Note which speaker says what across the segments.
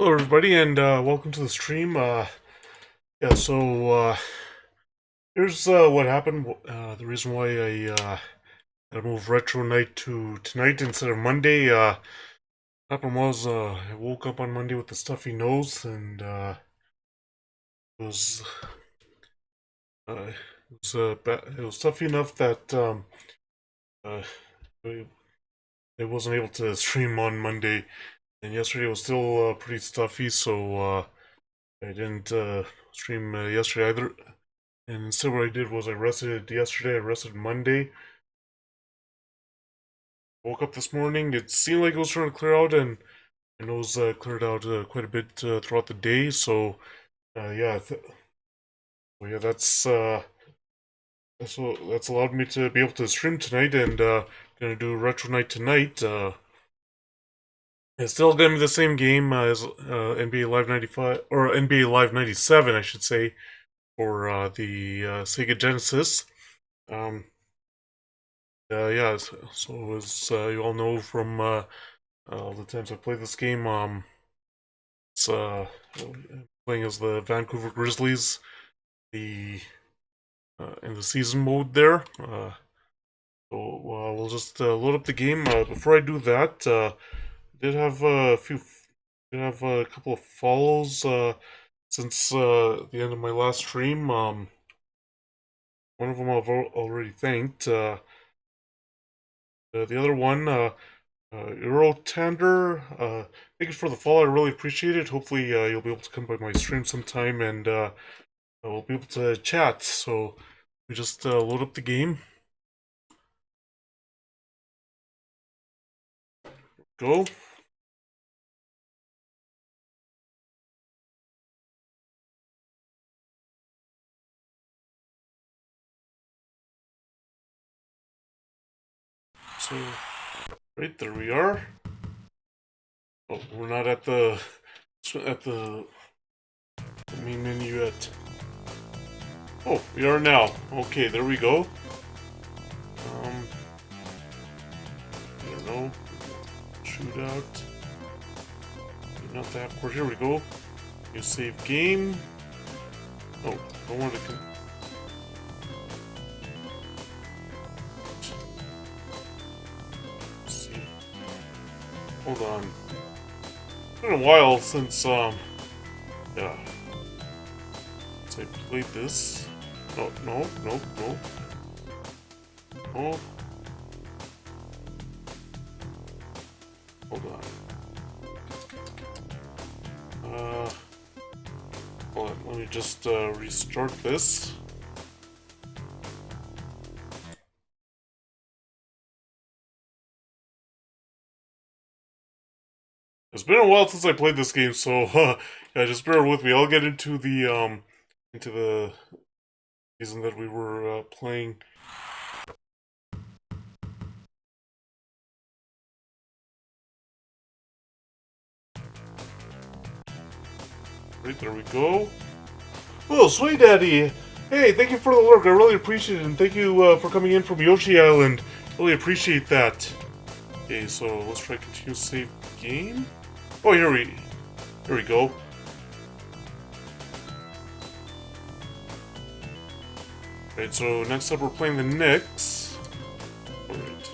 Speaker 1: Hello, everybody, and welcome to the stream. Here's what happened. The reason why I moved Retro Night to tonight instead of Monday. What happened was I woke up on Monday with a stuffy nose, and it was it was stuffy enough that uh, I I wasn't able to stream on Monday, and yesterday was still pretty stuffy, so I didn't stream yesterday either. And instead, what I did was I rested yesterday. I rested Monday. Woke up this morning. It seemed like it was trying to clear out, and my nose cleared out quite a bit throughout the day. So, yeah, that's allowed me to be able to stream tonight, and gonna do retro night tonight. It's still gonna be the same game as NBA Live 95 or NBA Live 97, I should say, for the Sega Genesis. Um, yeah, so as you all know from all the times I've played this game, it's playing as the Vancouver Grizzlies, the in the season mode there. We'll just load up the game. Before I do that, did have did have a couple of follows since the end of my last stream. One of them I've already thanked. The other one, Eurotender, thank you for the follow. I really appreciate it. Hopefully, you'll be able to come by my stream sometime and we'll be able to chat. So, we just load up the game. Go. So, right there we are. Oh, we're not at the main menu yet. Oh, we are now. Okay, there we go. I don't know. Shootout. Not that awkward. Here we go. You save game. Oh, I want to. See. Hold on. It's been a while since yeah. Since I played this. Oh no, no, no. Oh. Hold on. Hold on, let me just restart this. It's been a while since I played this game, so yeah, just bear with me. I'll get into the season that we were playing. Right, there we go. Oh, sweet daddy! Hey, thank you for the lurk. I really appreciate it, and thank you for coming in from Yoshi Island. Really appreciate that. Okay, so let's try continue save game. Oh, here we go. Right, so next up we're playing the Knicks. Alright,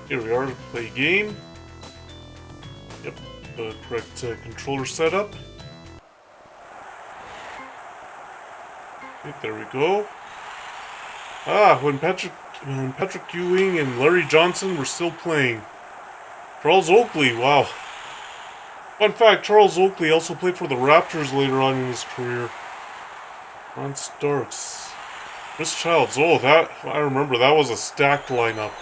Speaker 1: here we are, play game. Yep, the correct controller setup. Right, there we go. Ah, when Patrick Ewing and Larry Johnson were still playing. Charles Oakley, wow. Fun fact, Charles Oakley also played for the Raptors later on in his career. Ron Starks. Chris Childs, oh, that, I remember, that was a stacked lineup.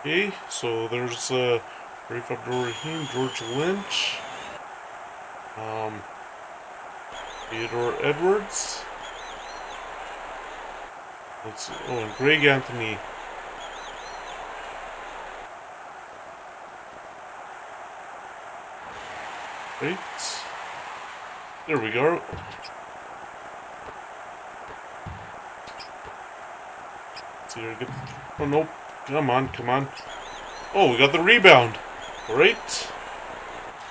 Speaker 1: Okay, so there's Raif Abdur-Rahim, George Lynch, Theodore Edwards. Let's see, oh, and Greg Anthony. Right. There we go. Let's see here. Oh, nope. Come on, come on. Oh, we got the rebound. Alright.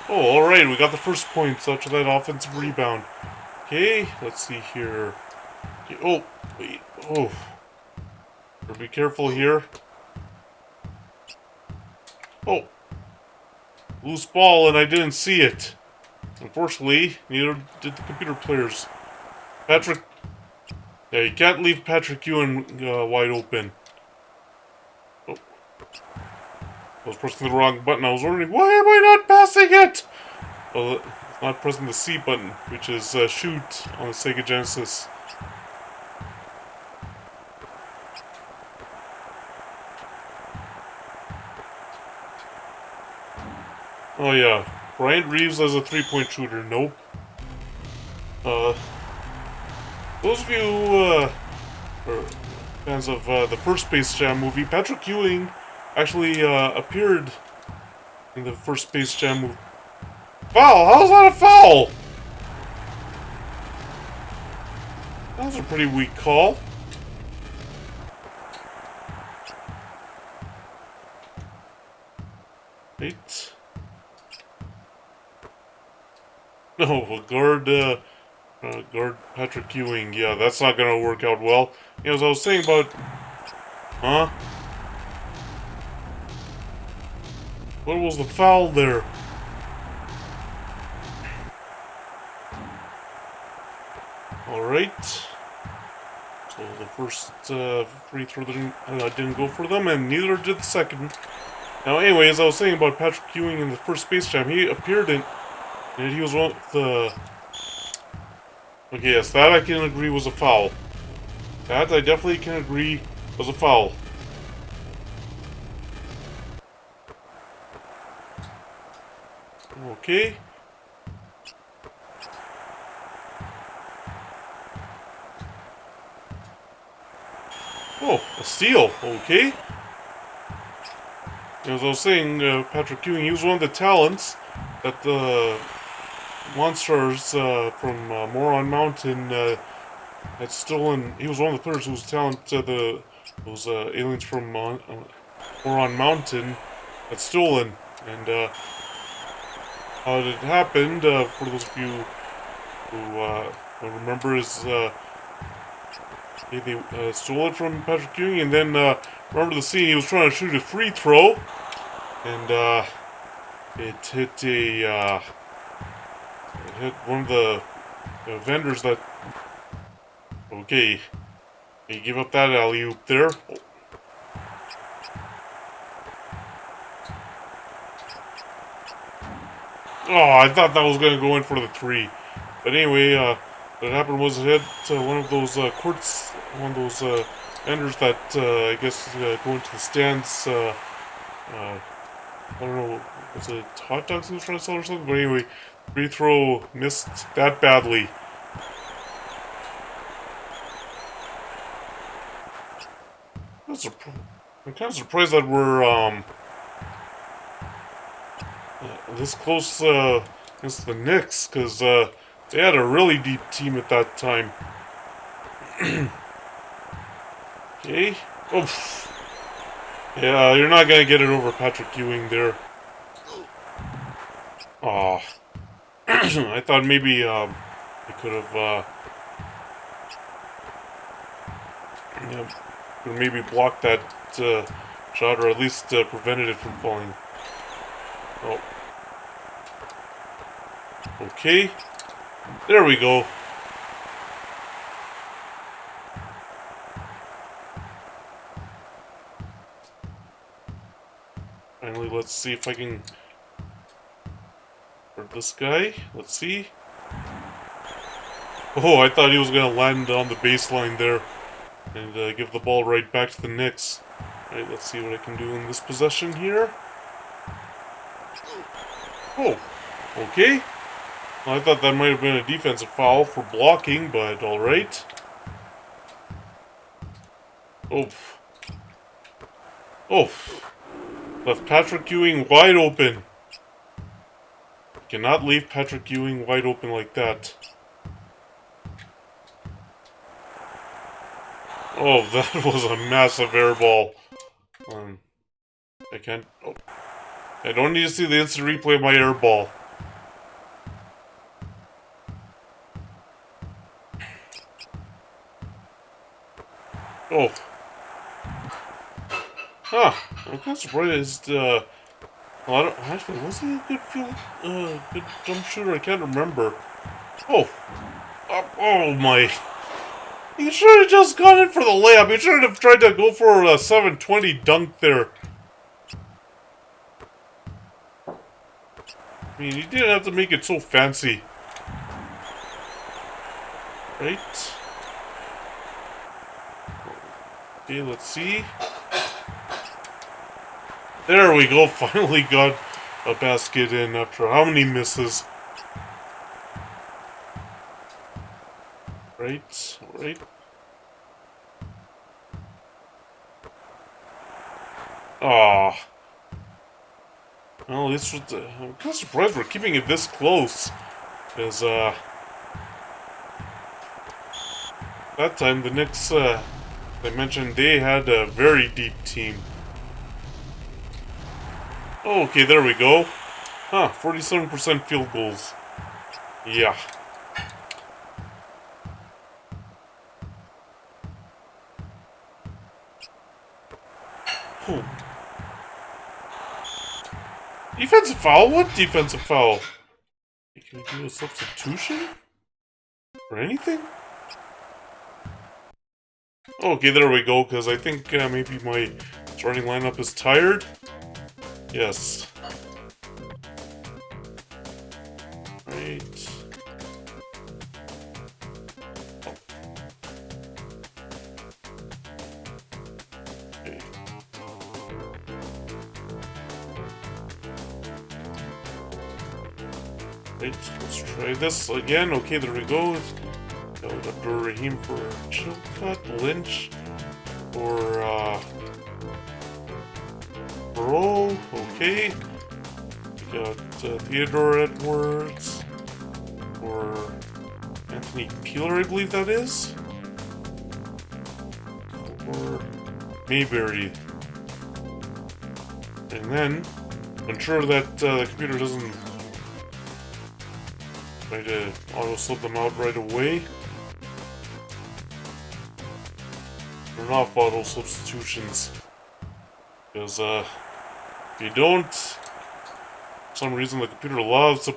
Speaker 1: Oh, alright, we got the first points after that offensive rebound. Okay, let's see here. Okay, oh, wait. Oh. Better be careful here. Oh. Loose ball, and I didn't see it. Unfortunately, neither did the computer players. Patrick. Yeah, you can't leave Patrick Ewing wide open. Oh. I was pressing the wrong button. I was wondering, why am I not passing it? Well, it's not pressing the C button, which is shoot on the Sega Genesis. Oh yeah, Bryant Reeves as a three-point shooter. Nope. Uh, those of you are fans of the first Space Jam movie, Patrick Ewing actually appeared in the first Space Jam movie. Foul! How's that a foul? That was a pretty weak call. Right. No, guard Patrick Ewing. Yeah, that's not gonna work out well. You know, as I was saying about, huh? What was the foul there? All right. So the first free throw didn't go for them, and neither did the second. Now, anyways, I was saying about Patrick Ewing in the first Space Jam. He appeared in, and he was one of the. Okay, yes, that I can agree was a foul. That I definitely can agree was a foul. Okay. Oh, a steal. Okay. As I was saying, Patrick Ewing, he was one of the talents that the Monsters from Moron Mountain had stolen. He was one of the players whose talent those aliens from Moron Mountain had stolen. And how it happened, for those of you who remember, is they stole it from Patrick Ewing, and then remember the scene. He was trying to shoot a free throw, and it hit it hit one of the vendors that. Okay, he gave up that alley-oop there. Oh, I thought that was going to go in for the three. But anyway, what happened was it hit one of those courts, one of those vendors that I guess go into the stands. I don't know, was it hot dogs he was trying to sell or something? But anyway, free throw missed that badly. I'm kind of surprised that we're this close against the Knicks, because they had a really deep team at that time. Okay. Oof. Yeah, you're not gonna get it over Patrick Ewing there. Aw. I thought maybe they could have yeah, could maybe blocked that shot, or at least prevented it from falling. Oh. Okay. There we go. Finally, let's see if I can hurt this guy. Let's see. Oh, I thought he was going to land on the baseline there and give the ball right back to the Knicks. Alright, let's see what I can do in this possession here. Oh, okay. Well, I thought that might have been a defensive foul for blocking, but alright. Oh. Oh. Left Patrick Ewing wide open. Cannot leave Patrick Ewing wide open like that. Oh, that was a massive air ball. I can't. Oh, I don't need to see the instant replay of my air ball. Oh. Huh. I'm kind of surprised, well, I don't, actually, was he a good good jump shooter? I can't remember. Oh. Oh my. You should have just gone in for the layup. You should have tried to go for a 720 dunk there. I mean, you didn't have to make it so fancy. Right? Okay, let's see. There we go. Finally got a basket in after how many misses? Right, right. Ah. Well, this was. I'm kind of surprised we're keeping it this close. Because, that time the Knicks, I mentioned they had a very deep team. Oh, okay, there we go. Huh, 47% field goals. Yeah. Oh. Defensive foul? What defensive foul? Can we do a substitution? Or anything? Okay, there we go, because I think maybe my starting lineup is tired. Yes. Right. Okay. Right, let's try this again. Okay, there we go. Got Abdur Rahim for Chilcutt, Lynch for Bro. Okay. We got Theodore Edwards for Anthony Peeler, I believe that is. For Mayberry. And then, ensure that the computer doesn't try to auto-slip them out right away. Turn off auto substitutions. Because, if you don't, for some reason the computer loves to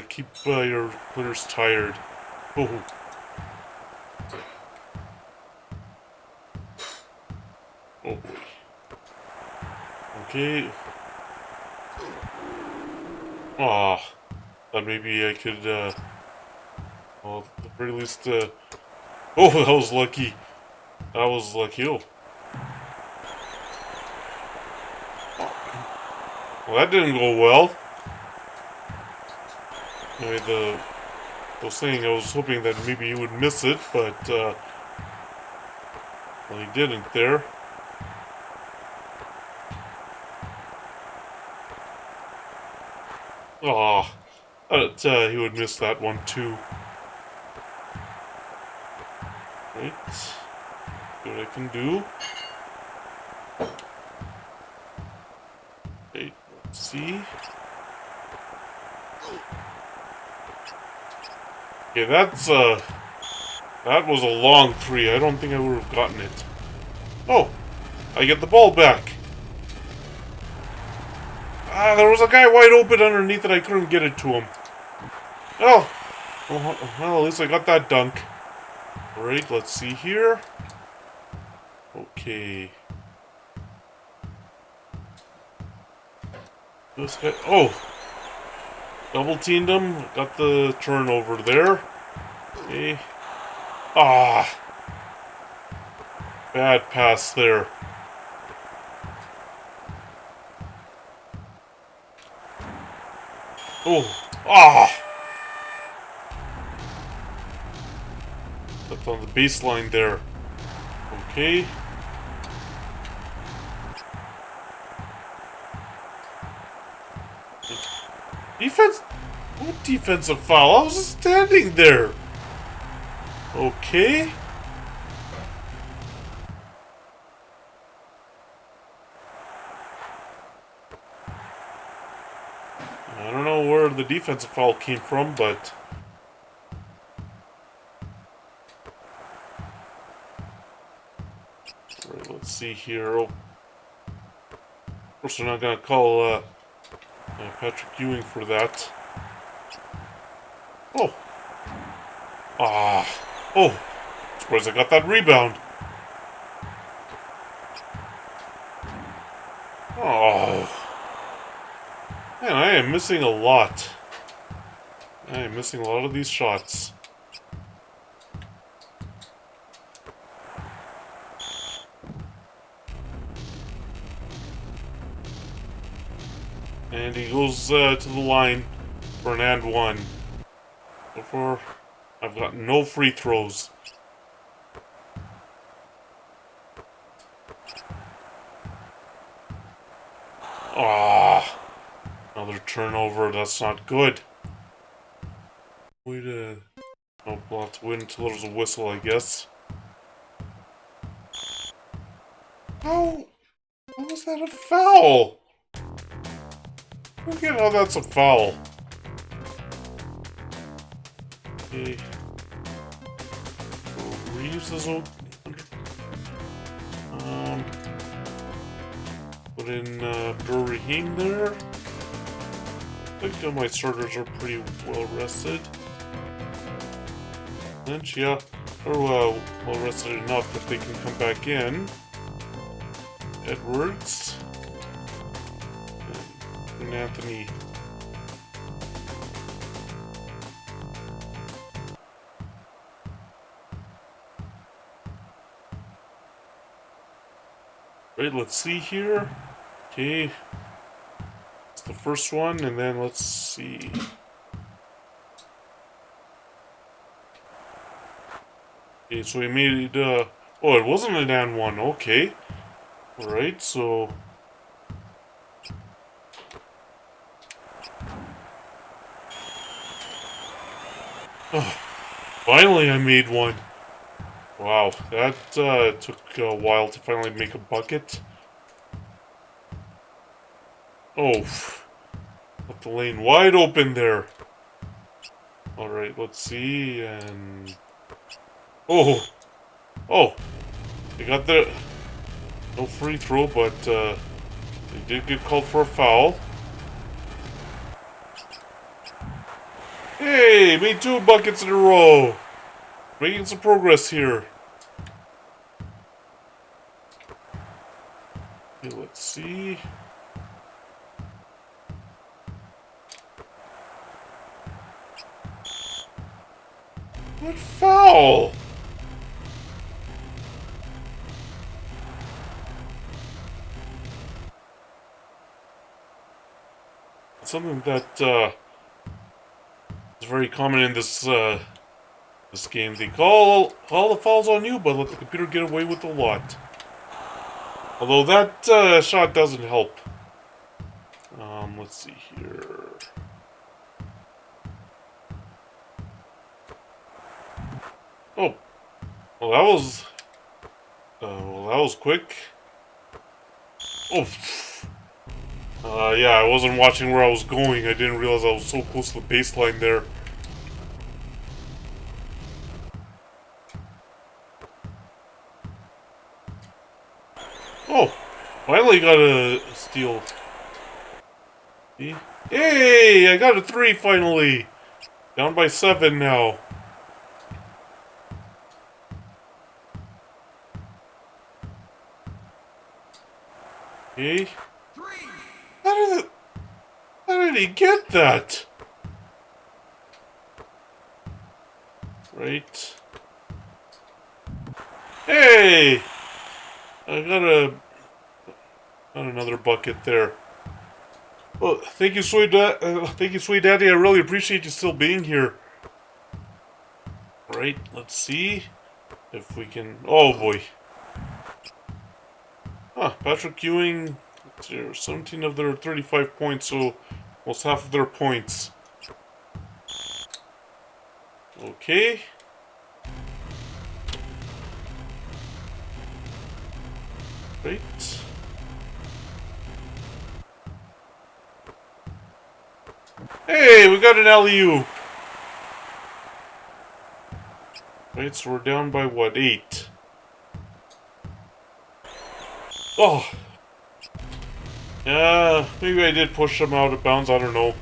Speaker 1: keep your players tired. Oh. Oh boy. Okay. Ah. Thought maybe I could, well, at the very least, oh, that was lucky. That was lucky. Oh. Well, that didn't go well. Anyway, I was saying I was hoping that maybe he would miss it, but, well, he didn't there. Ah. I thought he would miss that one too. Right. See what I can do. Okay, let's see. Okay, that was a long three. I don't think I would have gotten it. Oh, I get the ball back. Ah, there was a guy wide open underneath it. I couldn't get it to him. Oh, well, at least I got that dunk. Alright, let's see here. Okay. This guy, oh! Double teamed him, got the turnover there. Okay. Ah! Bad pass there. Oh! Ah! That's on the baseline there. Okay. Defense? What defensive foul? I was just standing there. Okay. the defensive foul came from, but... Alright, let's see here. Oh. Of course, we're not going to call Patrick Ewing for that. Oh! Ah! Oh! Surprised I got that rebound. Oh! Man, I am missing a lot. I am missing a lot of these shots. And he goes to the line for an and one. Before I've got no free throws. Ah, another turnover. That's not good. Way to... Oh, we'll have to wait until there's a whistle, I guess. How was that a foul? I don't get how that's a foul. Okay. Reeves is old. Put in Raheem there. I think my starters are pretty well rested. Lynch, yeah, they're well rested enough that they can come back in. Edwards. And Anthony. Right, let's see here. Okay. It's the first one, and then let's see. Okay, so we made, oh, it wasn't an and one, okay. Alright, so... Oh, finally I made one. Wow, that took a while to finally make a bucket. Oh, got the lane wide open there. Alright, let's see, and... Oh! Oh! They got the... No free throw, but they did get called for a foul. Hey! Made 2 buckets in a row! Making some progress here. Okay, let's see... What foul? Something that is very common in this this game. They call all the fouls on you, but let the computer get away with a lot. Although that shot doesn't help. Let's see here. Oh, well that was quick. Oh, yeah, I wasn't watching where I was going. I didn't realize I was so close to the baseline there. Oh, finally got a steal. Hey, I got a 3 finally. Down by 7 now. Okay. How did he get that? Right. Hey! I got another bucket there. Well, thank you, Sweet Daddy. I really appreciate you still being here. Right, let's see if we can... Oh, boy. Huh, Patrick Ewing, 17 of their 35 points, so almost half of their points. Okay. Right. Hey, we got an alley-oop. Right, so we're down by what, 8? Oh. Yeah, maybe I did push them out of bounds, I don't know.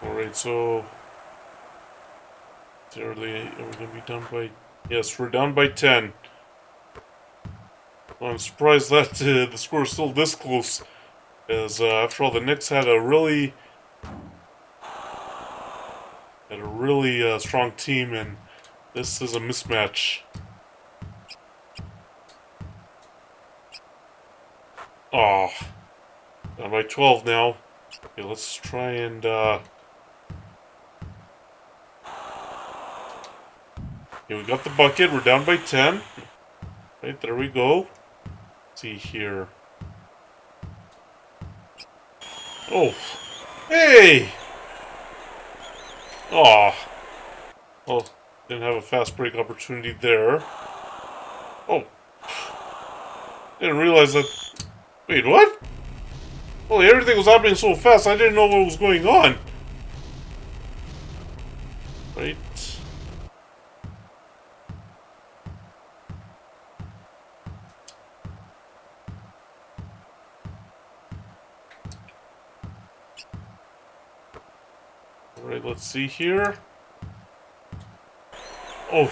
Speaker 1: Alright, so... Are we gonna be done by... Yes, we're down by 10. Well, I'm surprised that the score is still this close. As after all, the Knicks had a really strong team, and this is a mismatch. Oh, down by 12 now. Okay, let's try and okay, we got the bucket. We're down by 10. Right, there we go. Let's see here. Oh, hey! Oh, well, didn't have a fast break opportunity there. Oh, didn't realize that. Wait, what? Holy, everything was happening so fast, I didn't know what was going on. Right. Alright, let's see here. Oh.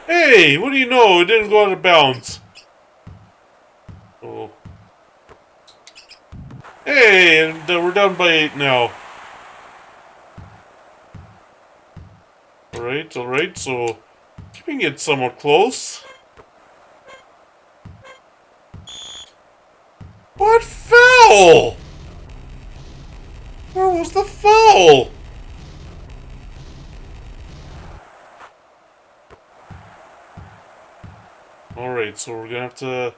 Speaker 1: Hey, what do you know? It didn't go out of bounds. Oh. Hey, and we're down by 8 now. Alright, so keeping it somewhat close. What foul? Where was the foul? Alright, so we're gonna have to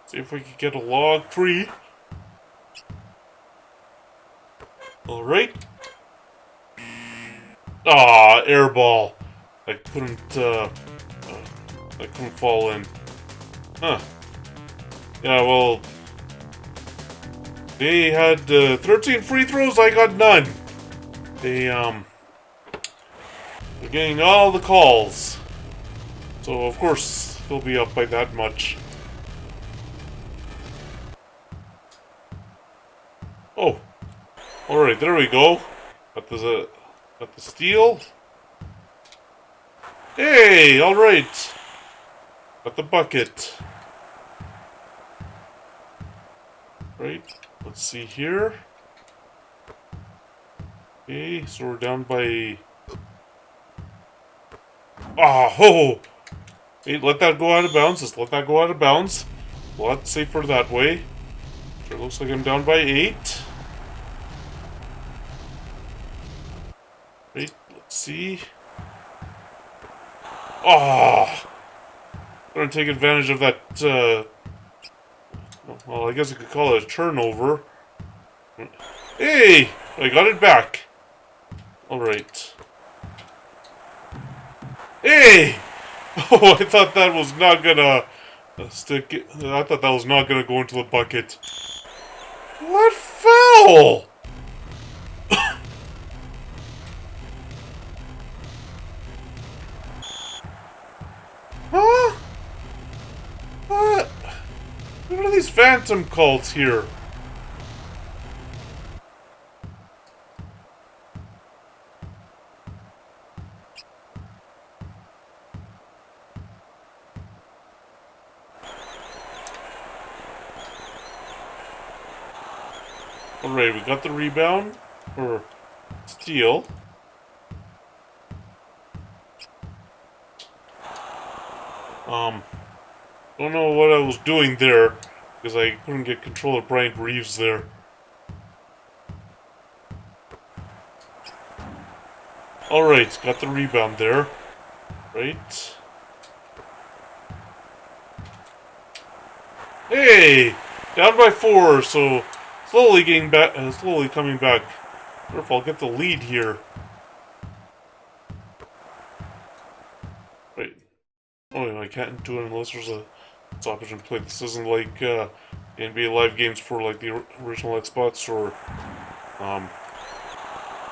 Speaker 1: see if we can get a log free. Alright. Ah, air ball. I couldn't fall in. Huh. Yeah, well, they had 13 free throws, I got none. They're getting all the calls. So, of course, they'll be up by that much. Oh. Alright, there we go. Got the steal. Hey, alright. Got the bucket. Right, let's see here. Okay, so we're down by... Ah, ho! Hey, let that go out of bounds. Just let that go out of bounds. A lot safer that way. Sure looks like I'm down by 8. Right, let's see. Ah! Gonna take advantage of that, well, I guess you could call it a turnover. Hey! I got it back. Alright. Hey! Oh, I thought that was not gonna stick. I thought that was not gonna go into the bucket. What foul? Huh? What? What are these phantom calls here? Alright, we got the rebound. Or steal. Don't know what I was doing there, because I couldn't get control of Bryant Reeves there. Alright, got the rebound there. Right. Hey! Down by 4, so slowly getting back, slowly coming back. I wonder if I'll get the lead here. Right. Oh, I can't do it unless there's a stoppage in play. This isn't like the NBA Live games for like the original Xbox or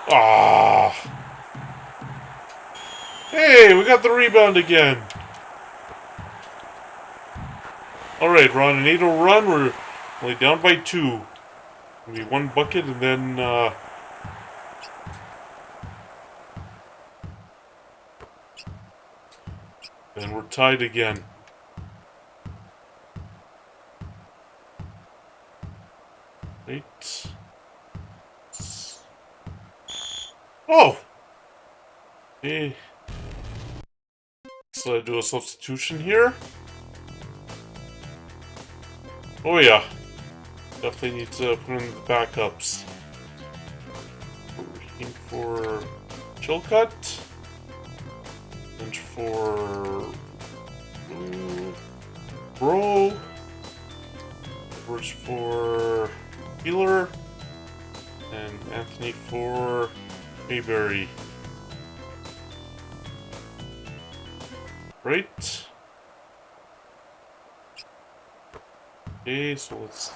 Speaker 1: ah. Hey, we got the rebound again. Alright, we're on an 8-0 run. We're only down by 2. Maybe 1 bucket and then we're tied again. Right. Oh! Okay. So do a substitution here. Oh yeah. Definitely need to put in the backups. We're looking for Chilcutt. And for Bro. Edwards for Healer. And Anthony for Mayberry. Right. Okay, so let's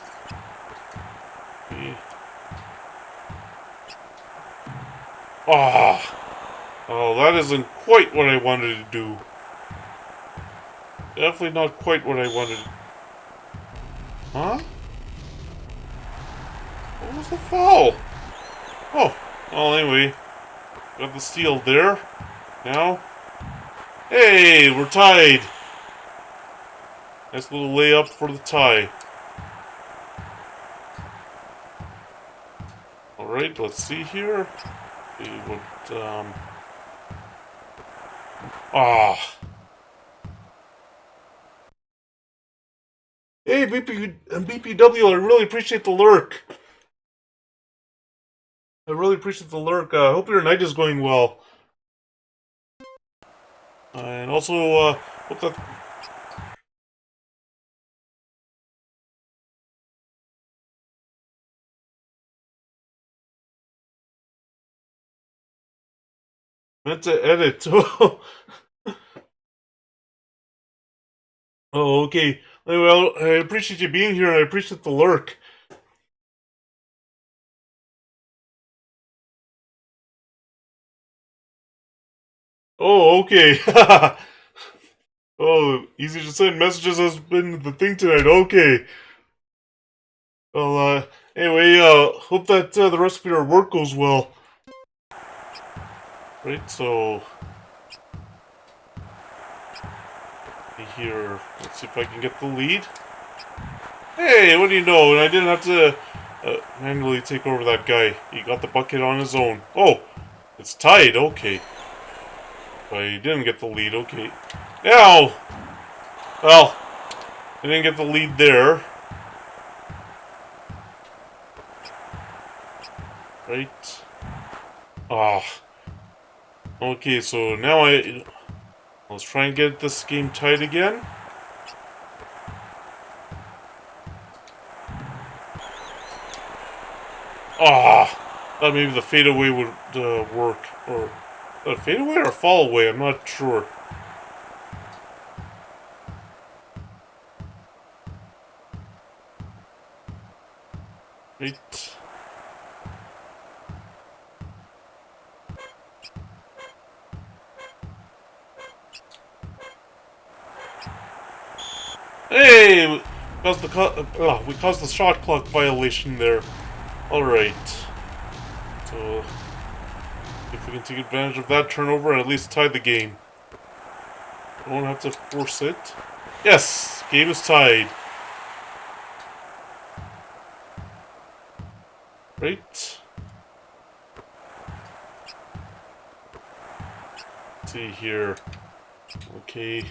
Speaker 1: see. Oh, that isn't quite what I wanted to do. Definitely not quite what I wanted. Huh? What was the foul? Oh, well, anyway. Got the steal there. Now. Hey, we're tied. Nice little layup for the tie. Alright, let's see here. See what, Hey, BPW, I really appreciate the lurk. I really appreciate the lurk. I hope your night is going well. And also, hope that... Meant to edit. Oh, okay. Well, I appreciate you being here, and I appreciate the lurk. Oh, okay. Oh, easy to send messages has been the thing tonight. Okay. Well, anyway, hope that the rest of your work goes well. Right, so... Here, let's see if I can get the lead. Hey, what do you know? And I didn't have to manually take over that guy. He got the bucket on his own. Oh, it's tied. Okay. But he didn't get the lead. Okay. Now, well, I didn't get the lead there. Right. Ah. Okay, so now let's try and get this game tied again. Thought maybe the fadeaway would work, or fadeaway or fall away. I'm not sure. Right. Hey, we caused the shot clock violation there. All right. So if we can take advantage of that turnover and at least tie the game. Don't have to force it. Yes, game is tied. Right. Let's see here. Okay.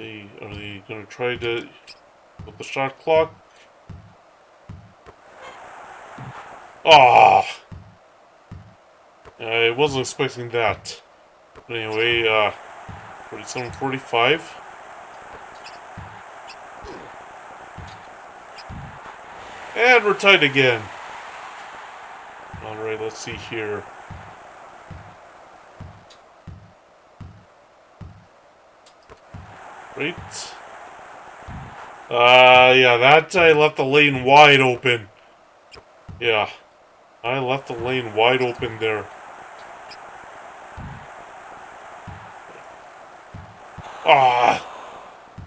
Speaker 1: Are they gonna try to put the shot clock? I wasn't expecting that. But anyway, 47-45. And we're tied again. Alright, let's see here. Right. Yeah, that I left the lane wide open. Yeah, I left the lane wide open there. Ah,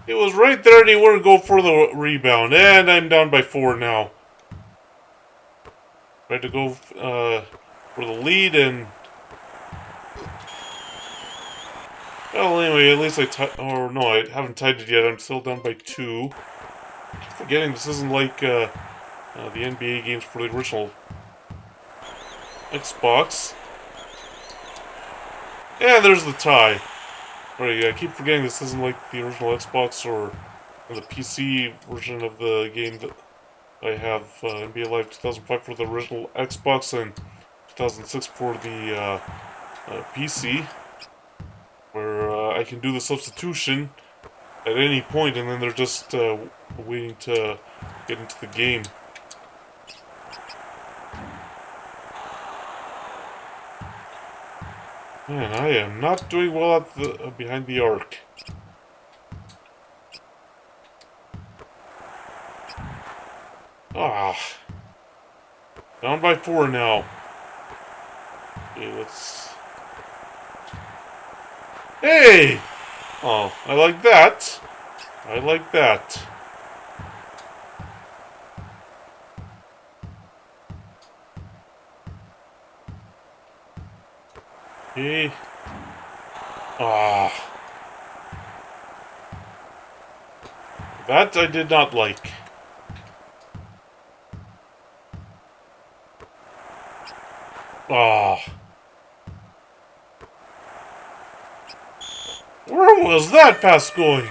Speaker 1: it was right there and he wouldn't go for the rebound. And I'm down by 4 now. Tried to go for the lead and... Well, anyway, at least I tied... Or no, I haven't tied it yet. I'm still down by 2. Keep forgetting this isn't like the NBA games for the original Xbox. And there's the tie. Right, yeah, I keep forgetting this isn't like the original Xbox or the PC version of the game that I have NBA Live 2005 for the original Xbox and 2006 for the PC, where I can do the substitution at any point and then they're just waiting to get into the game. Man, I am not doing well at the behind the arc. Ah, down by 4 now. Okay, let's... Hey! Oh, I like that. I like that. Okay. Ah. That I did not like. Ah. Where was that pass going?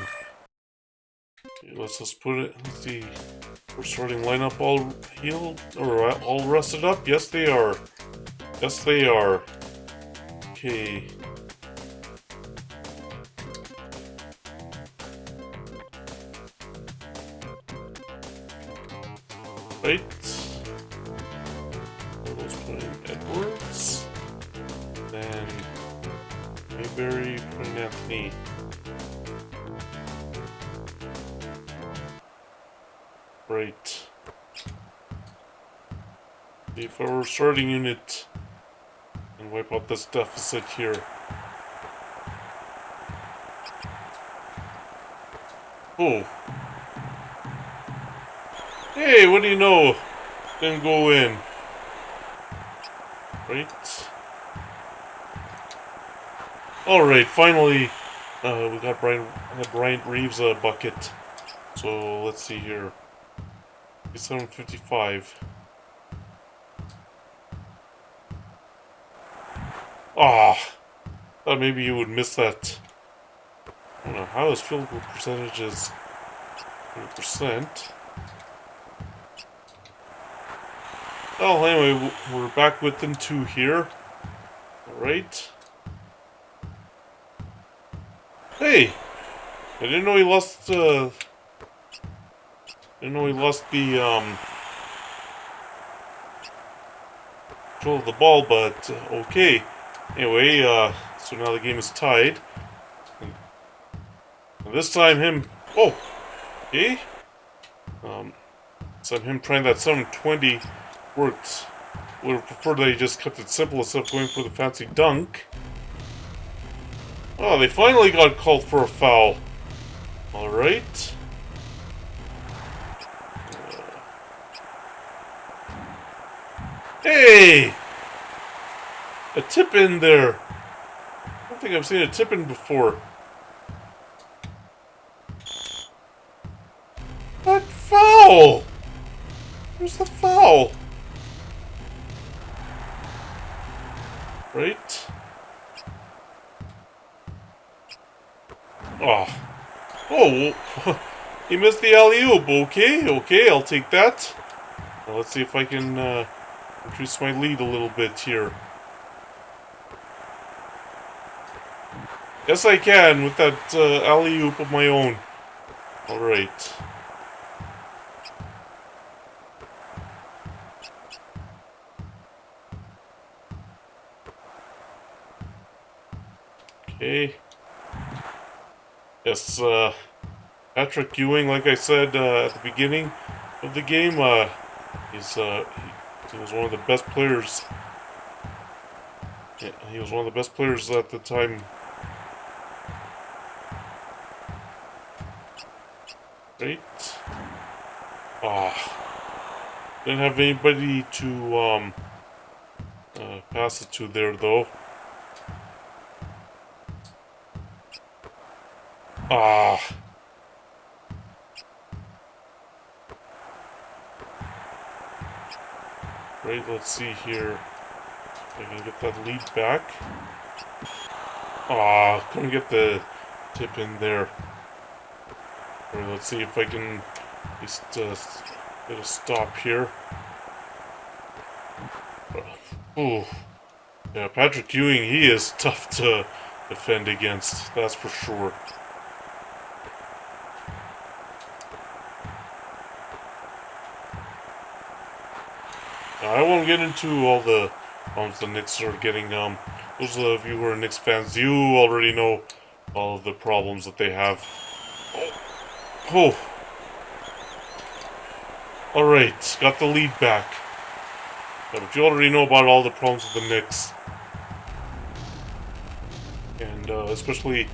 Speaker 1: Okay, let's just put it. Let's see. We're starting lineup all healed or all rested up. Yes, they are. Yes, they are. Okay. Right. Let's put in Edwards. Then Mayberry, put in Anthony. Right. If I were starting unit and wipe out this deficit here. Oh. Hey, what do you know? Didn't go in. Right. Alright, finally we got Bryant Reeves a bucket. So let's see here. 755. Ah, thought maybe you would miss that. I don't know how his field goal percentage is 100%. Well, anyway, we're back within 2 here. Alright. Hey! I didn't know he lost, didn't know he lost the, control of the ball, but, okay. Anyway, so now the game is tied. And this time him, oh! Okay. So him trying that 720 worked. Would have preferred that he just kept it simple instead of going for the fancy dunk. Oh, they finally got called for a foul. Alright. Hey! A tip in there. I don't think I've seen a tip in before. That foul! Where's the foul? Right? Oh. Oh, he missed the alley-oop. Okay, okay, I'll take that. Now let's see if I can increase my lead a little bit here. Yes, I can with that alley-oop of my own. Alright. Okay. Yes, Patrick Ewing, like I said at the beginning of the game, he was one of the best players. Yeah, he was one of the best players at the time. Right? Didn't have anybody to pass it to there though. Ah. Right, let's see here. If I can get that lead back. Couldn't get the tip in there. Right, let's see if I can at least get a stop here. Ooh. Yeah, Patrick Ewing, he is tough to defend against, that's for sure. Now, I won't get into all the problems the Knicks are getting. Those of you who are Knicks fans, you already know all of the problems that they have. Oh. Alright, got the lead back. Yeah, but you already know about all the problems with the Knicks. And especially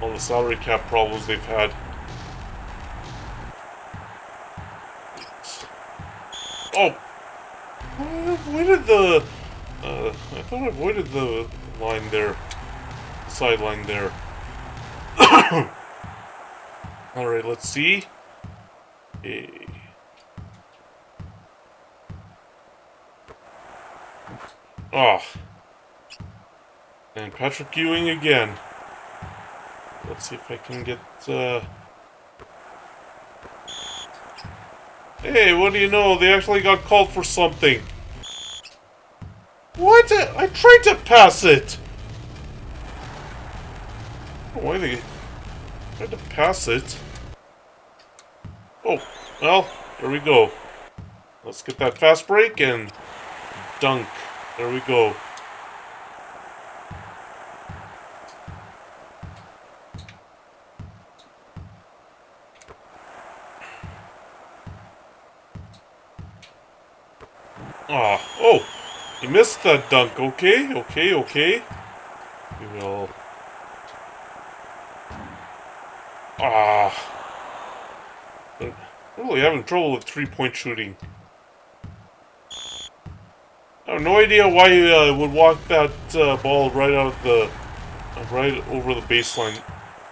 Speaker 1: all the salary cap problems they've had. Oh! I avoided the... I thought I avoided the line there. The sideline there. Alright, let's see. Hey. And Patrick Ewing again. Let's see if I can get, Hey, what do you know? They actually got called for something. What? I tried to pass it! Why they tried to pass it? Oh, well, there we go. Let's get that fast break and dunk. There we go. Oh, he missed that dunk. Okay. We will. I'm really having trouble with three-point shooting. I have no idea why he would walk that ball right out of the, right over the baseline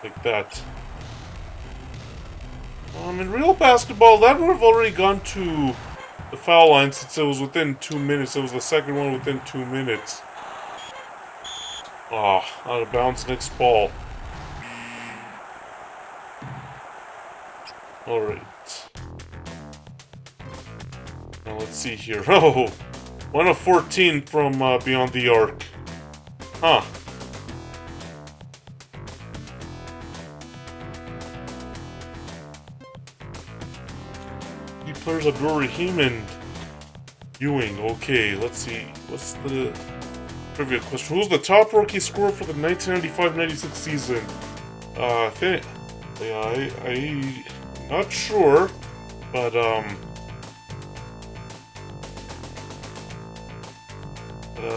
Speaker 1: like that. In real basketball, that would have already gone to the foul line since it was within 2 minutes. It was the second one within 2 minutes. Out of bounds, next ball. Alright. Now let's see here. Oh! 1 of 14 from beyond the arc. Huh. He players Abdul Rahim and Ewing. Okay, let's see. What's the trivia question? Who's the top rookie scorer for the 1995-96 season? I think... Yeah, I'm not sure, but,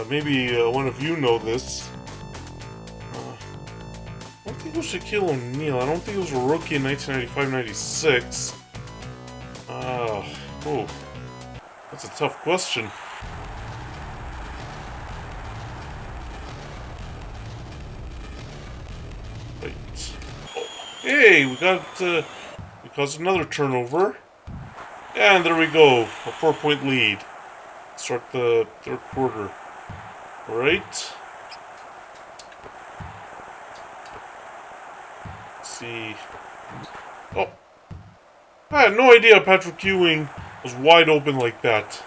Speaker 1: maybe one of you know this. I don't think it was Shaquille O'Neal. I don't think it was a rookie in 1995-96. Oh, that's a tough question. Right. Oh, hey, we caused another turnover. And there we go, a 4-point lead. Start the third quarter. Alright. Let's see. Oh. I had no idea Patrick Ewing was wide open like that.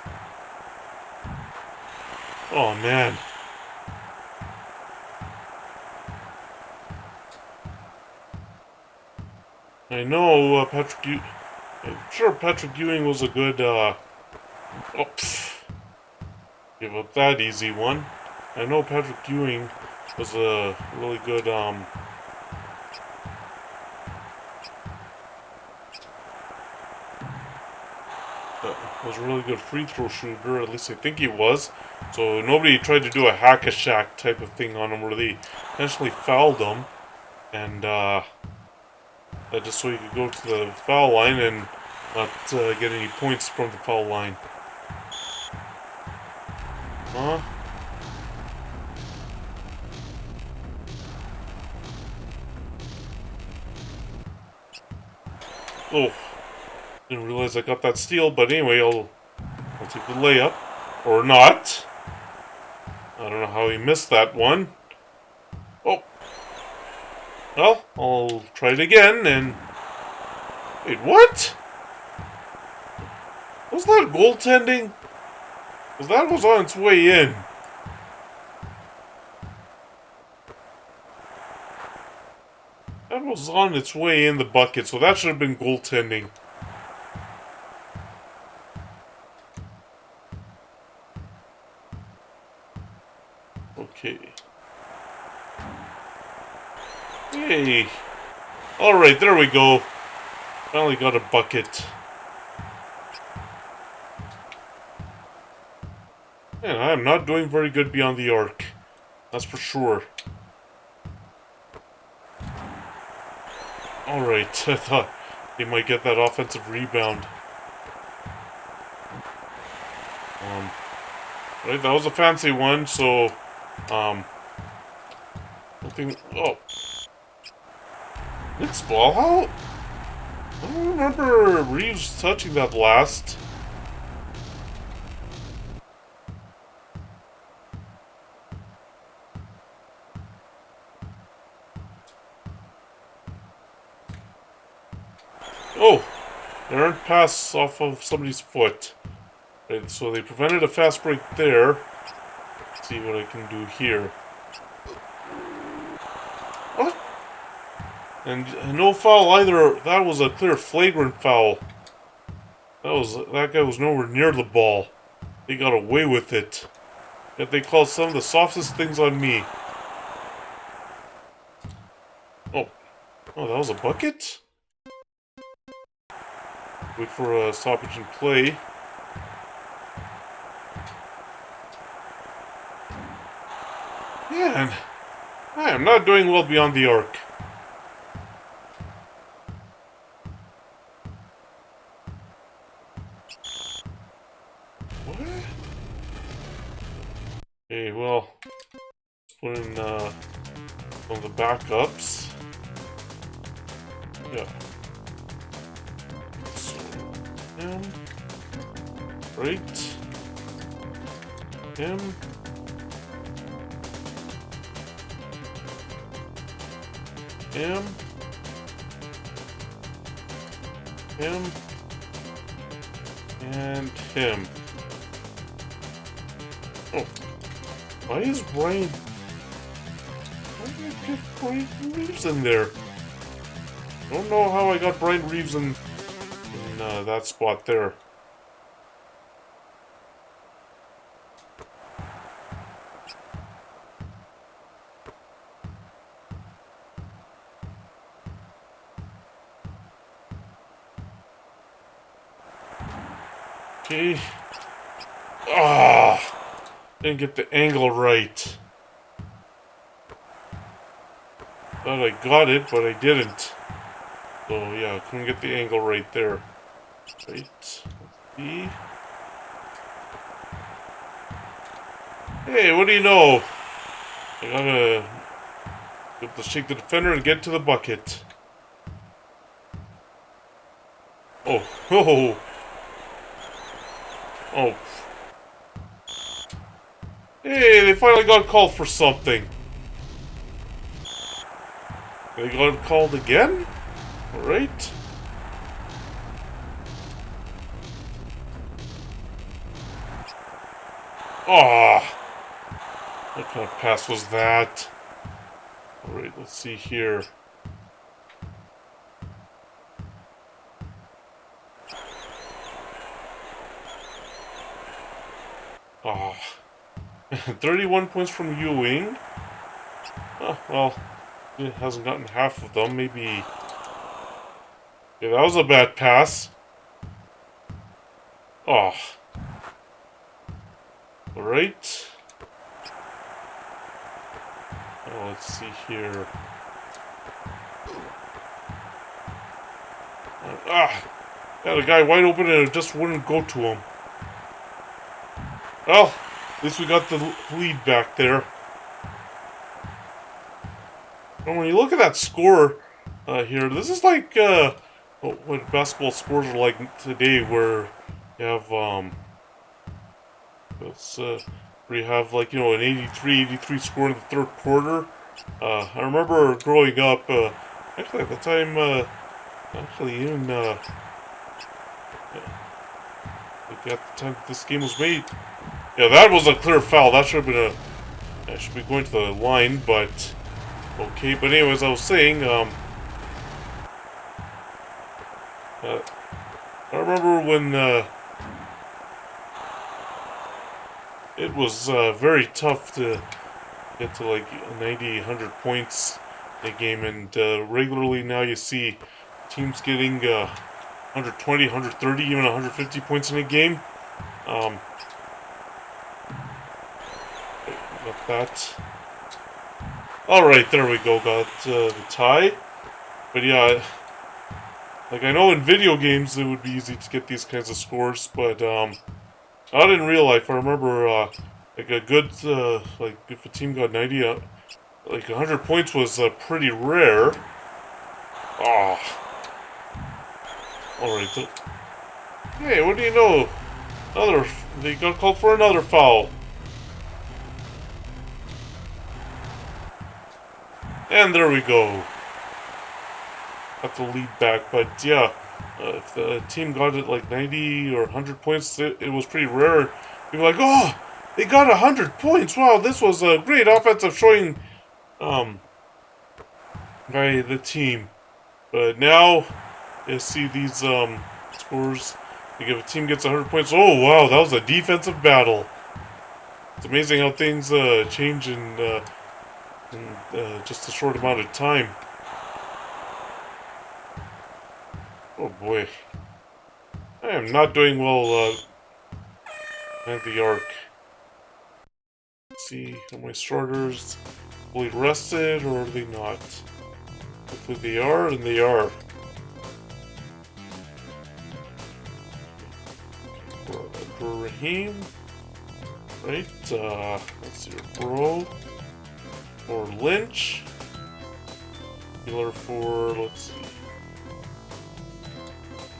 Speaker 1: Oh, man. I know I'm sure Patrick Ewing was a good, give up that easy one. I know Patrick Ewing was a really good, was a really good free throw shooter, at least I think he was. So nobody tried to do a hack-a-shack type of thing on him where they intentionally fouled him. And just so you could go to the foul line and not get any points from the foul line. Huh? Oh, didn't realize I got that steal, but anyway, I'll take the layup. Or not. I don't know how he missed that one. Oh. Well, I'll try it again, and... Wait, what? Was that goaltending? Because that was on its way in. That was on its way in the bucket, so that should have been goaltending. Okay. Hey. Alright, there we go. Finally got a bucket. Man, I am not doing very good beyond the arc. That's for sure. Alright, I thought they might get that offensive rebound. Right, that was a fancy one, so, I think, oh. Next ball, how? I don't remember Reeves touching that last. Oh! Errant pass off of somebody's foot. Right, so they prevented a fast break there. Let's see what I can do here. What? And no foul either. That was a clear flagrant foul. That guy was nowhere near the ball. They got away with it. Yet they called some of the softest things on me. Oh. Oh, that was a bucket? Wait for a stoppage in play. Man, I am not doing well beyond the arc. What? Okay, well, put in one of the backups. Yeah. So, him. Right. Him. Him. Him. And him. Oh. Why is Brian... Why did I get Brian Reeves in there? I don't know how I got Brian Reeves in that spot there. Okay. Ah! Didn't get the angle right. Thought I got it, but I didn't. So yeah, I couldn't get the angle right there. Right. Let's see. Hey, what do you know? I gotta have to shake the defender and get to the bucket. Oh, oh, oh. Hey, they finally got called for something. They got called again? Alright. Ah. What kind of pass was that? Alright, let's see here. Ah. 31 points from Ewing. Oh, well, he hasn't gotten half of them. Maybe... Yeah, that was a bad pass. Oh. Alright. Oh, let's see here. Got a guy wide open and it just wouldn't go to him. Well, at least we got the lead back there. And when you look at that score here, this is like what basketball scores are like today, where you have where you have like an 83 score in the third quarter. I remember growing up. Actually, at the time, actually even like at the time this game was made, yeah, that was a clear foul. That should have been a. I should be going to the line, but okay. But anyways, I was saying, I remember when it was very tough to get to like 90, 100 points in a game, and regularly now you see teams getting 120, 130, even 150 points in a game. Got that. Alright, there we go, got the tie. But yeah, like I know in video games it would be easy to get these kinds of scores, but out in real life, I remember like a good, like if a team got 90, like 100 points was pretty rare. Oh. Alright. Hey, what do you know? They got called for another foul. And there we go. Got the lead back, but yeah, if the team got it like 90 or 100 points, it was pretty rare. People were like, oh, they got 100 points. Wow, this was a great offensive showing by the team. But now, you see these scores. Like if a team gets 100 points, oh wow, that was a defensive battle. It's amazing how things change in just a short amount of time. Oh boy. I am not doing well at the arc. Let's see, are my starters fully rested or are they not? Hopefully they are, and they are. For Raheem. Right, let's see, Bro. For Lynch. Miller for, let's see.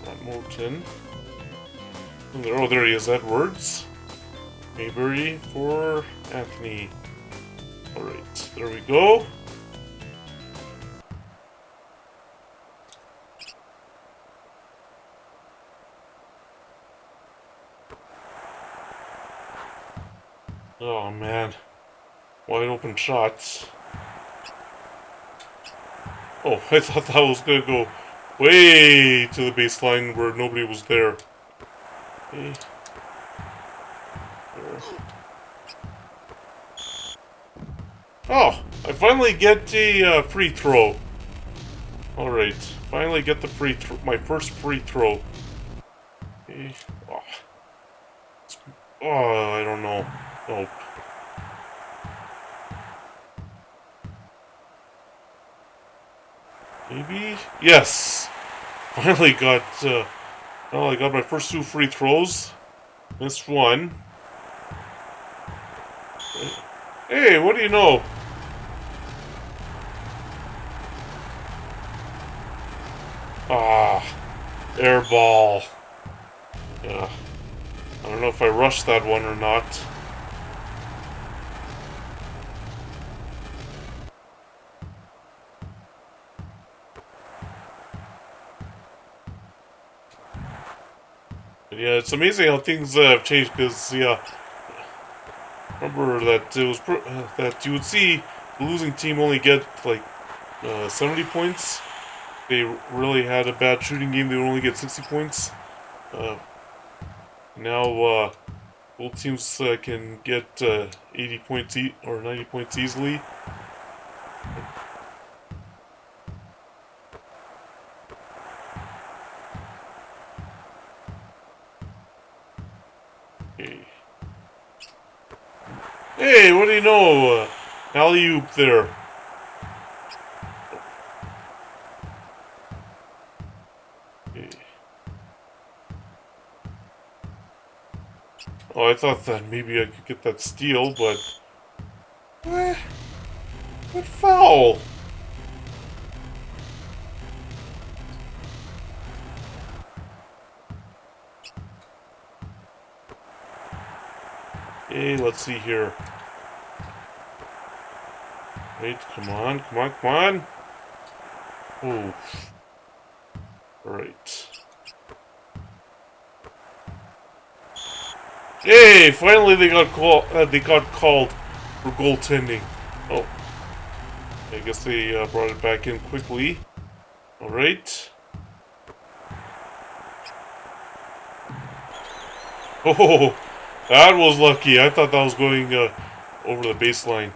Speaker 1: Not Morton. Oh, there he is, Edwards. Mayberry for Anthony. Alright, there we go. Oh man. Wide open shots. Oh, I thought that was gonna go way to the baseline where nobody was there. Okay. Oh, I finally get a free throw. Alright, finally get the free throw, my first free throw. Okay. Oh, I don't know. Nope. Maybe? Yes! Finally got, well, I got my first two free throws. Missed one. Hey, what do you know? Ah, air ball. Yeah. I don't know if I rushed that one or not. But yeah, it's amazing how things have changed, because, yeah, remember that it was that you would see the losing team only get, like, 70 points. They really had a bad shooting game, they would only get 60 points. Now, both teams can get 80 points or 90 points easily. no! Alley-oop there. Okay. Oh, I thought that maybe I could get that steal, but... What foul? Okay, let's see here. Wait, come on, come on, come on! Oh. Alright. Hey, finally they got called for goaltending. Oh, I guess they brought it back in quickly. All right. Oh, that was lucky. I thought that was going over the baseline.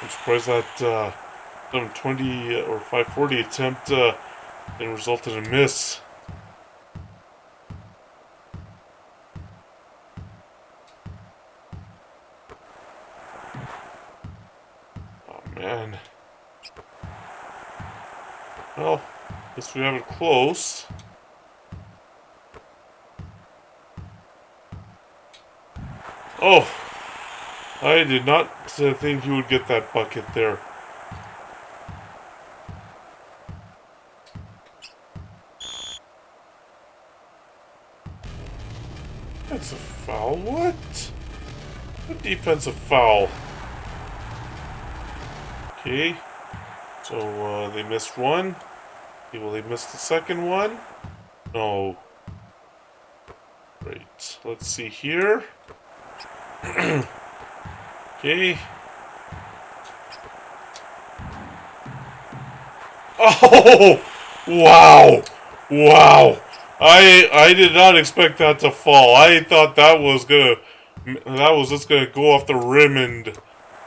Speaker 1: I'm surprised that 720 or 540 attempt didn't result in a miss. Man. Well, guess we have it close. Oh! I did not think he would get that bucket there. That's a foul? What? A defensive foul. Okay. So, they missed one. Okay, will they miss the second one? No. Right. Let's see here. Okay. Oh! Wow! Wow! I did not expect that to fall. I thought that was just gonna go off the rim and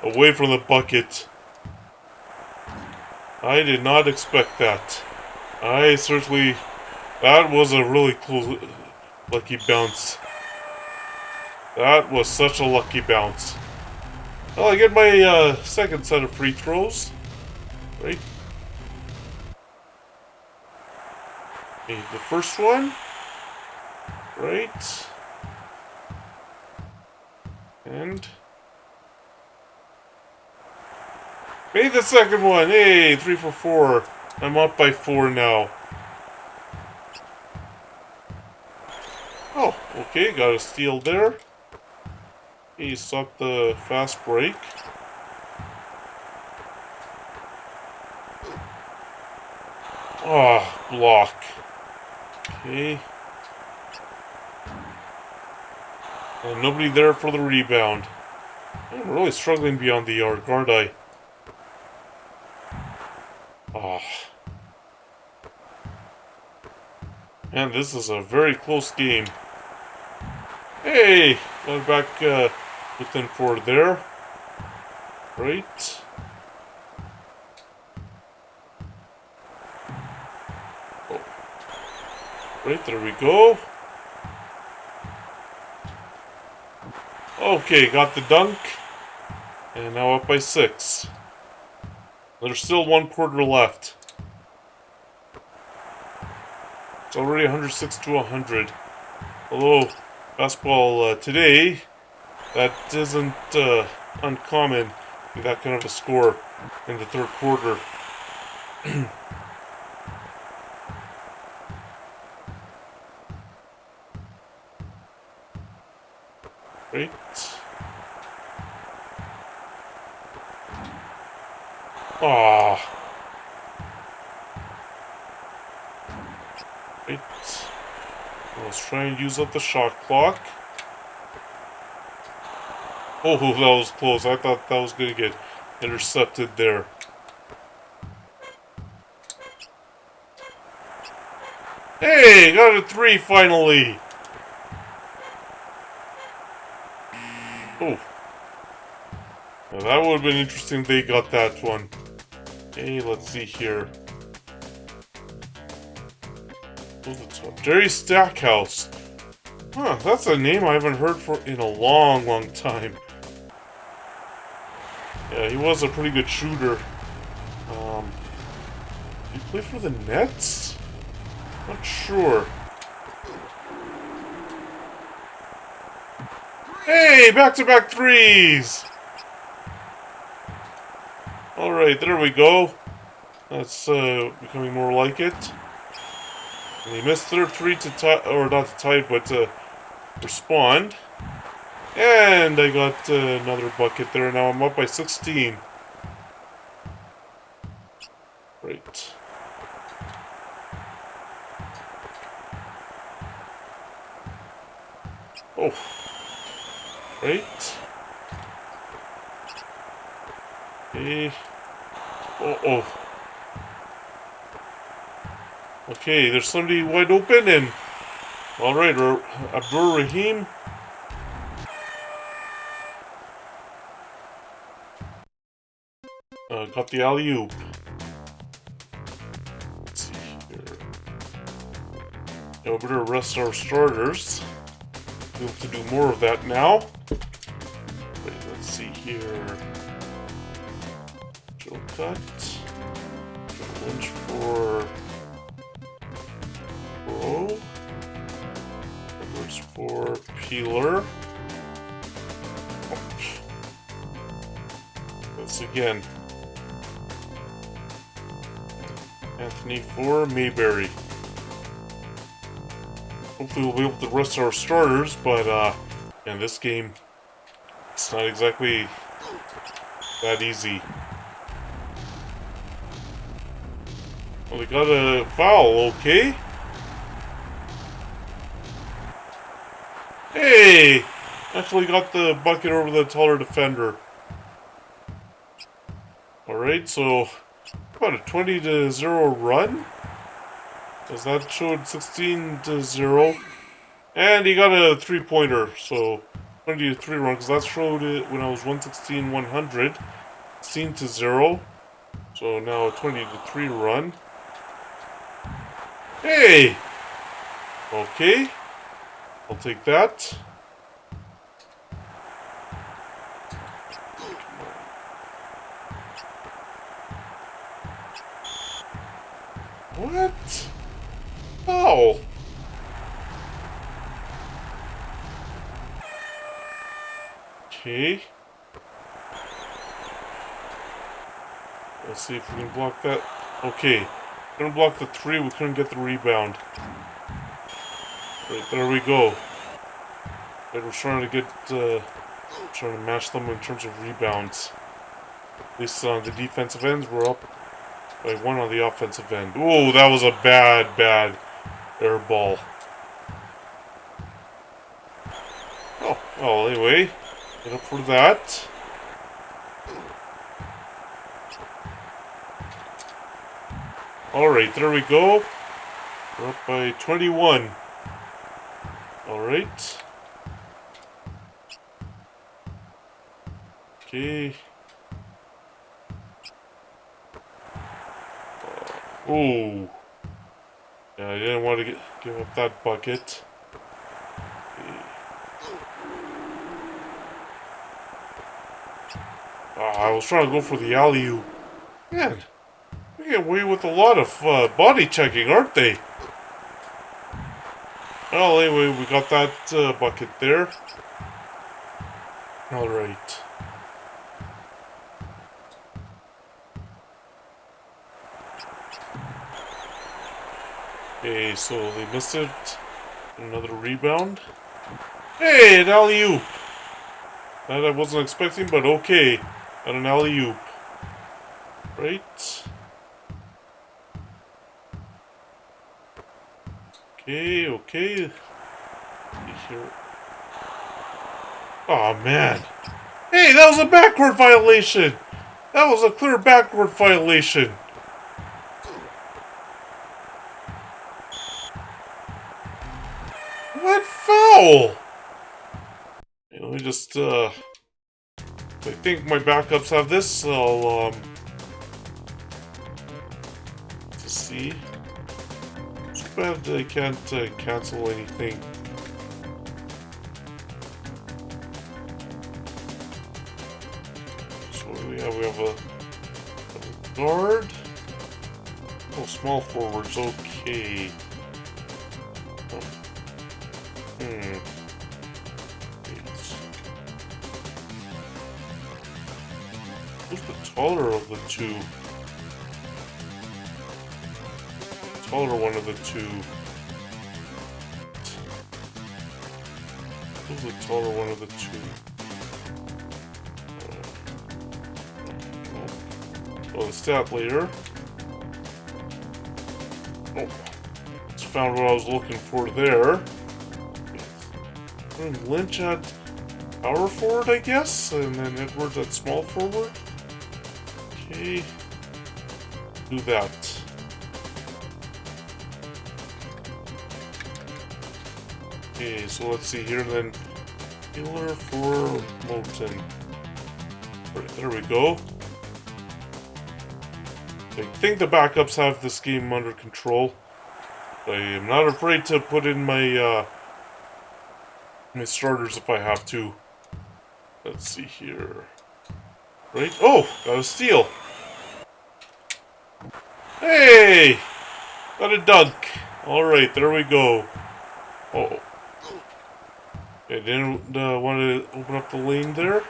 Speaker 1: away from the bucket. I did not expect that. That was a really cool, lucky bounce. That was such a lucky bounce. Well, I get my second set of free throws. Right? Okay, the first one. Right. And... made the second one! Hey, 3 for 4. I'm up by 4 now. Oh, okay, got a steal there. He stopped the fast break. Oh, block. Okay. And nobody there for the rebound. I'm really struggling beyond the arc, aren't I? Oh. Man, this is a very close game. Hey! Got back within 4 there. Right. Oh. Right, there we go. Okay, got the dunk. And now up by 6. There's still 1 quarter left. It's already 106 to 100. Although, basketball today, that isn't uncommon, that kind of a score in the third quarter. Right. Ah. Right. Let's try and use up the shot clock. Oh, that was close. I thought that was going to get intercepted there. Hey, got a 3 finally. Oh. Now that would have been interesting if they got that one. Okay, let's see here. Jerry Stackhouse. Huh, that's a name I haven't heard for in a long, long time. Yeah, he was a pretty good shooter. Did he play for the Nets? Not sure. Hey, back-to-back threes! Alright, there we go. That's becoming more like it. And he missed their three to tie, or not to tie, but to respond. And I got another bucket there. Now I'm up by 16. Right. Oh. Right. Okay. Oh. Okay, there's somebody wide open, and alright, Abdur Rahim. Got the alley-oop. Let's see here. Now we better rest our starters. Be able to do more of that now. Wait, let's see here. Joe cut. Lynch for Bro. Edwards for Peeler. This again. Anthony for Mayberry. Hopefully we'll be able to rest our starters, but in this game, it's not exactly that easy. Well, they got a foul, okay. Hey! Actually got the bucket over the taller defender. Alright, so about a 20-0 run. Because that showed 16-0. And he got a 3-pointer, so 20-3 run, because that showed it when I was 116-100. 16-0. So now a 20-3 run. Hey! Okay. I'll take that. What? Oh. Okay. Let's see if we can block that. Okay. We're gonna block the 3, we couldn't get the rebound. Right, there we go. Right, we're trying to get, trying to match them in terms of rebounds. At least on the defensive ends, we're up by 1 on the offensive end. Oh, that was a bad air ball. Oh, well, anyway, get up for that. Alright, there we go. We're up by 21. Alright. Okay. Oh. Yeah, I didn't want to give up that bucket. Okay. I was trying to go for the alley-oop. Man, they get away with a lot of body checking, aren't they? Well, anyway, we got that bucket there. Alright. Okay, so they missed it. Another rebound. Hey, an alley-oop! That I wasn't expecting, but okay. Got an alley-oop. Right. Okay. Here. Oh man. Hey, that was a backward violation! That was a clear backward violation. What foul? Hey, let me just, I think my backups have this, I'll, just see. Too bad I can't, cancel anything. So what do we Yeah, we have a guard. Oh, small forwards, okay. Who's the taller of the two? Taller one of the two. Who's the taller one of the two? Oh, the stat leader. Oh, just found what I was looking for there. Lynch at power forward, I guess, and then Edwards at small forward. Okay, do that. Okay, so let's see here, then healer for Moulton. Right, there we go. I think the backups have this game under control. I am not afraid to put in my my starters if I have to. Let's see here. Right? Oh! Got a steal! Hey! Got a dunk! Alright, there we go. Oh. I didn't want to open up the lane there.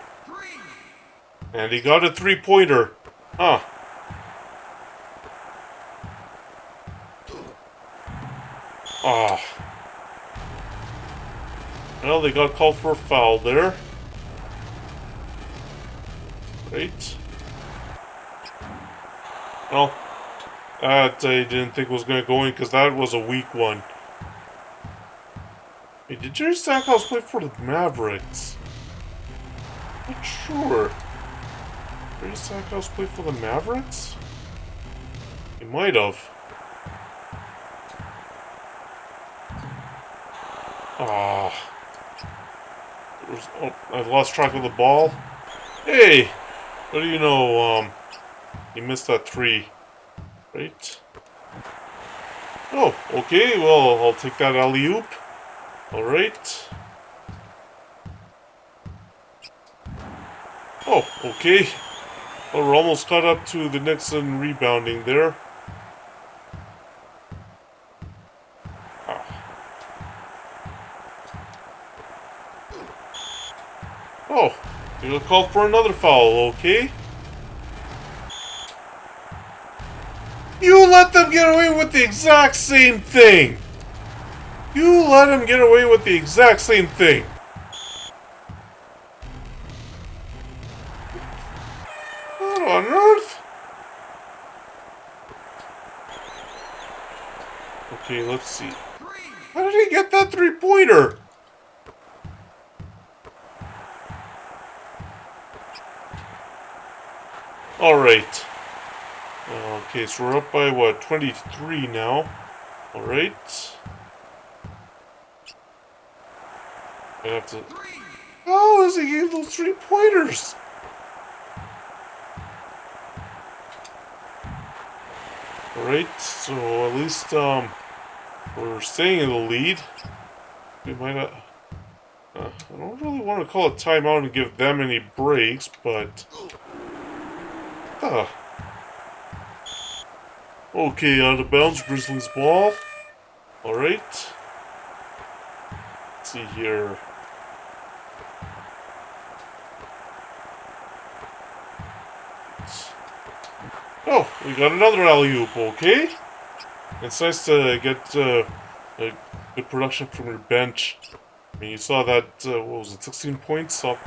Speaker 1: And he got a three-pointer. Huh. Ah. Well, they got called for a foul there. Right. Well, that I didn't think was going to go in because that was a weak one. Hey, did Jerry Stackhouse play for the Mavericks? Not sure. Jerry Stackhouse play for the Mavericks? He might have. Ah. Oh, I've lost track of the ball. Hey! What do you know, he missed that three. Right? Oh, okay, well, I'll take that alley-oop. Alright. Oh, okay. Well, we're almost caught up to the Nixon rebounding there. Oh, you called for another foul, okay? You let them get away with the exact same thing! You let them get away with the exact same thing! What on earth? Okay, let's see. How did he get that three-pointer? Alright. Okay, so we're up by, what, 23 now. Alright. I have to... How is he getting those three-pointers? Alright, so at least, we're staying in the lead. We might not... I don't really want to call a timeout and give them any breaks, but... Okay, out of bounds, Grizzlies ball. Alright. Let's see here. Oh, we got another alley-oop, okay. It's nice to get a good production from your bench. I mean, you saw that, what was it, 16 points off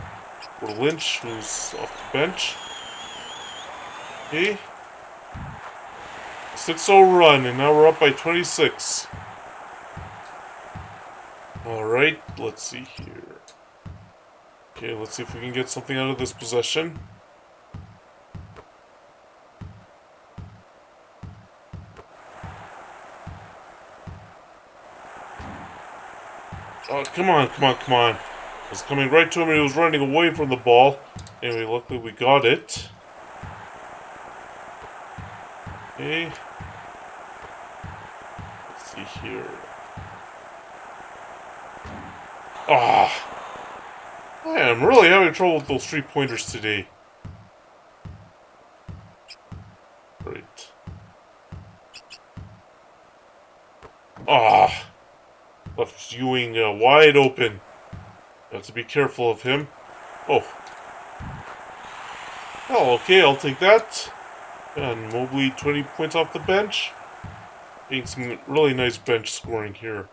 Speaker 1: for Lynch, who's off the bench. Okay. 6-0 run, and now we're up by 26. Alright, let's see here. Okay, let's see if we can get something out of this possession. Oh, come on, come on, come on. I was coming right to him and he was running away from the ball. Anyway, luckily we got it. Okay. Let's see here. Ah! I am really having trouble with those three-pointers today. Right. Ah! Left Ewing wide open. Have to be careful of him. Oh. Oh, okay, I'll take that. And Mobley 20 points off the bench. Getting some really nice bench scoring here.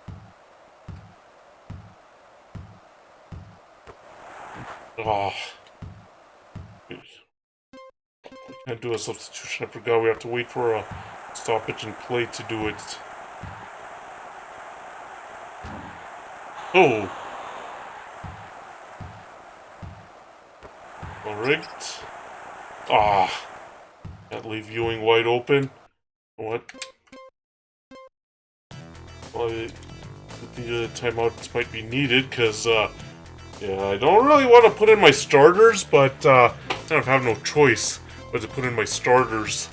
Speaker 1: Ah. Can't do a substitution. I forgot we have to wait for a stoppage in play to do it. Oh! Alright. Ah! Can't leave Ewing wide open. What? Well, I think timeouts might be needed, because, yeah, I don't really want to put in my starters, but, I kind of have no choice but to put in my starters.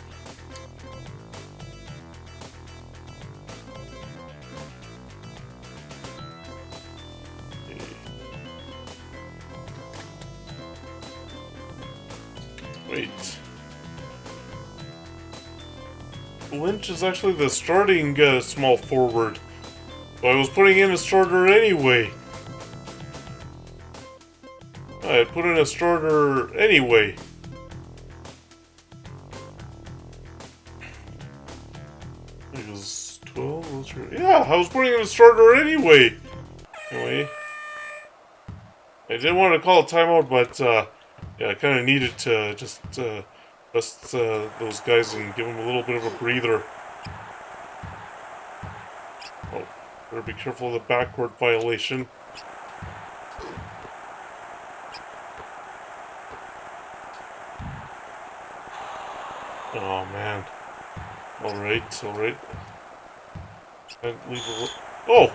Speaker 1: Wait. Lynch is actually the starting small forward. So I was putting in a starter anyway. I put in a starter anyway. It was 12? Yeah, I was putting in a starter anyway. Anyway. I didn't want to call a timeout, but yeah, I kind of needed to just rest those guys and give them a little bit of a breather. Oh, better be careful of the backward violation. Oh man. Alright, alright. Can't leave a... Oh!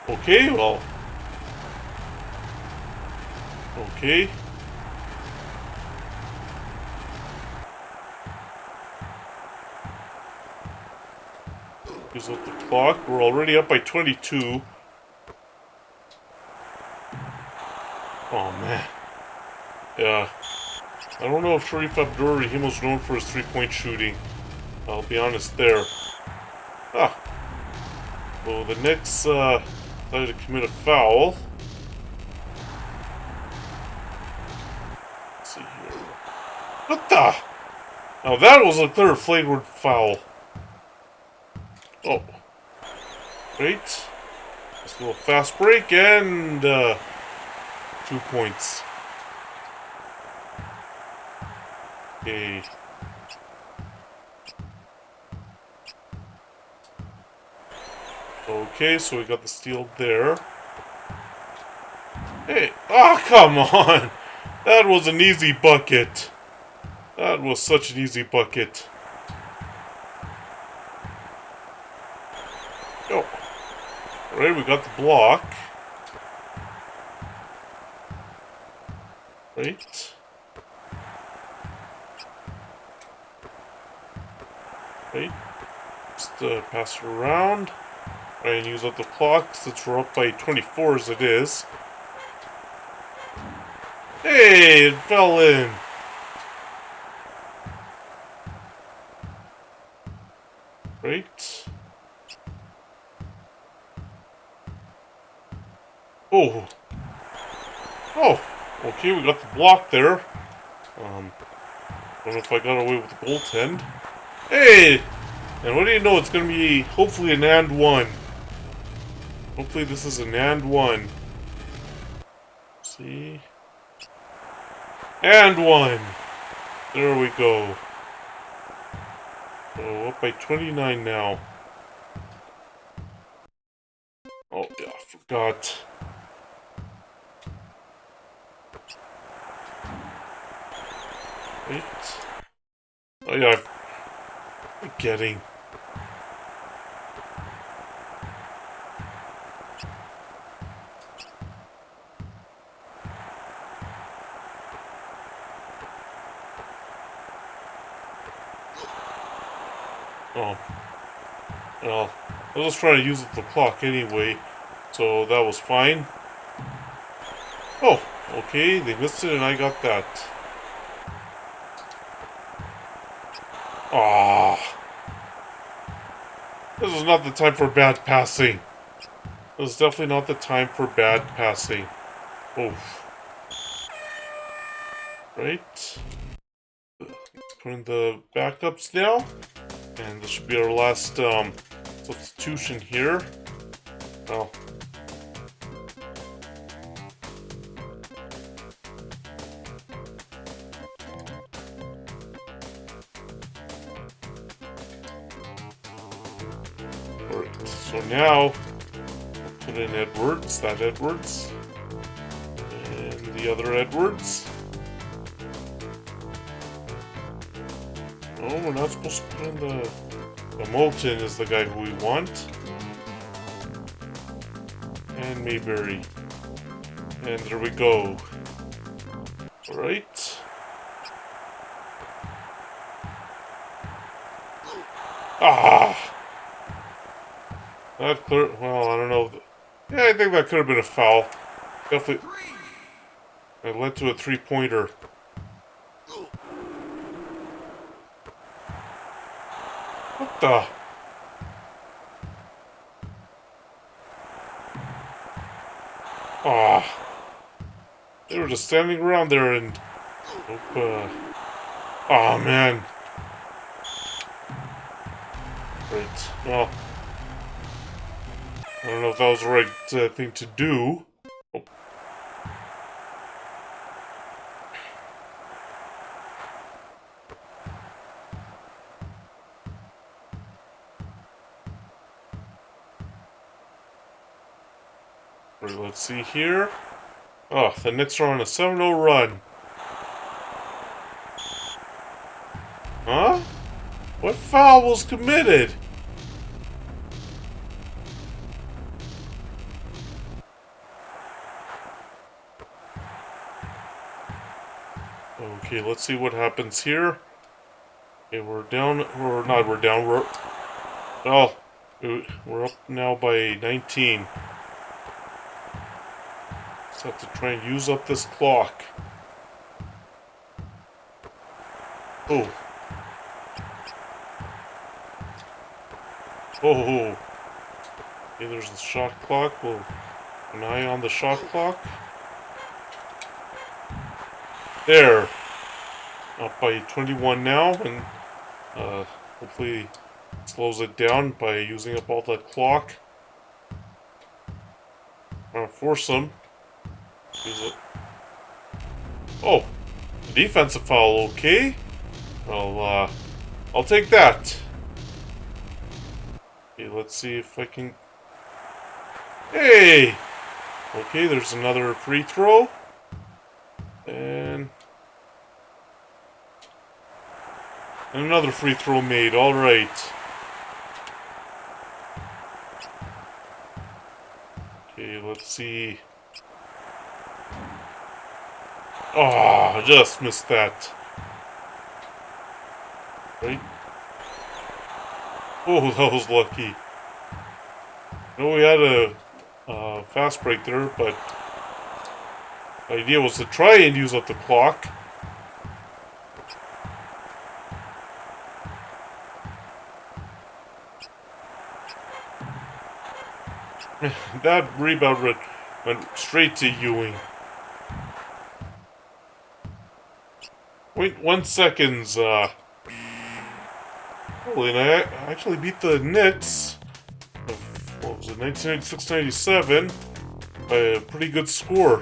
Speaker 1: Okay, well... Okay. Use up the clock. We're already up by 22. Oh man. Yeah. I don't know if Sharif Abdur-Rahim known for his three-point shooting. I'll be honest there. Ah. So the Knicks decided to commit a foul. Let's see here. What the? Now that was a clear flagrant foul. Oh. Great. Just a little fast break and 2 points. Okay. Okay, so we got the steal there. Hey, oh, come on! That was an easy bucket. That was such an easy bucket. Oh. Alright, we got the block. Right. Right. Just pass it around. Try and use up the clock since we're up by 24 as it is. Hey, it fell in. Right. Oh. Oh. Okay, we got the block there. Don't know if I got away with the goaltend. Hey! And what do you know? It's going to be hopefully an and one. Hopefully this is an and one. See? And one! There we go. So up by 29 now. Oh yeah, I forgot. Wait. Oh yeah, I'm forgetting. Oh. Well, I was just trying to use up the clock anyway, so that was fine. Oh, okay, they missed it and I got that. Ah, this is not the time for bad passing. This is definitely not the time for bad passing. Oof. Right. Let's put in the backups now. And this should be our last substitution here. Oh. Alright, so now we'll put in Edwards, that Edwards, and the other Edwards. Oh, we're not supposed to put in the Moulton is the guy who we want. And Mayberry. And there we go. Alright. Ah! That clear. Well, I don't know. Yeah, I think that could have been a foul. Definitely. It led to a three-pointer. What the? Ah. They were just standing around there and... Nope, oh, man. Right. Well... I don't know if that was the right thing to do. Oh. Right, let's see here. Oh, the Knicks are on a 7-0 run. Huh? What foul was committed? Okay, let's see what happens here. Okay, we're down, or not, we're down, we're up now by 19. Just have to try and use up this clock. Oh. Oh. Okay, there's the shot clock. We'll keep an eye on the shot clock. There. Up by 21 now, and hopefully slows it down by using up all that clock. Trying to force them. Use it. Oh, defensive foul. Okay. Well, I'll take that. Okay, let's see if I can. Hey. Okay, there's another free throw. And another free throw made, alright. Okay, let's see. Oh, I just missed that. Right? Oh, that was lucky. No, we had a fast break there, but the idea was to try and use up the clock. That rebound went straight to Ewing. 0.1 seconds. Well, and I actually beat the Knicks of, what was it, 1996-97 by a pretty good score.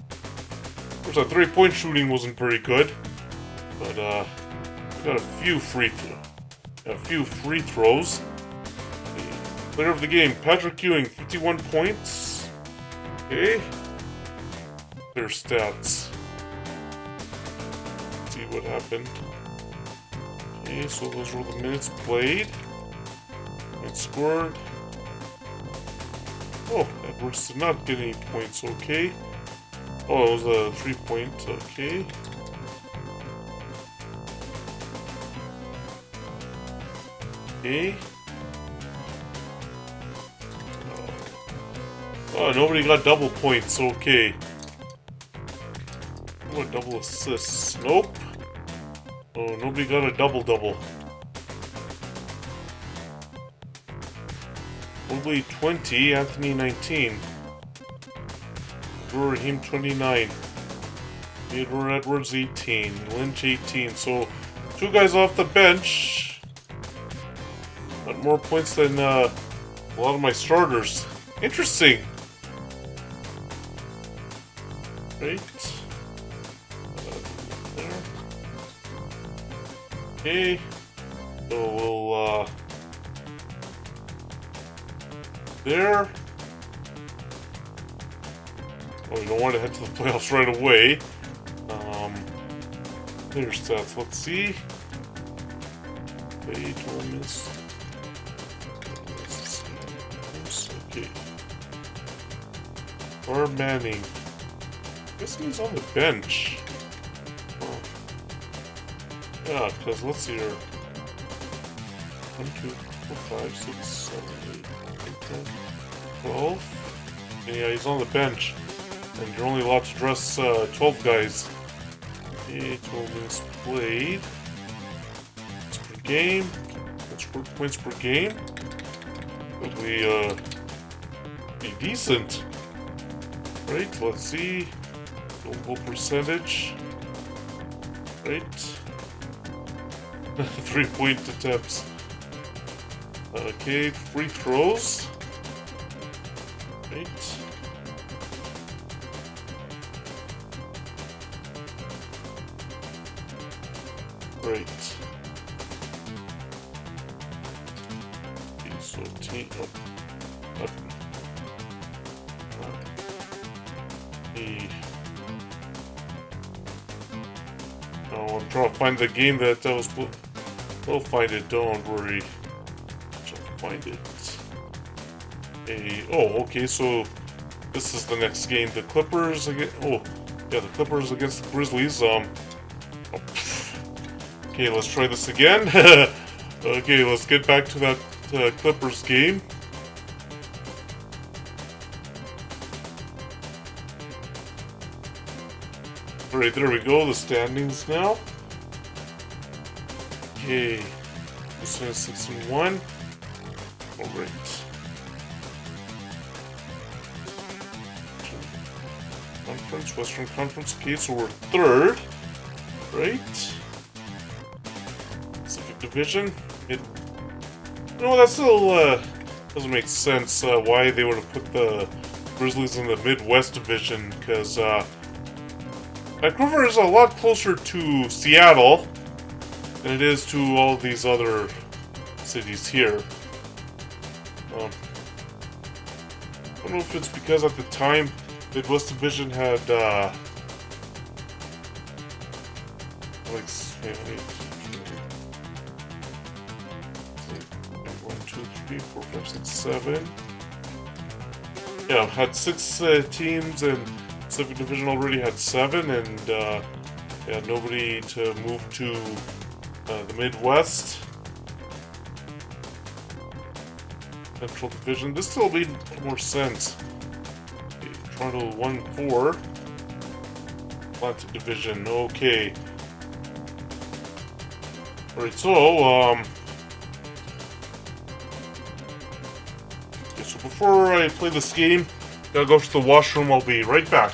Speaker 1: Of course, that three-point shooting wasn't very good, but we got a few free throws. Player of the game, Patrick Ewing, 51 points. Okay. Their stats. Let's see what happened. Okay, so those were the minutes played. And scored. Oh, Edwards did not get any points, okay. Oh, it was a 3-point, okay. Okay. Oh, nobody got double points, okay. What double assists? Nope. Oh, nobody got a double-double. Mobley 20, Anthony 19. Raheem 29. Theodore Edwards 18. Lynch 18. So, 2 guys off the bench. Got more points than a lot of my starters. Interesting. Right. There. Okay. So we'll, there. Oh, we don't want to head to the playoffs right away. Player stats. Let's see. Page miss. Okay. Barb Manning. Guessing he's on the bench. Oh. Yeah, because let's see here. 1, 2, 4, 5, 6, 7, 8, 9, 10, 12. Yeah, he's on the bench. And you're only allowed to dress 12 guys. Okay, 12 minutes played. Points per game. Points per game. Probably be decent. Right, let's see. Goal percentage. Right. 3-point attempts. Okay, free throws. Right. Right. Okay, so team. Oh, I'm trying to find the game that I was. We'll find it. Don't worry. I'll find it. Oh, okay. So this is the next game. The Clippers against. Oh, yeah, the Clippers against the Grizzlies. Okay, let's try this again. Okay, let's get back to that Clippers game. Alright, there we go, the standings now. Okay, this is 6-1. Alright. Conference, Western Conference. Okay, so we're 3rd. Right. Pacific Division. No, that still doesn't make sense why they would have put the Grizzlies in the Midwest Division, because Vancouver is a lot closer to Seattle than it is to all these other cities here. I don't know if it's because at the time Midwest Division had like 1, 2, 3, 4, 5, 6, 7. Yeah, had 6 teams, and Pacific Division already had 7, and yeah, nobody to move to the Midwest. Central Division. This still made more sense. Okay, Toronto 1-4. Atlantic Division. Okay. Alright, so okay, so before I play this game, gotta go to the washroom. I'll be right back.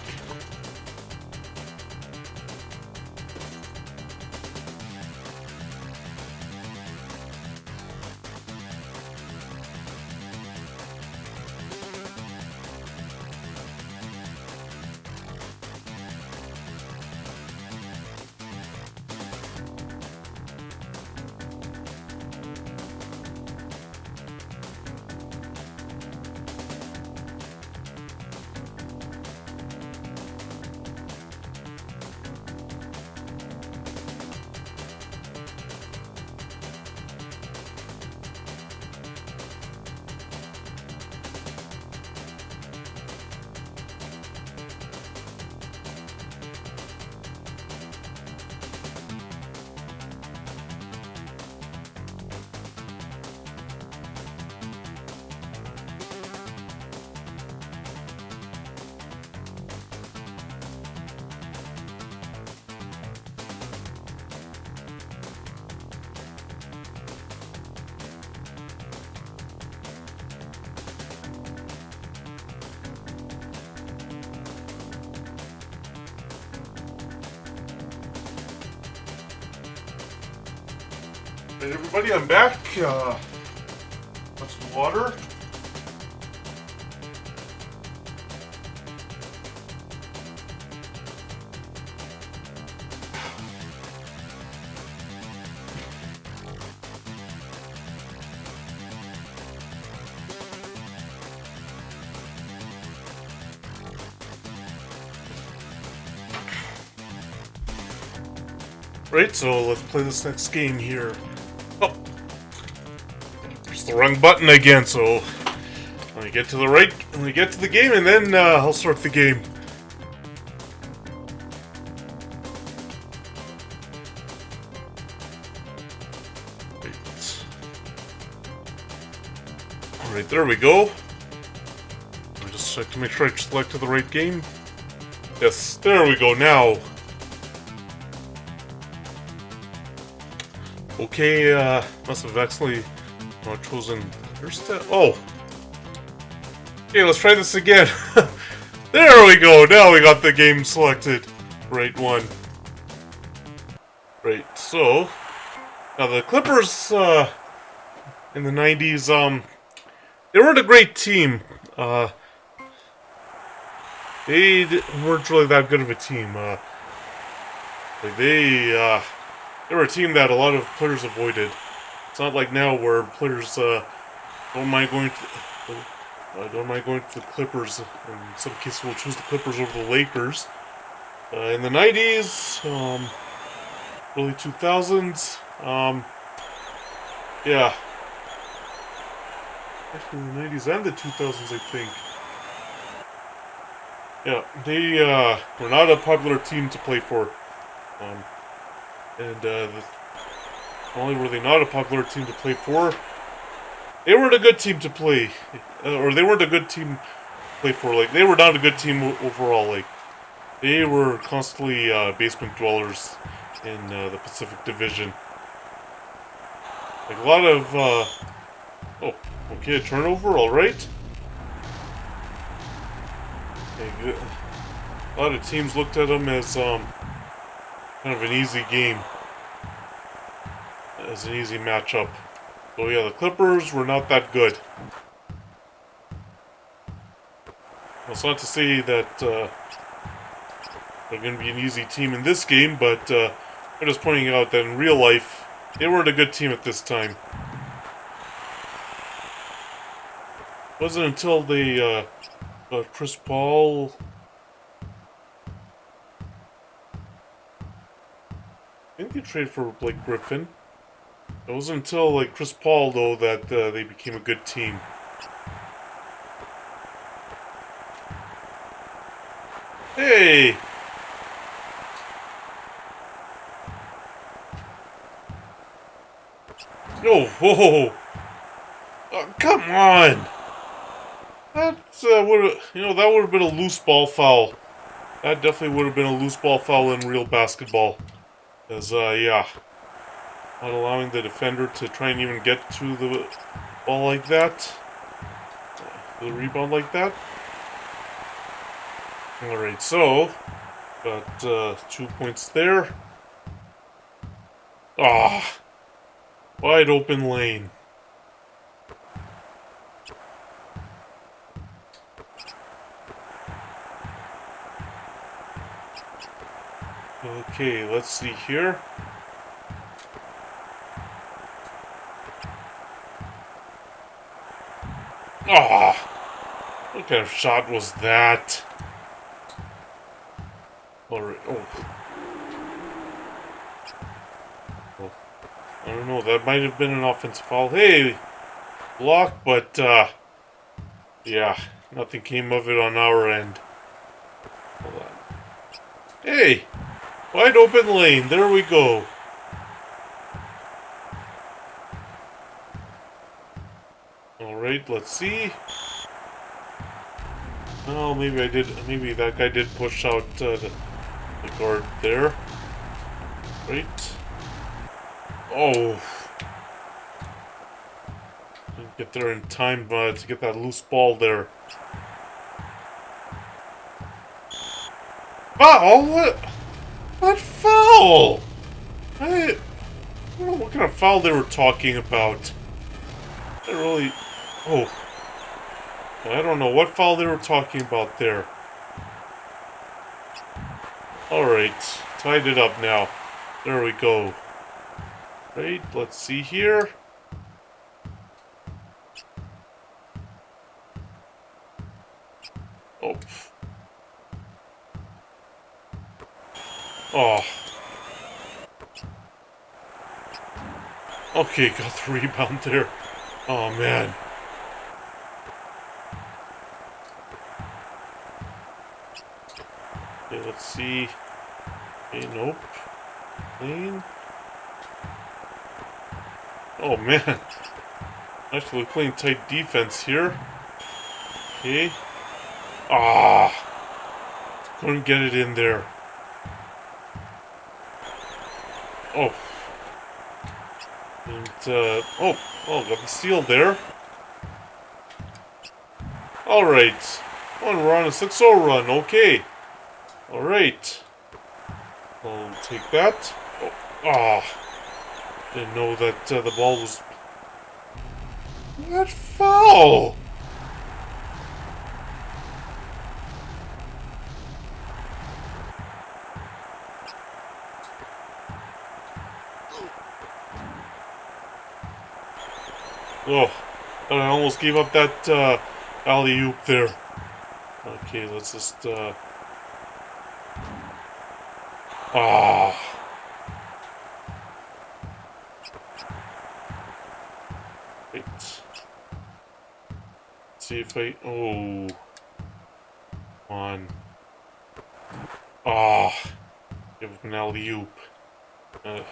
Speaker 1: Hey everybody, I'm back. Got some water. Right, so let's play this next game here. Oh, there's the wrong button again. So let me get to the game, and then I'll start the game. All right, there we go. I just check to make sure I selected the right game. Yes, there we go. Now. Okay, must have accidentally chosen first step. Oh! Okay, let's try this again. There we go! Now we got the game selected. Right one. Right, so... Now the Clippers, in the 90s, they weren't a great team. They weren't really that good of a team. They were a team that a lot of players avoided. It's not like now where players don't mind going to the Clippers. In some cases, will choose the Clippers over the Lakers. In the 90s, early 2000s, yeah. Actually, in the 90s and the 2000s, I think. Yeah, they were not a popular team to play for. Not only were they not a popular team to play for, they weren't a good team to play, or they weren't a good team to play for. Like, they were not a good team overall. Like, they were constantly basement dwellers in the Pacific Division. Like a lot of oh, okay, a turnover, all right. Okay, a lot of teams looked at them as kind of an easy game. As an easy matchup. So yeah, the Clippers were not that good. That's not to say that they're going to be an easy team in this game, but I'm just pointing out that in real life, they weren't a good team at this time. It wasn't until they got Chris Paul... I think they traded for Blake Griffin. It wasn't until, like, Chris Paul, though, that they became a good team. Hey! Oh, whoa! Oh, come on! That that would have been a loose ball foul. That definitely would have been a loose ball foul in real basketball. Because, yeah. Not allowing the defender to try and even get to the ball like that. The rebound like that. Alright, so got 2 points there. Ah! Wide open lane. Okay, let's see here. Ah! What kind of shot was that? Alright, oh. I don't know, that might have been an offensive foul. Hey! Block, but, yeah, nothing came of it on our end. Hold on. Hey! Wide open lane, there we go. Alright, let's see. Oh, maybe that guy did push out the guard there. Right. Oh. Didn't get there in time to get that loose ball there. Foul? What foul? I don't know what kind of foul they were talking about. They really... Oh. I don't know what foul they were talking about there. Alright. Tied it up now. There we go. Right, let's see here. Oh. Oh. Okay, got the rebound there. Oh, man. Okay, let's see. Okay, nope. Clean. Oh, man. Actually playing tight defense here. Okay. Ah! Couldn't get it in there. Oh. And, oh, got the steal there. Alright. One run, a 6-0 run, okay. Alright. I'll take that. Oh, didn't know that the ball was... What foul? Oh, I almost gave up that alley-oop there. Okay, let's just... Wait. Let's see if I... Oh. Come on. Give him an alley-oop. Let's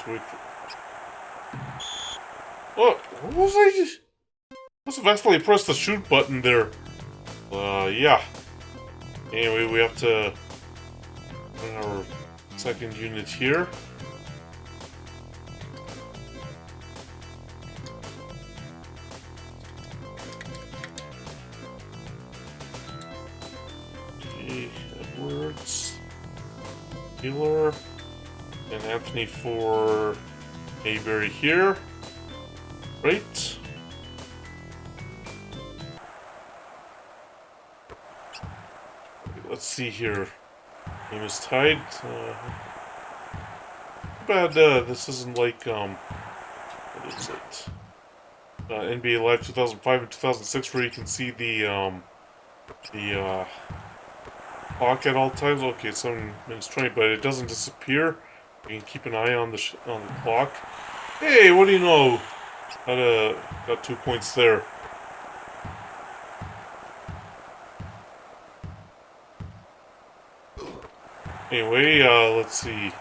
Speaker 1: wait for... What was I just... Must have accidentally pressed the shoot button there. Yeah. Anyway, we have to run our second unit here. Okay, Edwards, Healer, and Anthony for Mayberry here. Right. Let's see here. Game is tied. Too bad this isn't like, what is it? NBA Live 2005 and 2006, where you can see the clock at all times. Okay, it's 7 minutes 20, but it doesn't disappear. You can keep an eye on the clock. Hey, what do you know? Got 2 points there. Anyway, let's see.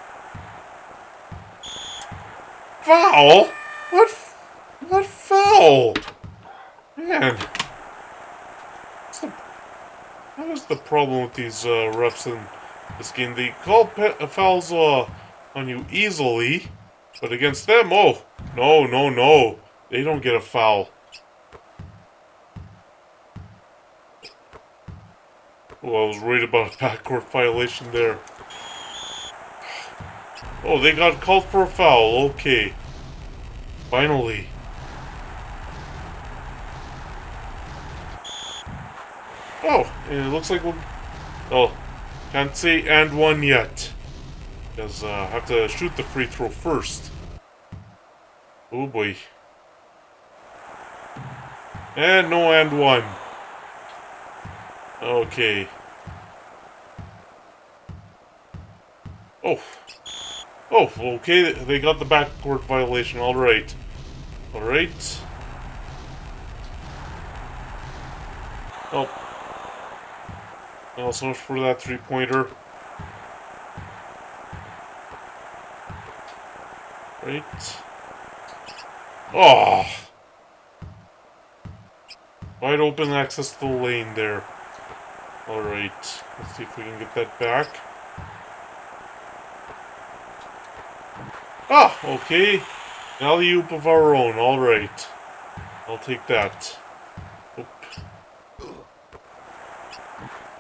Speaker 1: Foul? What foul? Man. What is the problem with these refs in this game? They call fouls on you easily, but against them, oh, no. They don't get a foul. Oh, I was worried about a backcourt violation there. Oh, they got called for a foul. Okay. Finally. Oh, and it looks like we'll... Oh, can't say and one yet. Because I have to shoot the free throw first. Oh boy. And no and one. Okay. Oh. Oh, okay, they got the backcourt violation, alright. Alright. Oh. Well, so much for that three-pointer. Right. Oh! Wide open access to the lane there. Alright. Let's see if we can get that back. Ah! Okay. Alley-oop of our own. Alright. I'll take that. Oop.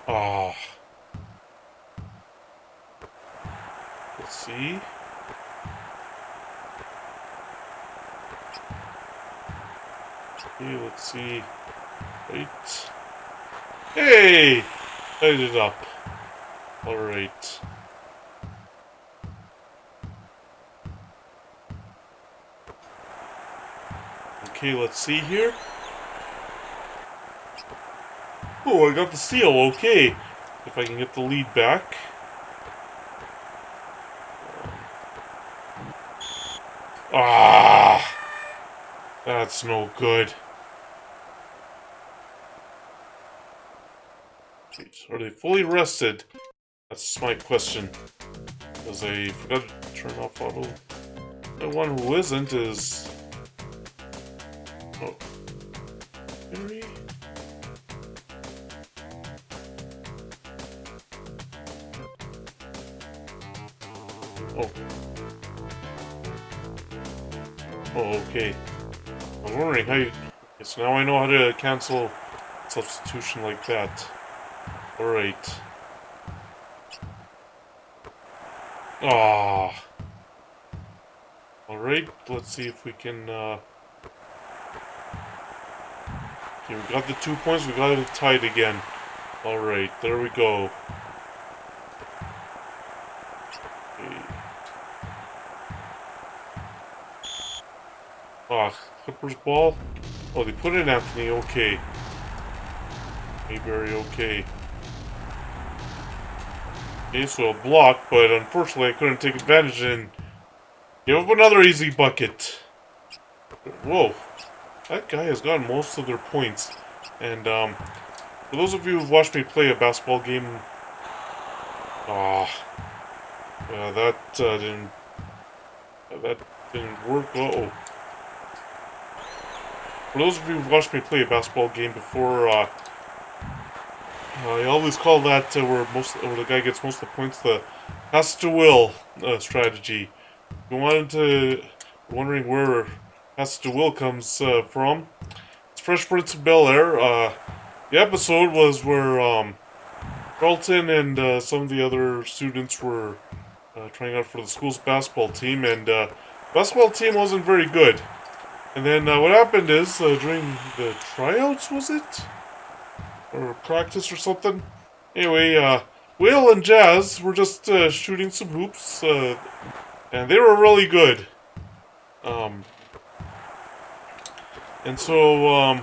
Speaker 1: Ah. Let's see. Okay, let's see. Right. Hey! Tied it up. Alright. Okay, let's see here. Oh, I got the steal. Okay. If I can get the lead back. Ah! That's no good. Are they fully rested? That's my question. Because I forgot to turn off auto. The one who isn't is... Oh. Henry? Oh. Oh, okay. I was wondering how you... So now I know how to cancel substitution like that. Alright. Ah. Alright, let's see if we can, Okay, we got the 2 points, we got it tied again. Alright, there we go. Okay. Ah, Clippers ball? Oh, they put in Anthony, okay. Mayberry, okay. Okay, so a block, but unfortunately I couldn't take advantage and give up another easy bucket. Whoa. That guy has gotten most of their points. And, for those of you who've watched me play a basketball game... that didn't work. Uh-oh. For those of you who've watched me play a basketball game before, I always call that where the guy gets most of the points the pass to will strategy. If you wondering where pass to will comes from, it's Fresh Prince of Bel-Air. The episode was where Carlton and some of the other students were trying out for the school's basketball team, and basketball team wasn't very good. And then what happened is during the tryouts, was it? Or practice or something. Anyway, Will and Jazz were just shooting some hoops, and they were really good. And so,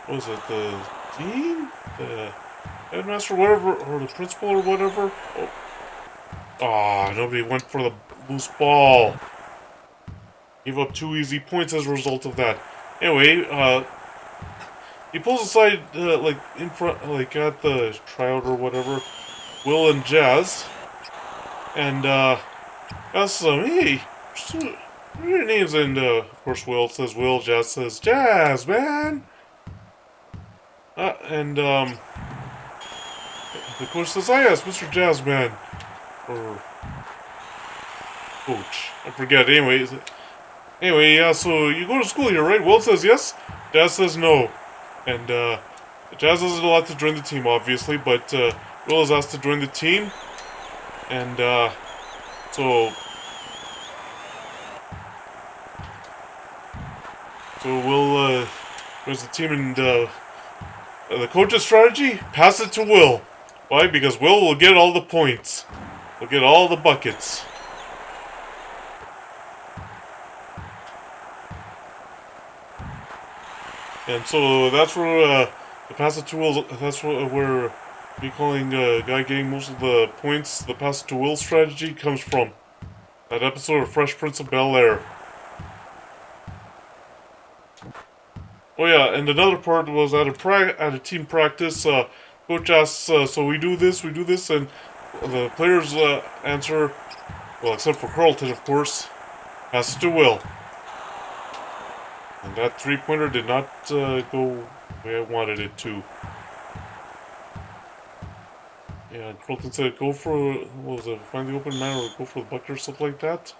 Speaker 1: what was it, the dean? The headmaster, whatever, or the principal or whatever? Oh, nobody went for the loose ball. Gave up 2 easy points as a result of that. Anyway, he pulls aside, like, in front, like, at the tryout or whatever, Will and Jazz, and, asks them, hey, what are your names? And, of course, Will says Will, Jazz says, Jazz, man! The coach says, yes, Mr. Jazzman. Or, coach, I forget, Anyway, yeah, so you go to school here, right? Will says yes, Jazz says no. And, Jazz isn't allowed to join the team, obviously, but, Will is asked to join the team. And, so Will, joins the team, and, the coach's strategy? Pass it to Will. Why? Because Will get all the points. He'll get all the buckets. And so that's where the pass it to Will. That's where me calling a guy getting most of the points, the pass it to Will strategy comes from. That episode of Fresh Prince of Bel-Air. Oh yeah, and another part was at a team practice. Coach asks, "So we do this," and the players answer, well, except for Carlton, of course, pass it to Will. And that 3-pointer did not go the way I wanted it to. Yeah, Carlton said go for, what was it, find the open man or go for the bucket or something like that.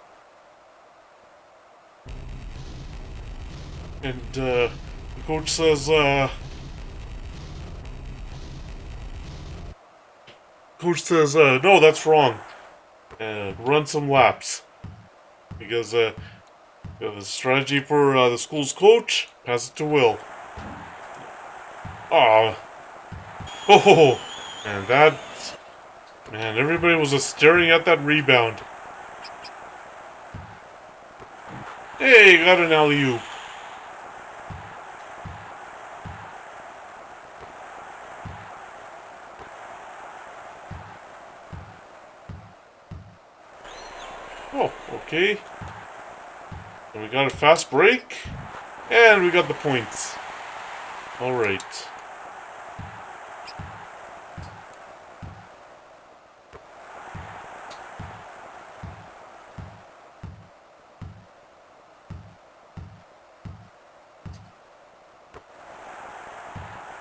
Speaker 1: And the coach says, no, that's wrong. Run some laps. Because The strategy for the school's coach, pass it to Will. Ah, oh, and that, man, everybody was just staring at that rebound. Hey, got an alley-oop. Oh, okay. And we got a fast break, and we got the points. All right.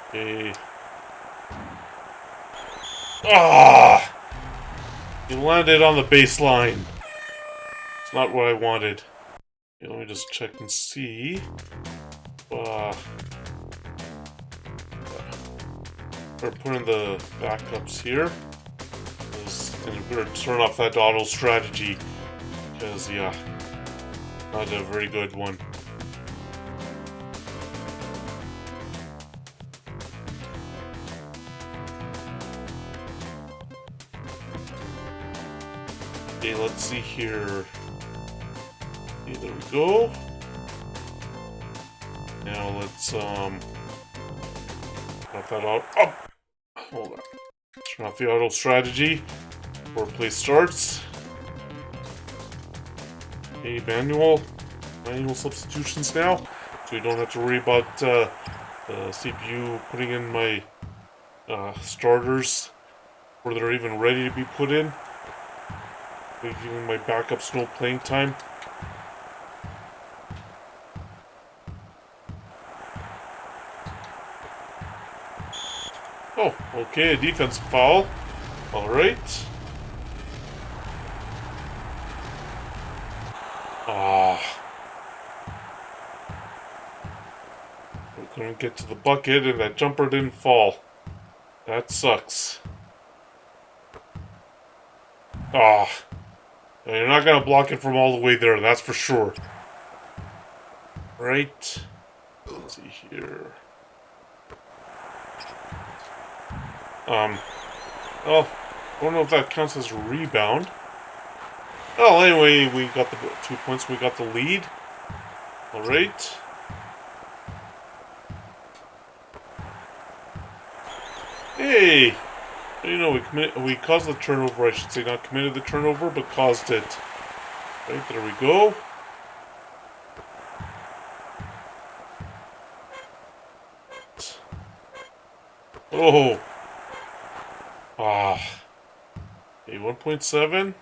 Speaker 1: Okay. Ah! He landed on the baseline. It's not what I wanted. Okay, let me just check and see. We're putting the backups here. And we're gonna turn off that auto strategy. Because, yeah, not a very good one. Okay, let's see here. Okay, there we go. Now let's, got that out. Oh! Hold on. Turn off the auto strategy before play starts. Okay, manual substitutions now. So you don't have to worry about the CPU putting in my starters before they're even ready to be put in. Giving my backups no playing time. Oh, okay, a defensive foul. Alright. We couldn't get to the bucket and that jumper didn't fall. That sucks. You're not gonna block it from all the way there, that's for sure. Right. Let's see here. Oh, I don't know if that counts as a rebound. Well, anyway, we got the 2 points, we got the lead. Alright. Hey! You know, we caused the turnover, I should say, not committed the turnover, but caused it. Right, there we go. Oh! Okay, 1.7.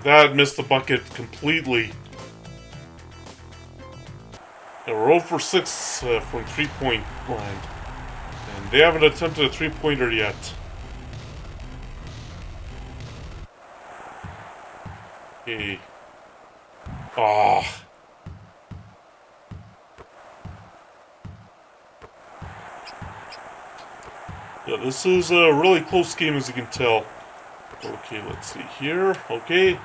Speaker 1: That missed the bucket completely. And we're 0 for 6 from 3-point line. And they haven't attempted a 3-pointer yet. Okay. Yeah, this is a really close game, as you can tell. Okay, let's see here. Okay.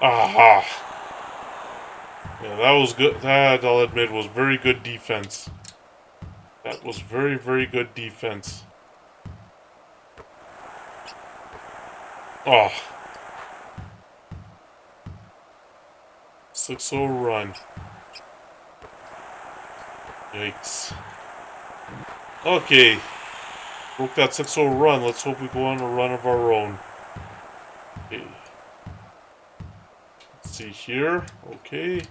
Speaker 1: Yeah, that was good. That, I'll admit, was very good defense. That was very, very good defense. 6-0 run. Yikes. Okay. Broke that 6-0 run. Let's hope we go on a run of our own. Okay. Let's see here. Okay.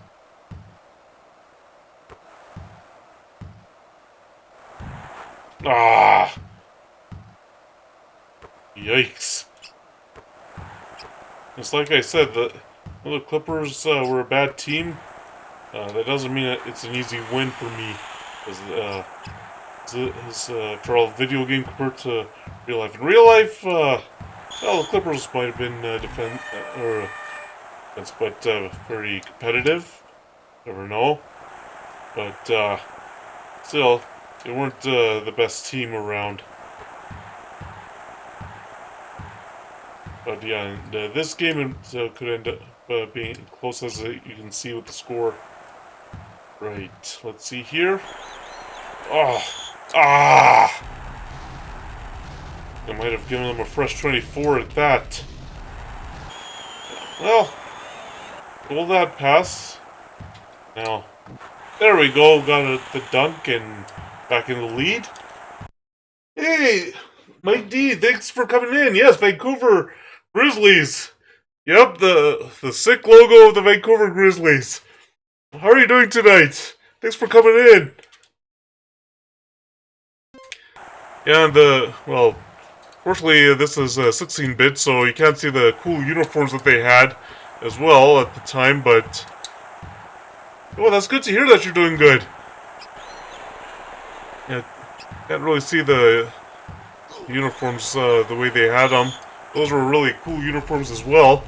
Speaker 1: Yikes. Just like I said, the Clippers were a bad team. That doesn't mean it's an easy win for me. For all video game compared to real life. In real life, well, the Clippers might have been but very competitive. Never know. But still, they weren't the best team around. But yeah, and, this game could end up being close as you can see with the score. Right, let's see here. Oh, ah! I might have given them a fresh 24 at that. Well, will that pass? Now, there we go. Got the dunk and back in the lead. Hey, Mike D, thanks for coming in. Yes, Vancouver Grizzlies. Yep, the sick logo of the Vancouver Grizzlies. How are you doing tonight? Thanks for coming in. Yeah, and well, fortunately this is 16-bit, so you can't see the cool uniforms that they had as well at the time, but well, that's good to hear that you're doing good. Yeah, can't really see the uniforms the way they had them. Those were really cool uniforms as well.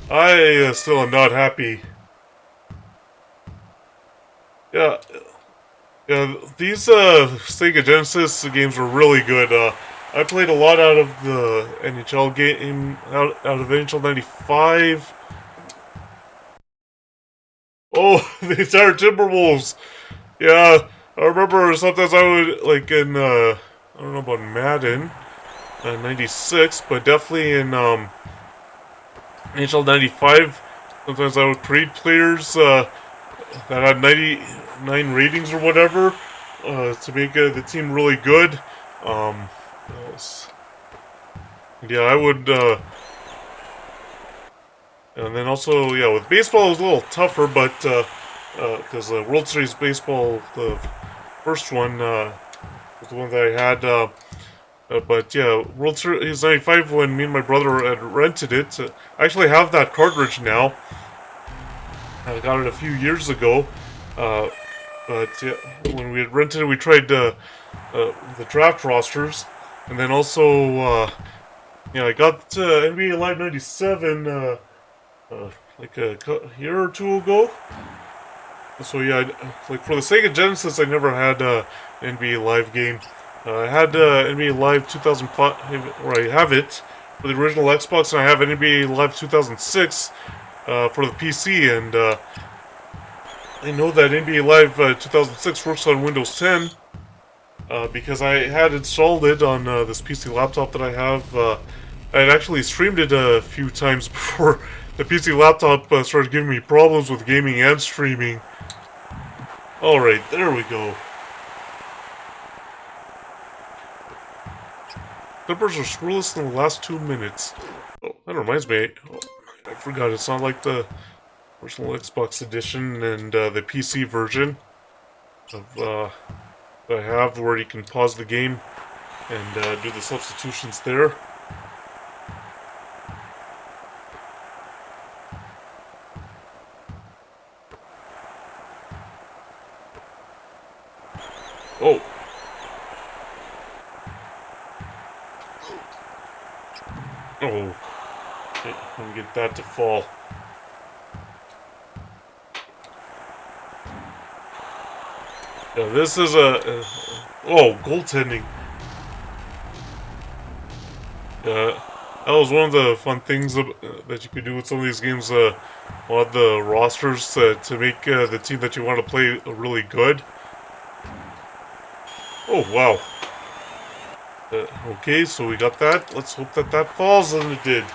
Speaker 1: I still am not happy. Yeah, yeah. These Sega Genesis games were really good. I played a lot out of the NHL game, out of NHL '95. Oh, the entire Timberwolves. Yeah, I remember sometimes I would like in I don't know about Madden '96, but definitely in NHL '95. Sometimes I would create players that had 99 ratings or whatever to make the team really good. Um, yeah, I would. And then also, yeah, with baseball it was a little tougher, but because World Series baseball, the first one was the one that I had. But yeah, World Series '95 when me and my brother had rented it. I actually have that cartridge now. I got it a few years ago. Uh, but yeah, when we had rented it, we tried the draft rosters, and then also yeah, I got NBA Live '97 like a year or two ago. So yeah, like for the Sega Genesis, I never had NBA Live game. I had NBA Live 2005, or I have it for the original Xbox, and I have NBA Live 2006 for the PC, and I know that NBA Live 2006 works on Windows 10 because I had installed it on this PC laptop that I have. I had actually streamed it a few times before the PC laptop started giving me problems with gaming and streaming. Alright, there we go. Clippers are scoreless in the last 2 minutes. Oh, that reminds me. Oh, I forgot, it's not like the original Xbox edition and the PC version of that I have where you can pause the game and do the substitutions there. Oh. Oh. Can't get that to fall. Yeah, this is oh, goaltending. That was one of the fun things that you could do with some of these games. On the rosters to make the team that you want to play really good. Oh, wow. Okay, so we got that. Let's hope that that falls, and it did.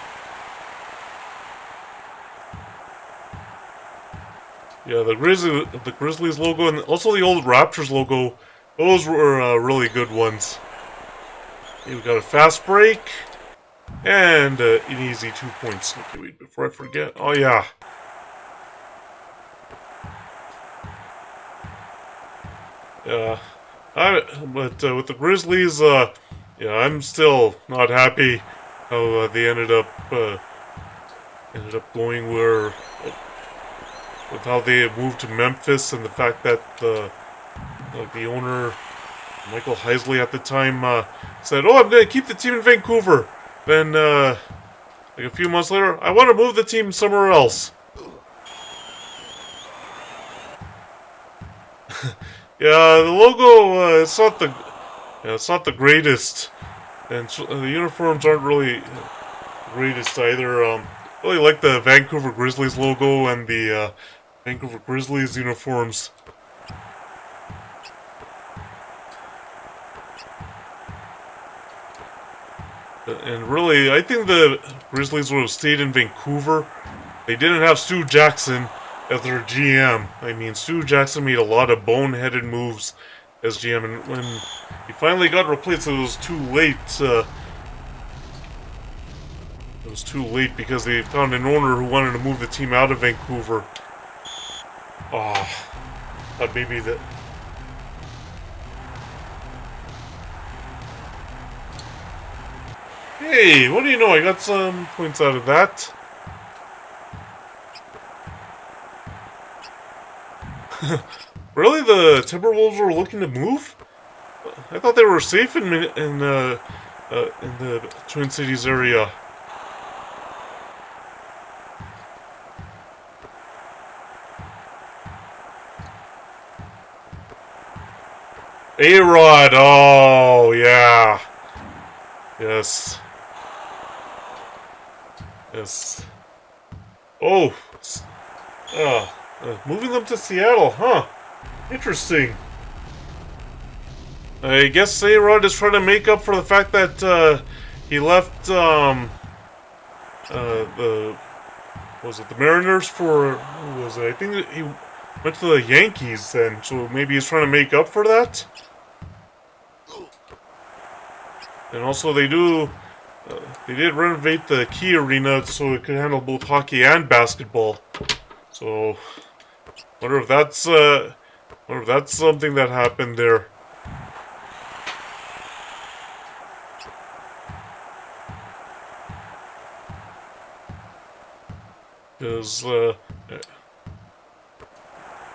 Speaker 1: Yeah, the Grizzlies logo, and also the old Raptors logo. Those were really good ones. Okay, we got a fast break. And an easy 2 points. Okay, wait, before I forget. Oh, yeah. But with the Grizzlies, yeah, I'm still not happy how they ended up going where with how they moved to Memphis and the fact that the owner Michael Heisley at the time said, "Oh, I'm going to keep the team in Vancouver." Then like a few months later, I want to move the team somewhere else. Yeah, the logo it's not the greatest. And so, the uniforms aren't really greatest either. Really like the Vancouver Grizzlies logo and the Vancouver Grizzlies uniforms. And really, I think the Grizzlies would have stayed in Vancouver. They didn't have Stu Jackson as their GM. I mean, Stu Jackson made a lot of boneheaded moves as GM, and when he finally got replaced, it was too late. It was too late because they found an owner who wanted to move the team out of Vancouver. Oh, thought maybe that. Hey, what do you know? I got some points out of that. Really, the Timberwolves were looking to move? I thought they were safe in the Twin Cities area. A-Rod, oh yeah, yes, yes. Oh, moving them to Seattle, huh? Interesting. I guess A-Rod is trying to make up for the fact that he left the the Mariners for who was it? I think he went to the Yankees then, so maybe he's trying to make up for that. And also they did renovate the Key Arena so it could handle both hockey and basketball. So wonder if that's something that happened there. Because, I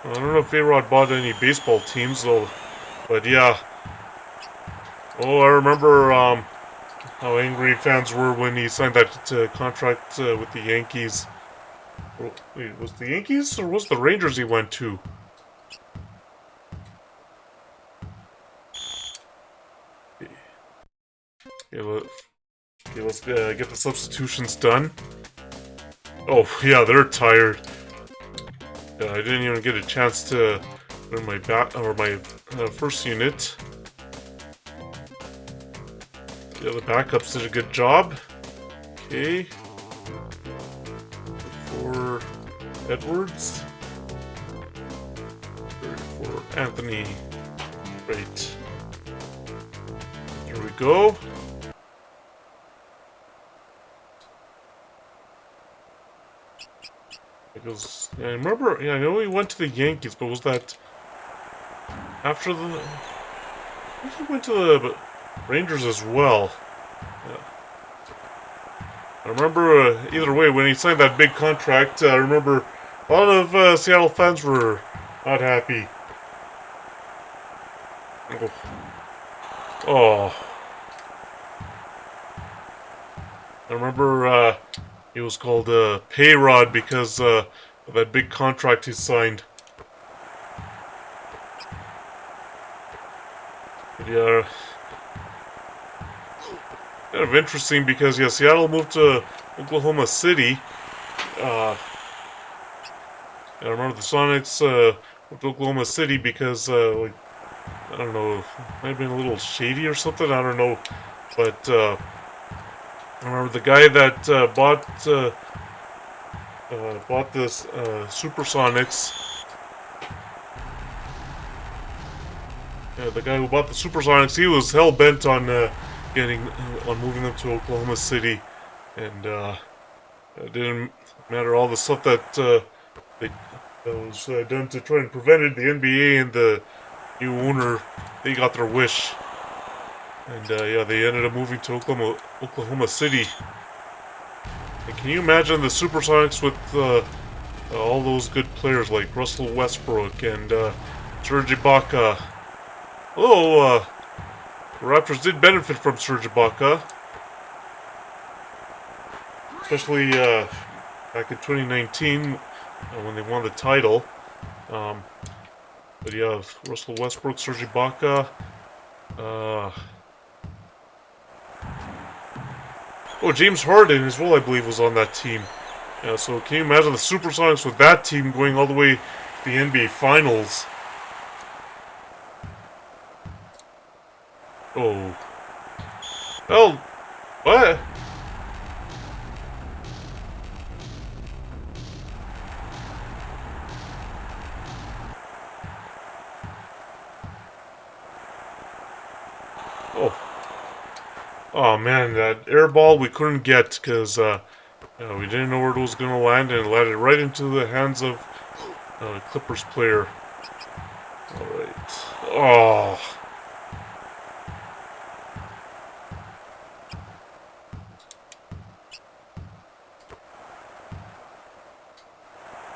Speaker 1: don't know if A-Rod bought any baseball teams, though, but yeah. Oh, I remember, how angry fans were when he signed that contract with the Yankees. Wait, was the Yankees, or was the Rangers he went to? Okay, let's get the substitutions done. Oh, yeah, they're tired. I didn't even get a chance to learn my first unit. Yeah, the backups did a good job. Okay. For Edwards. For Anthony. Great. Here we go. Because yeah, I remember. Yeah, I know he went to the Yankees, but was that after the? I think he went to the Rangers as well. Yeah. I remember either way when he signed that big contract. I remember a lot of Seattle fans were not happy. Oh. I remember he was called Payrod because of that big contract he signed. But yeah, kind of interesting because yeah, Seattle moved to Oklahoma City. I remember the Sonics moved to Oklahoma City because like I don't know, it might have been a little shady or something. I don't know, but I remember the guy that bought this Supersonics. Yeah, the guy who bought the Supersonics, he was hell bent on on moving them to Oklahoma City, and it didn't matter all the stuff that was done to try and prevent it. The NBA and the new owner, they got their wish, and yeah, they ended up moving to Oklahoma City. And can you imagine the Supersonics with all those good players like Russell Westbrook and Serge Ibaka? Although the Raptors did benefit from Serge Ibaka, especially back in 2019 when they won the title. But yeah, Russell Westbrook, Serge Ibaka. Oh, James Harden as well, I believe, was on that team. Yeah, so can you imagine the Supersonics with that team going all the way to the NBA Finals? Oh. Well, what? Oh. Oh man, that air ball we couldn't get because we didn't know where it was going to land, and it landed right into the hands of Clippers player. Alright. Oh.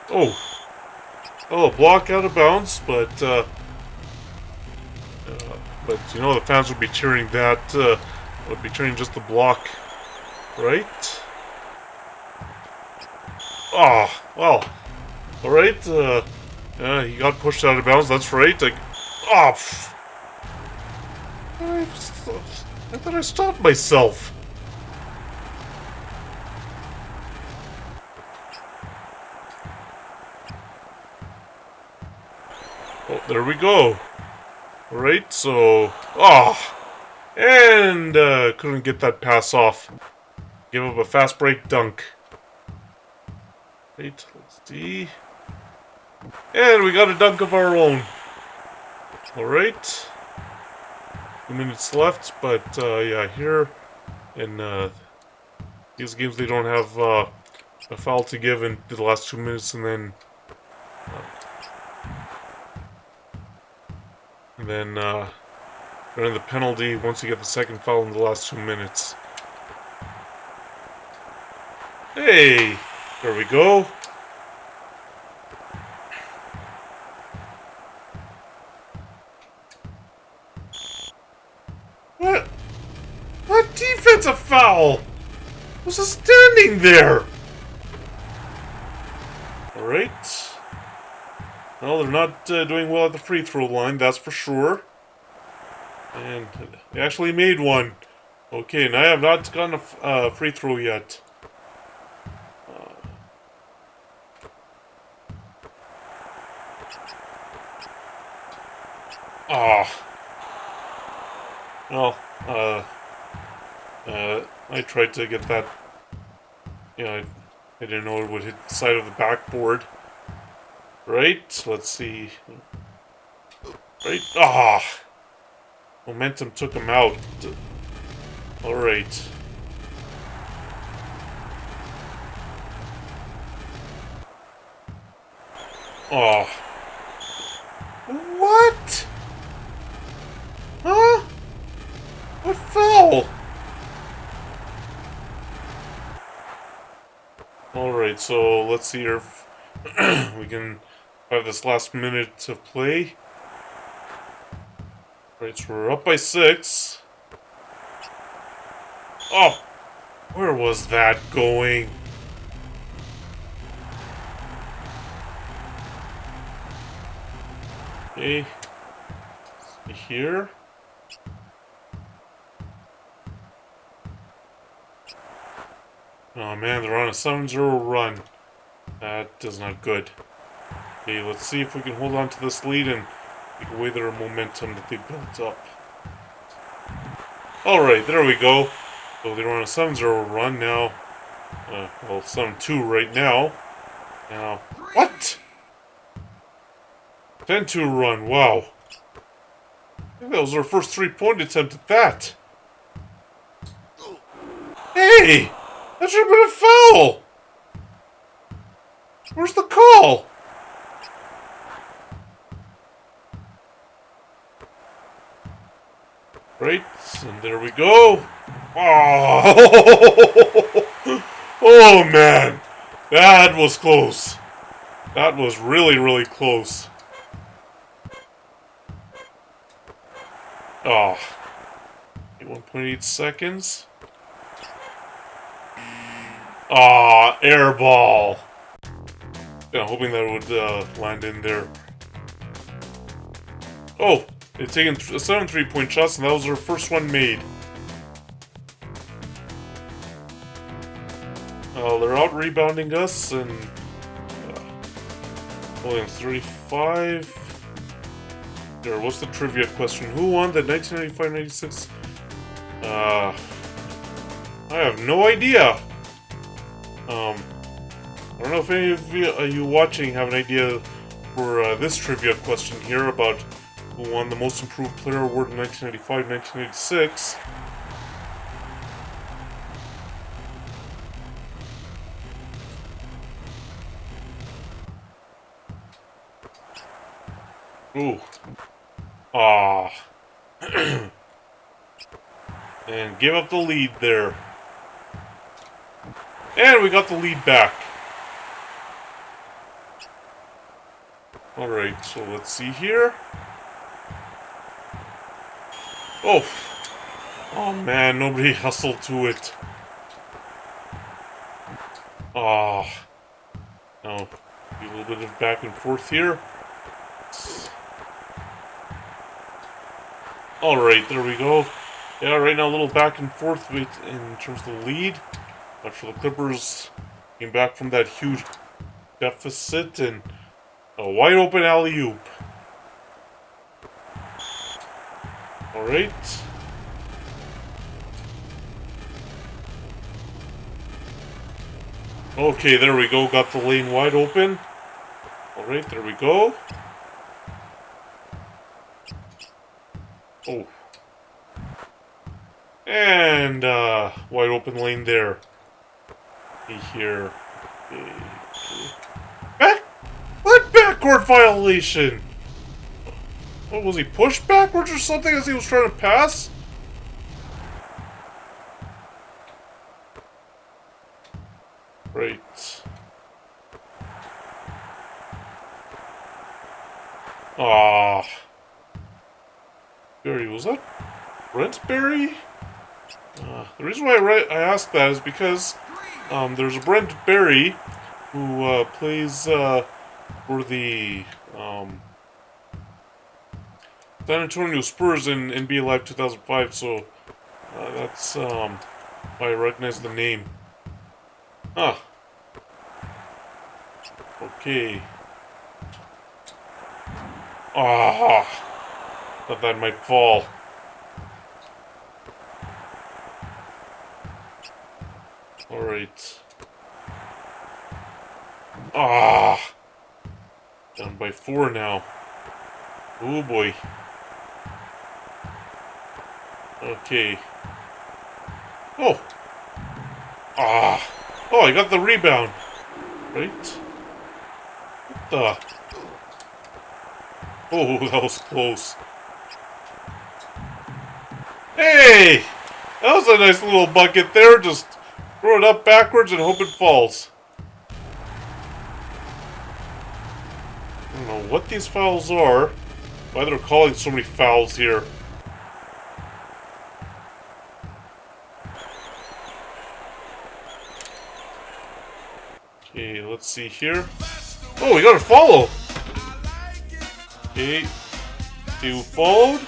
Speaker 1: Oh. Oh, block out of bounds, but you know the fans would be cheering that, would be cheering just the block, right? Oh, well, alright, he got pushed out of bounds, that's right. Oh, I thought I stopped myself. Oh, there we go. Alright, so... Oh! And, couldn't get that pass off. Give up a fast break dunk. Right, let's see. And we got a dunk of our own. Alright. 2 minutes left, but, yeah, here in, these games they don't have, a foul to give in the last 2 minutes, and then... during the penalty once you get the second foul in the last 2 minutes. Hey! There we go. What? What defensive foul? Was just standing there. Alright. Well, they're not doing well at the free throw line, that's for sure. And they actually made one. Okay, and I have not gotten a free throw yet. Well, I tried to get that. I didn't know it would hit the side of the backboard. Right, let's see. Right, momentum took him out. Alright. Oh. What? Huh? What foul? Alright, so let's see here if we can have this last minute to play. Right, so we're up by 6. Oh! Where was that going? Okay. Here. Oh man, they're on a 7-0 run. That is not good. Okay, let's see if we can hold on to this lead and take away their momentum that they built up. Alright, there we go. So they're on a 7-0 run now. Well, 7-2 right now. Now, what? 10-2 run, wow. I think that was our first 3-point attempt at that. Hey! That should have been a foul! Where's the call? Right, and there we go. Oh, oh man, that was close. That was really, really close. Oh, 1.8 seconds. Ah, air ball. Yeah, hoping that it would land in there. Oh, they've taken 7 3-point shots, and that was their first one made. They're out rebounding us, and Williams 35. There, what's the trivia question? Who won the 1995-96? I have no idea. I don't know if any of you watching have an idea for this trivia question here about who won the Most Improved Player Award in 1995-1996. Ooh. Ah. And give up the lead there. And we got the lead back. Alright, so let's see here. Oh. Oh man, nobody hustled to it. Ah. Now, a little bit of back and forth here. Alright, there we go. Yeah, right now a little back and forth in terms of the lead. But for the Clippers, came back from that huge deficit and a wide open alley-oop. Alright. Okay, there we go. Got the lane wide open. Alright, there we go. Oh. And, wide open lane there. Here. Back? What backcourt violation? What, was he pushed backwards or something as he was trying to pass? Right. Ah. Barry, was that Brent Barry? The reason why I asked that is because there's a Brent Barry who plays for the San Antonio Spurs in NBA Live 2005, so that's why I recognize the name. Huh. Okay. Ah, thought that might fall. Alright. Ah! Down by 4 now. Oh boy. Okay. Oh! Ah! Oh, I got the rebound! Right? What the? Oh, that was close. Hey! That was a nice little bucket there. Just throw it up backwards and hope it falls. I don't know what these fouls are. Why they're calling so many fouls here. Okay, let's see here. Oh, we got a follow! Okay, 2 followed.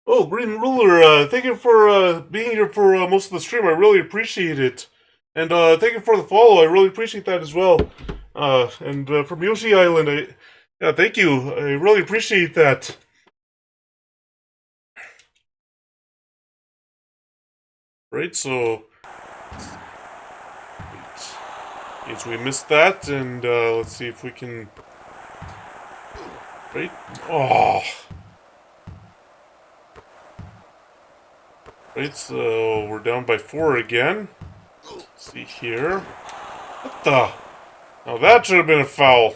Speaker 1: Oh, Green Ruler, thank you for being here for most of the stream. I really appreciate it. And thank you for the follow. I really appreciate that as well. And from Yoshi Island, yeah, thank you. I really appreciate that. Right, so... Okay, so we missed that, and let's see if we can... Right? Oh! Right, so we're down by 4 again. Let's see here. What the? Now that should have been a foul.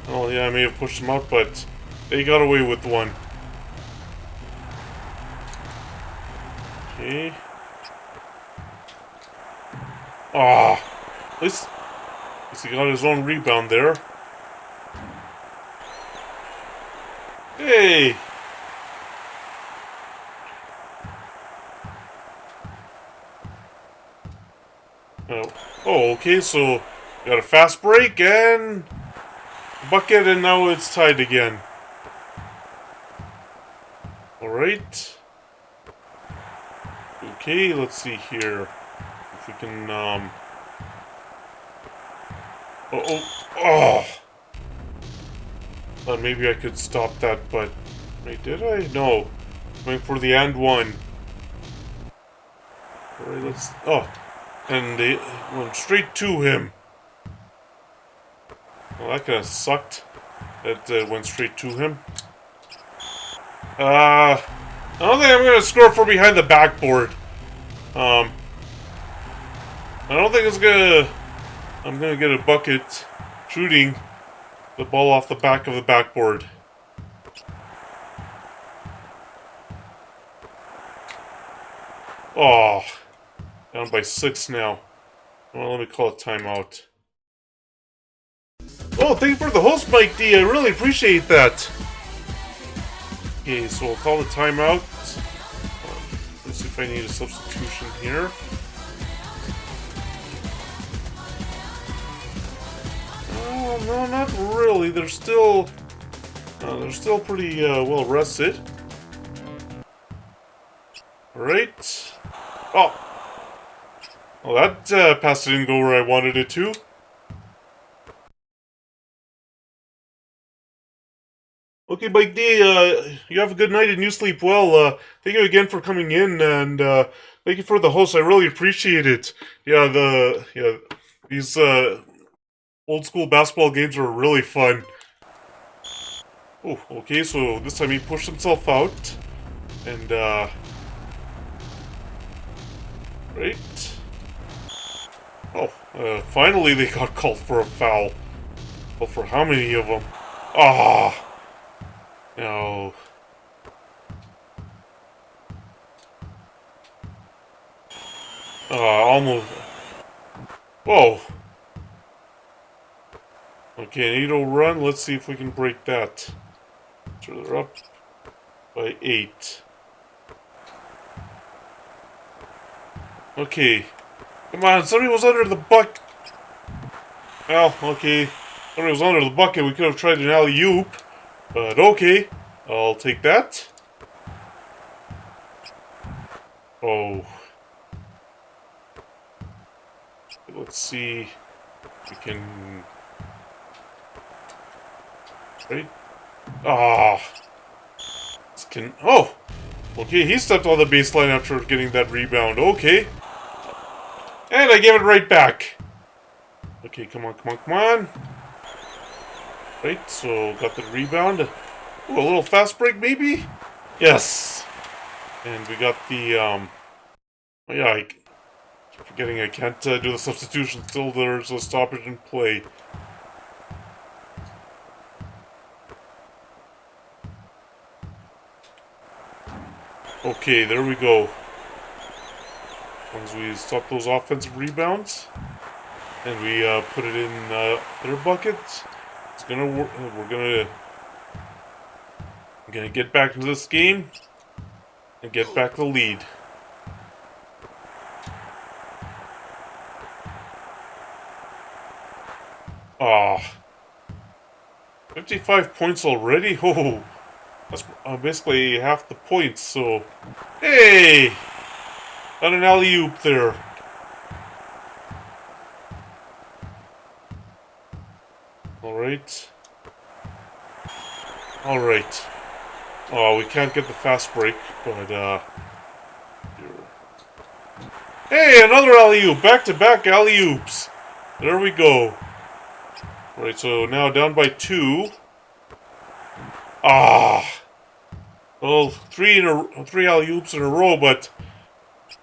Speaker 1: Oh yeah, I may have pushed them out, but they got away with one. Okay. Ah, at least he got his own rebound there. Hey! Oh, okay, so got a fast break and bucket, and now it's tied again. Alright. Okay, let's see here. If we can, Oh! Thought maybe I could stop that, but... Wait, did I? No. Going for the and one. Alright, let's... Oh! And they went straight to him. Well, that kinda sucked. That went straight to him. I don't think I'm gonna score from behind the backboard. I don't think it's gonna... I'm gonna get a bucket shooting the ball off the back of the backboard. Oh, down by 6 now. Well, let me call it timeout. Oh, thank you for the host, Mike D. I really appreciate that. Okay, so we'll call the timeout. Let's see if I need a substitution here. Oh, no, not really. They're still pretty well rested. Alright. Oh! Well, that pass didn't go where I wanted it to. Okay, Mike D, you have a good night and you sleep well. Thank you again for coming in, and thank you for the host. I really appreciate it. Yeah, these old school basketball games are really fun. Oh, okay, so this time he pushed himself out, and right. Oh, finally they got called for a foul. Well, for how many of them? Ah, no. Almost. Whoa. Okay, an 8-0 run. Let's see if we can break that. So they're up by 8. Okay. Come on, somebody was under the bucket. Well, okay. Somebody was under the bucket. We could have tried an alley-oop. But okay. I'll take that. Oh. Let's see if we can... Right? Ah. Oh! Okay, he stepped on the baseline after getting that rebound. Okay. And I gave it right back. Okay, come on, come on, come on. Right, so got the rebound. Ooh, a little fast break, maybe? Yes. And we got the, oh yeah, I keep forgetting I can't do the substitution until there's a stoppage in play. Okay, there we go. Once we stop those offensive rebounds, and we put it in their bucket, it's gonna work. We're gonna get back into this game and get back the lead. Ah, 55 points already. Oh, that's basically half the points. So, hey, got an alley-oop there. Alright. Alright. Oh, we can't get the fast break, but, hey, another alley-oop! Back-to-back alley-oops! There we go. Right, so now down by 2. Ah! Well, 3 alley-oops in a row, but,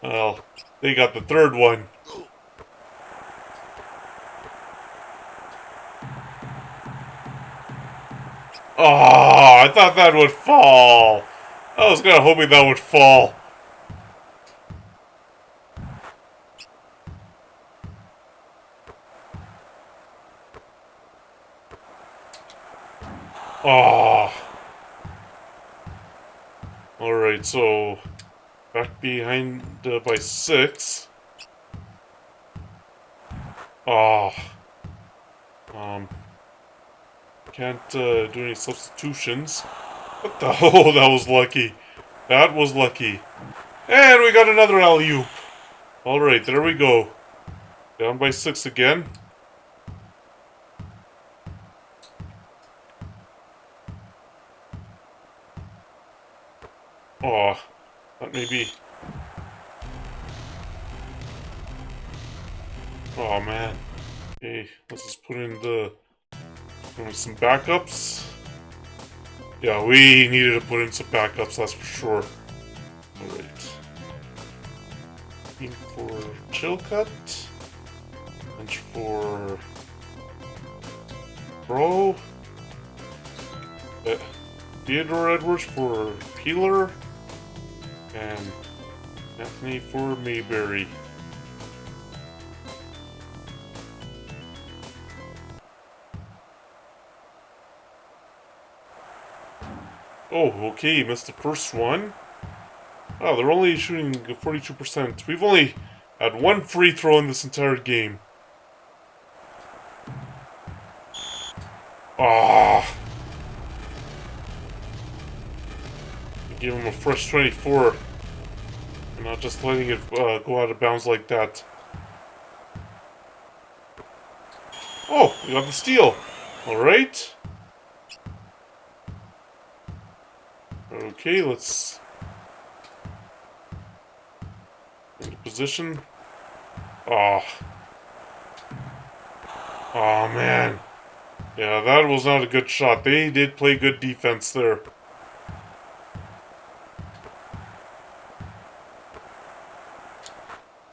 Speaker 1: well, they got the third one. Oh, I thought that would fall. I was kind of hoping that would fall. Oh. Alright, so back behind by 6. Oh. Can't do any substitutions. What the? Oh, that was lucky. That was lucky. And we got another alley-oop. Alright, there we go. Down by 6 again. Oh, that may be... Oh, man. Okay, let's just put in some backups. Yeah, we needed to put in some backups, that's for sure. Alright. Looking for Chilcut. Bench for... Bro. Theodore Edwards for Peeler. And Anthony for Mayberry. Oh, okay, missed the first one. Oh, they're only shooting 42%. We've only had one free throw in this entire game. Ah! Give him a fresh 24. And not just letting it go out of bounds like that. Oh, we got the steal. Alright. Okay, let's... into position. Oh. Oh, man. Yeah, that was not a good shot. They did play good defense there.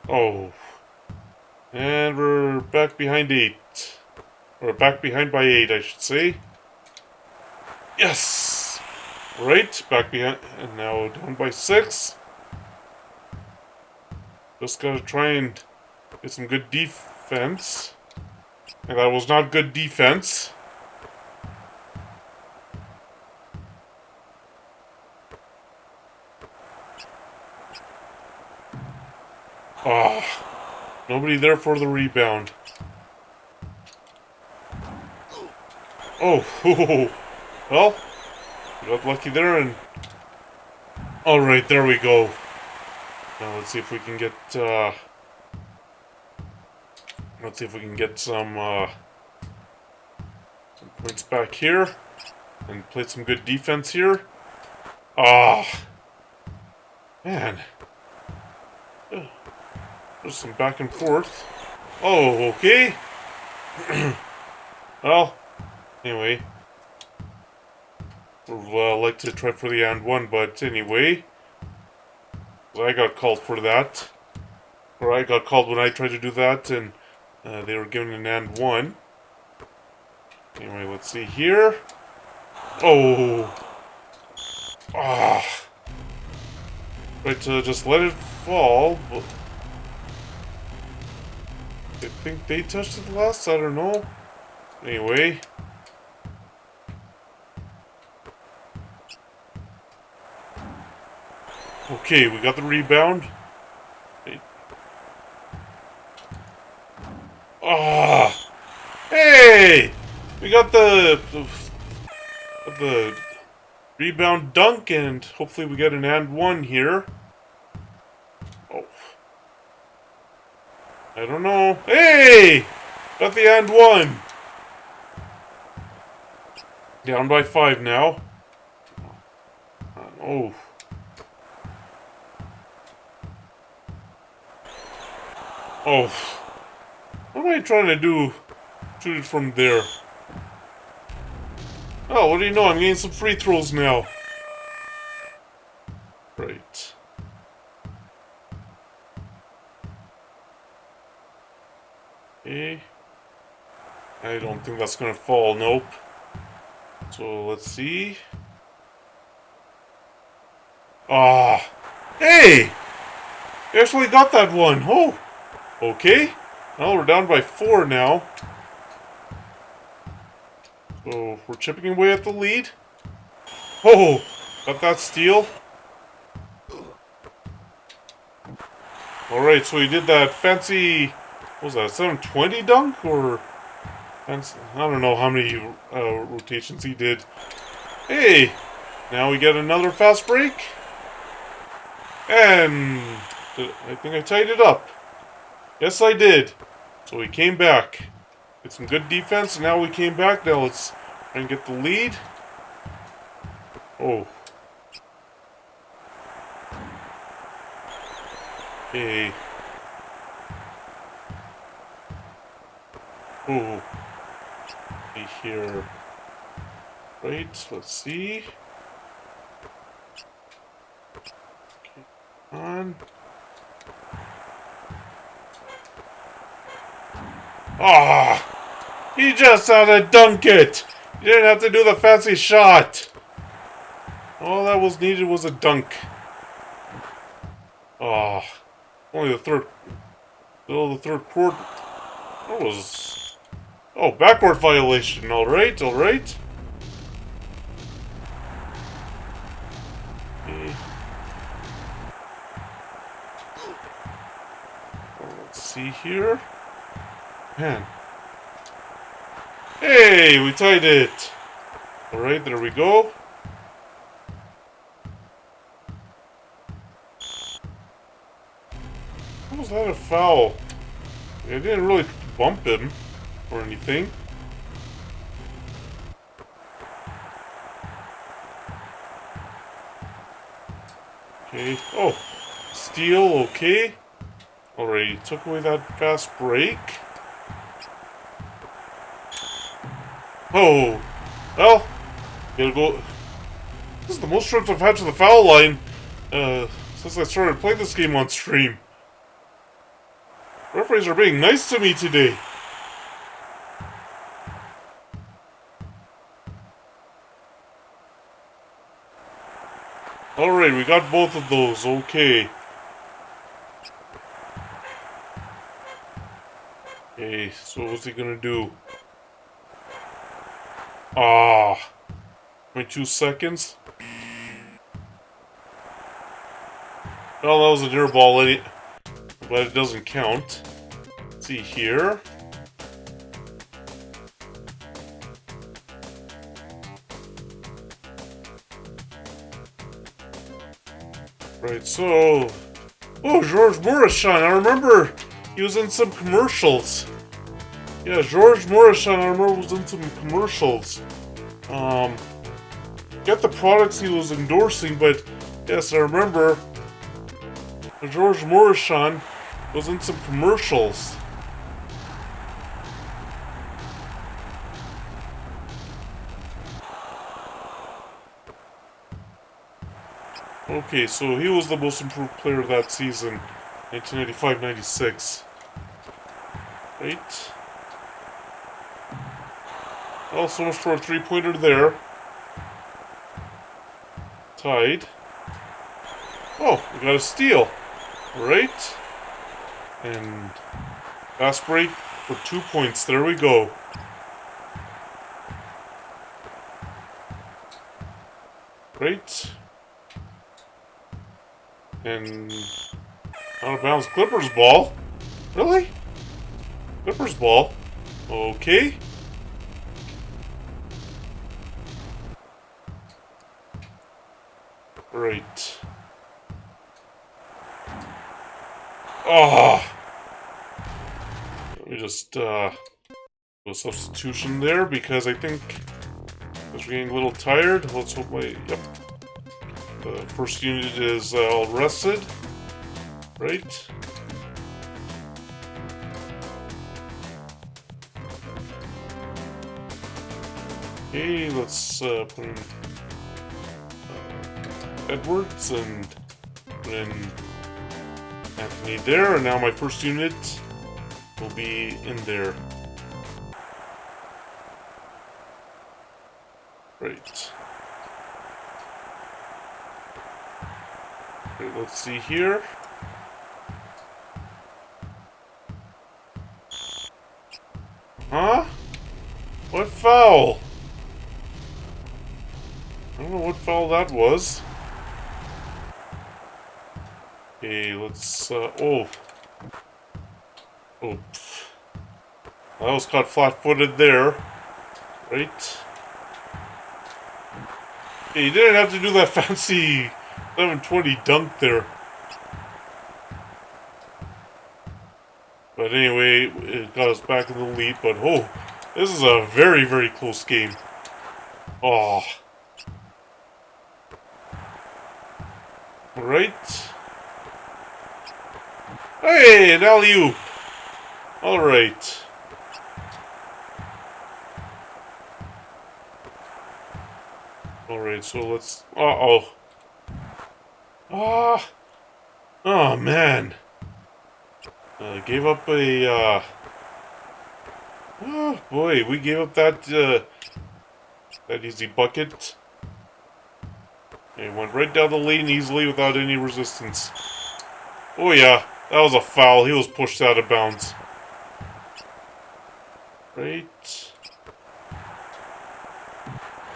Speaker 1: Oh. And we're back behind 8. Or back behind by 8, I should say. Yes! Right, back behind, and now down by 6. Just gotta try and get some good defense. And that was not good defense. Ah, nobody there for the rebound. Oh, well, we got lucky there, and all right, there we go. Now let's see if we can get. Let's see if we can get some points back here, and play some good defense here. Ah, man, there's some back and forth. Oh, okay. Well, anyway, we'd like to try for the and one, but anyway, I got called for that. Or I got called when I tried to do that, and they were given an and one. Anyway, let's see here. Oh! Ah! Right to just let it fall, but I think they touched it last, I don't know. Anyway. Okay, we got the rebound. Ah! Hey! We got the rebound dunk, and hopefully we get an and one here. Oh. I don't know. Hey! Got the and one! Down by 5 now. Oh. Oh. What am I trying to do? Shoot it from there. Oh, what do you know? I'm getting some free throws now. Right. Okay. I don't think that's gonna fall, nope. So, let's see. Ah! Hey! You actually got that one! Oh! Okay. Well, we're down by 4 now. So, we're chipping away at the lead. Oh! Got that steal. Alright, so he did that fancy What was that, 720 dunk? Or... I don't know how many rotations he did. Hey! Now we get another fast break. And... I think I tied it up. Yes, I did. So we came back. Get some good defense, and now we came back. Now let's try and get the lead. Oh. Okay. Oh. Okay, here. Right, let's see. Okay, on. Ah! He just had to dunk it! You didn't have to do the fancy shot! All that was needed was a dunk. Ah. Only the third... Still the third quarter. That was... Oh, backcourt violation. Alright, alright. Okay. Let's see here. Man. Hey, we tied it. Alright, there we go. How was that a foul? I didn't really bump him or anything. Okay. Oh, steal, okay. Alright, took away that fast break. Oh, well, gotta go. This is the most trips I've had to the foul line since I started playing this game on stream. Referees are being nice to me today. Alright, we got both of those, okay. Okay, so what's he gonna do? Ah, 22 seconds. Well, that was a near ball, but it doesn't count. Let's see here. Right, so... Oh, George Morrison, I remember he was in some commercials. Yeah, George Morrison, I remember was in some commercials. Get the products he was endorsing, but yes, I remember George Morrison was in some commercials. Okay, so he was the most improved player of that season, 1995-96. Right. Oh, so much for a three-pointer there. Tied. Oh, we got a steal. Right. And fast break for 2 points. There we go. Right. And out of bounds, Clippers ball. Really? Clippers ball. Okay. Right. Oh. Let me just do a substitution there because I think we're getting a little tired. Let's hope my the first unit is all rested. Right. Okay, let's put in Edwards and put in Anthony there, and now my first unit will be in there. Right. Okay, let's see here. Huh? What foul? I don't know what foul that was. Okay, let's, oh. Oops. I was caught flat-footed there. Right? Yeah, you didn't have to do that fancy 720 dunk there. But anyway, it got us back in the lead. But oh, this is a very, very close game. Oh. Right. Hey, an alley-oop. Alright. Alright, so let's... Uh-oh. Ah. Oh, man. Gave up a, Oh, boy, we gave up that, that easy bucket. It went right down the lane easily without any resistance. Oh, yeah. That was a foul. He was pushed out of bounds. Right.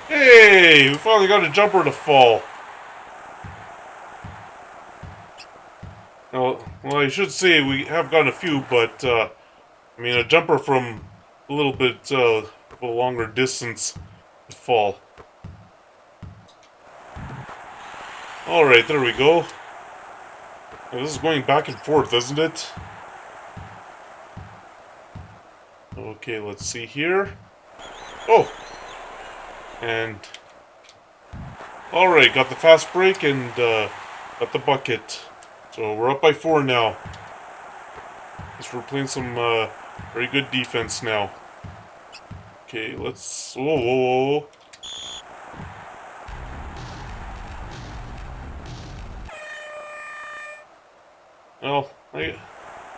Speaker 1: Hey! We finally got a jumper to fall. Well, I should say we have gotten a few, but, I mean, a jumper from a little bit, a longer distance to fall. Alright, there we go. This is going back and forth, isn't it? Okay, let's see here. Oh! And... Alright, got the fast break and, got the bucket. So we're up by 4 now. Guess we're playing some, very good defense now. Okay, let's... Whoa, whoa, whoa. Well,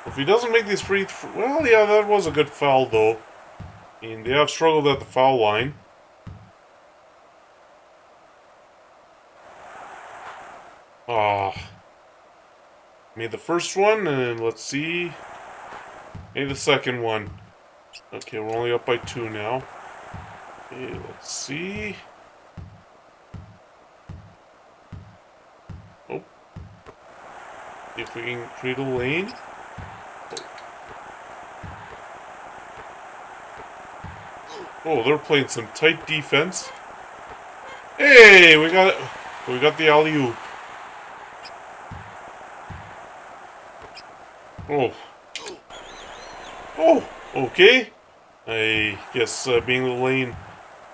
Speaker 1: if he doesn't make these free... Well, yeah, that was a good foul, though. I mean, they have struggled at the foul line. Ah. Made the first one, and let's see... Made the second one. Okay, we're only up by 2 now. Okay, let's see... Oh. See if we can create a lane. Oh, they're playing some tight defense. Hey, we got the alley-oop. Oh. Oh, okay. I guess being the lane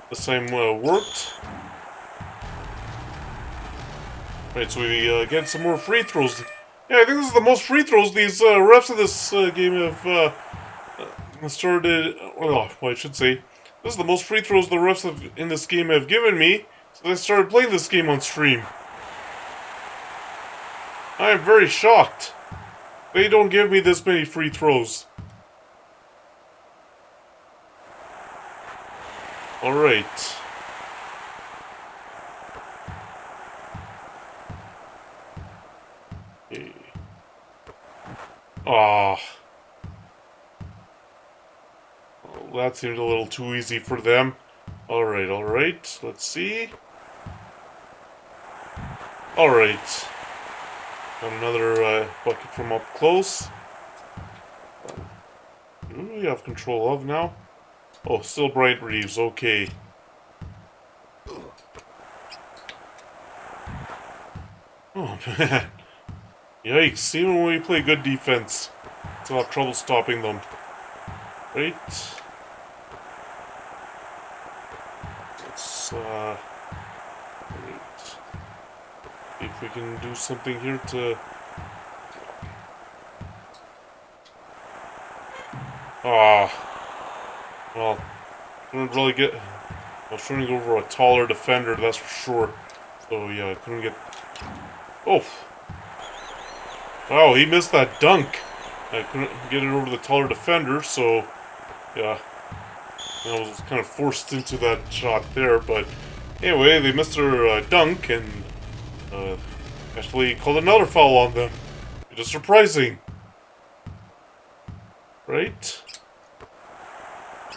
Speaker 1: this time worked. Right, so we get some more free throws. Yeah, I think this is the most free throws these refs of this game have started. Well, I should say, this is the most free throws the refs in this game have given me since I started playing this game on stream. I am very shocked. They don't give me this many free throws. Alright. Okay. Ah. Well, that seemed a little too easy for them. Alright, alright. Let's see. Alright. Got another bucket from up close. Who do we have control of now? Oh, still Bright Reeves, okay. Oh, man. Yikes, even when we play good defense, still have trouble stopping them. Right? Let's, wait. See if we can do something here to... Ah. Well, couldn't really get... I was trying to go over a taller defender, that's for sure. So, yeah, I couldn't get... Oh! Wow, he missed that dunk! I couldn't get it over the taller defender, so... Yeah. I was kind of forced into that shot there, but... Anyway, they missed their dunk, and... actually called another foul on them. It is surprising. Right?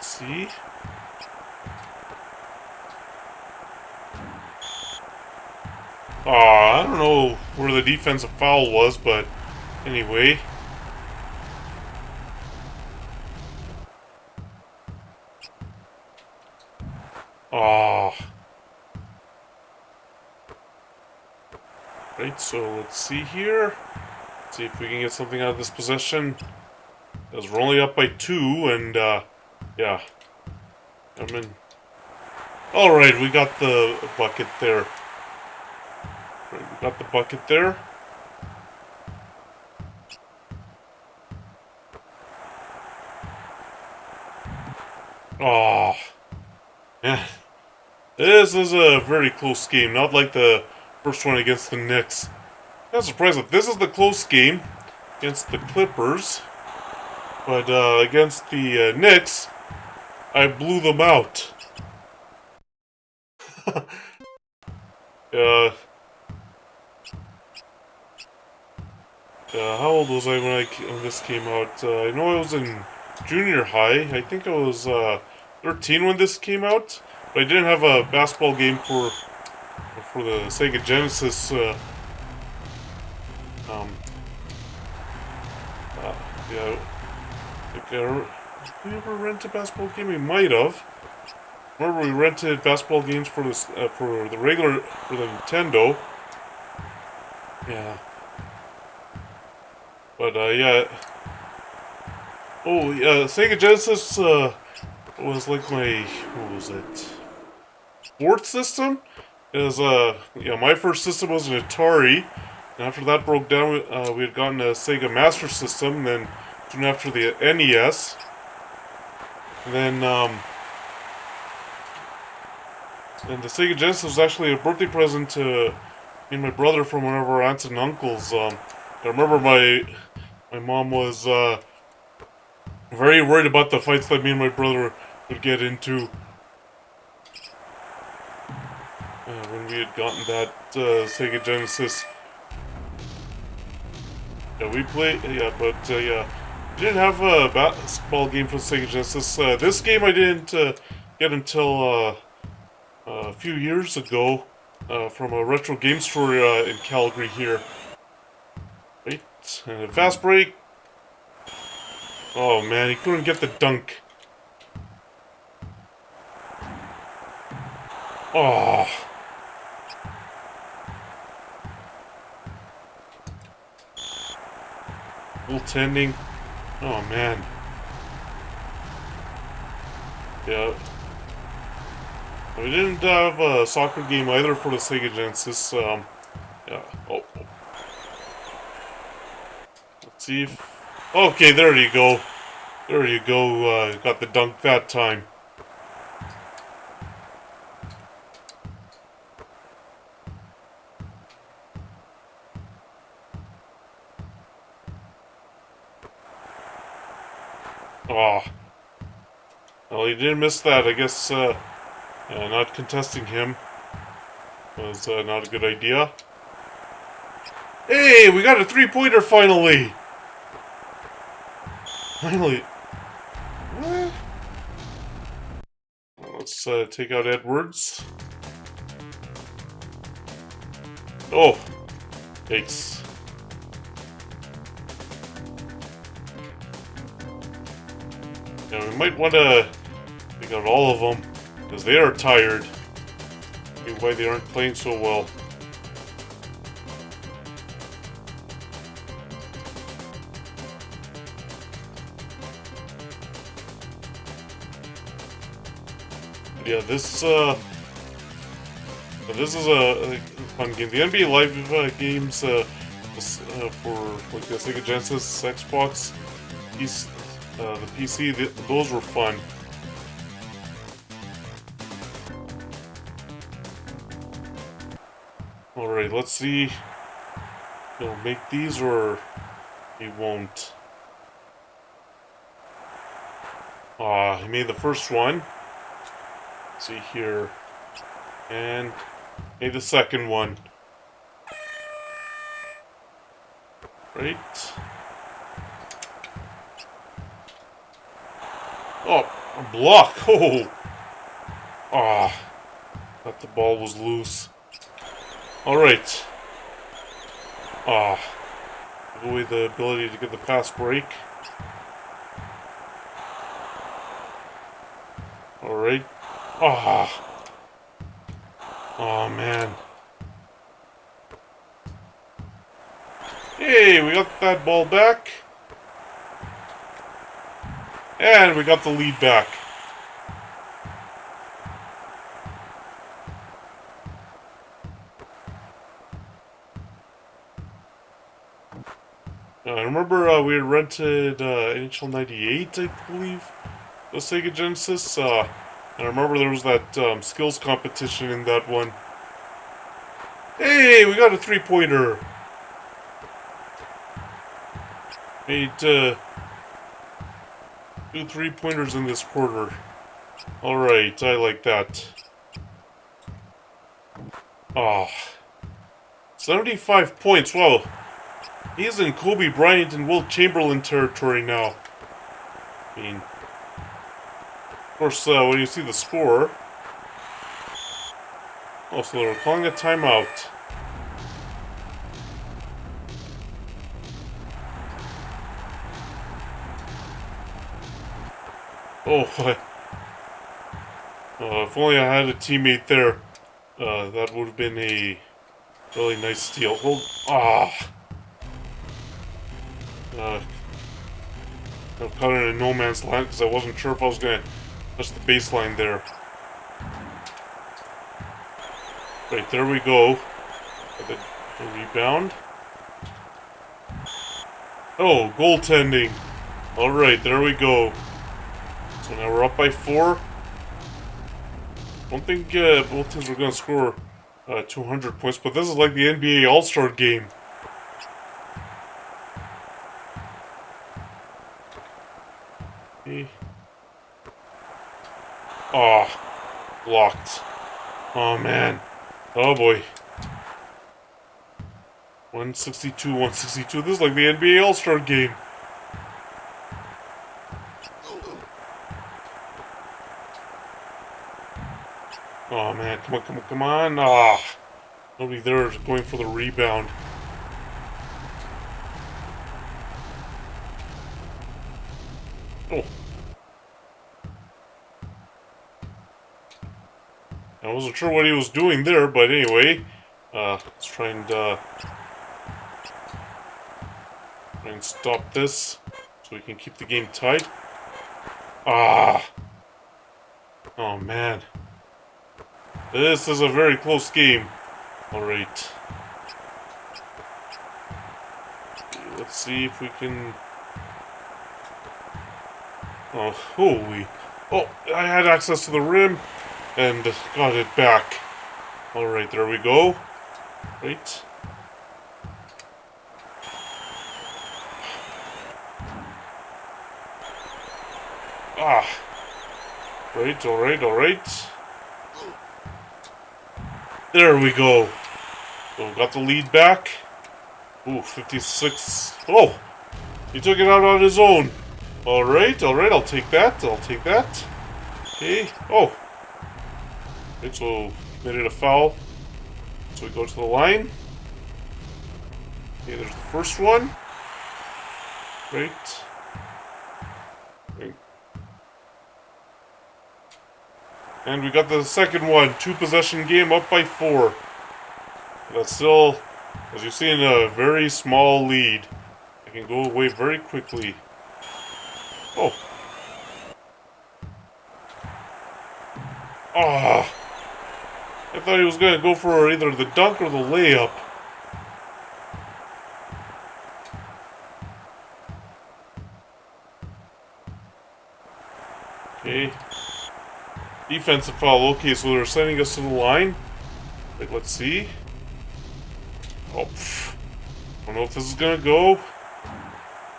Speaker 1: See? I don't know where the defensive foul was, but anyway. Ah. Right, so let's see here. See if we can get something out of this possession. Because we're only up by 2, and, yeah. I'm in. Alright, we got the bucket there. Right, we got the bucket there. Oh, yeah. This is a very close game, not like the first one against the Knicks. I'm surprised that this is the close game against the Clippers, but against the Knicks, I blew them out. uh, how old was I when this came out? I know I was in junior high. I think I was 13 when this came out, but I didn't have a basketball game for the Sega Genesis. Um, yeah, like, did we ever rent a basketball game? We might have. Remember, we rented basketball games for this for the Nintendo. Yeah. But yeah. Oh yeah, Sega Genesis was like my, what was it? Sports system. It was yeah, my first system was an Atari, and after that broke down, we had gotten a Sega Master System. Then soon after the NES, and then and the Sega Genesis was actually a birthday present to me and my brother from one of our aunts and uncles. I remember my mom was very worried about the fights that me and my brother would get into when we had gotten that Sega Genesis. Yeah, we played. Yeah, but yeah, we didn't have a basketball game for the Sega Genesis. This game I didn't get until a few years ago from a retro game store in Calgary here. Right, and a fast break. Oh man, he couldn't get the dunk. Oh. Goaltending. Oh man. Yeah. We didn't have a soccer game either for the Sega Genesis. Yeah. Oh. Let's see if. Okay, there you go. There you go. Got the dunk that time. Oh. Well, he didn't miss that. I guess not contesting him was not a good idea. Hey, we got a three-pointer finally! Finally. What? Let's take out Edwards. Oh. Yikes. Yeah, we might want to take out all of them, because they are tired. Maybe why they aren't playing so well. Yeah, this is a fun game. The NBA Live games for like the Sega Genesis, Xbox, the PC, those were fun. Alright, let's see. He'll make these or he won't. He made the first one. Let's see here. And made the second one. Right. Oh, a block. Oh. Thought the ball was loose. Alright. Give away the ability to get the fast break. Alright. Oh, man. Hey, we got that ball back. And we got the lead back. I remember we had rented NHL 98, I believe, the Sega Genesis. And I remember there was that skills competition in that one. Hey, we got a three-pointer. Made 2 3-pointers in this quarter. Alright, I like that. Ah, 75 points. Wow. He's in Kobe Bryant and Wilt Chamberlain territory now. I mean, of course, when you see the score... Oh, so they're calling a timeout. Oh, if only I had a teammate there, that would have been a really nice steal. Well, I caught it in a no man's land because I wasn't sure if I was going to touch the baseline there. Right, there we go. The rebound. Oh, goaltending. Alright, there we go. So now we're up by 4. Don't think both teams were going to score 200 points, but this is like the NBA All-Star game. Okay. Oh, blocked. Oh, man. Oh, boy. 162, 162. This is like the NBA All-Star game. Oh, man. Come on, come on, come on. Ah. Nobody there is going for the rebound. Oh. I wasn't sure what he was doing there, but anyway. Let's try and stop this so we can keep the game tight. Ah. Oh, man. This is a very close game. Alright. Let's see if we can... Oh, holy... Oh, I had access to the rim and got it back. Alright, there we go. Right. Ah. Right, alright, alright. There we go. So got the lead back. Ooh, 56. Oh! He took it out on his own. Alright, alright, I'll take that. I'll take that. Okay. Oh. Right, so made it a foul. So we go to the line. Okay, there's the first one. Right. Right. And we got the second one. 2-possession game, up by 4. That's still, as you see, in a very small lead. I can go away very quickly. Oh. Ah. I thought he was going to go for either the dunk or the layup. Okay. Defensive foul. Okay, so they're sending us to the line. Like, let's see. Oh, pff. I don't know if this is gonna go.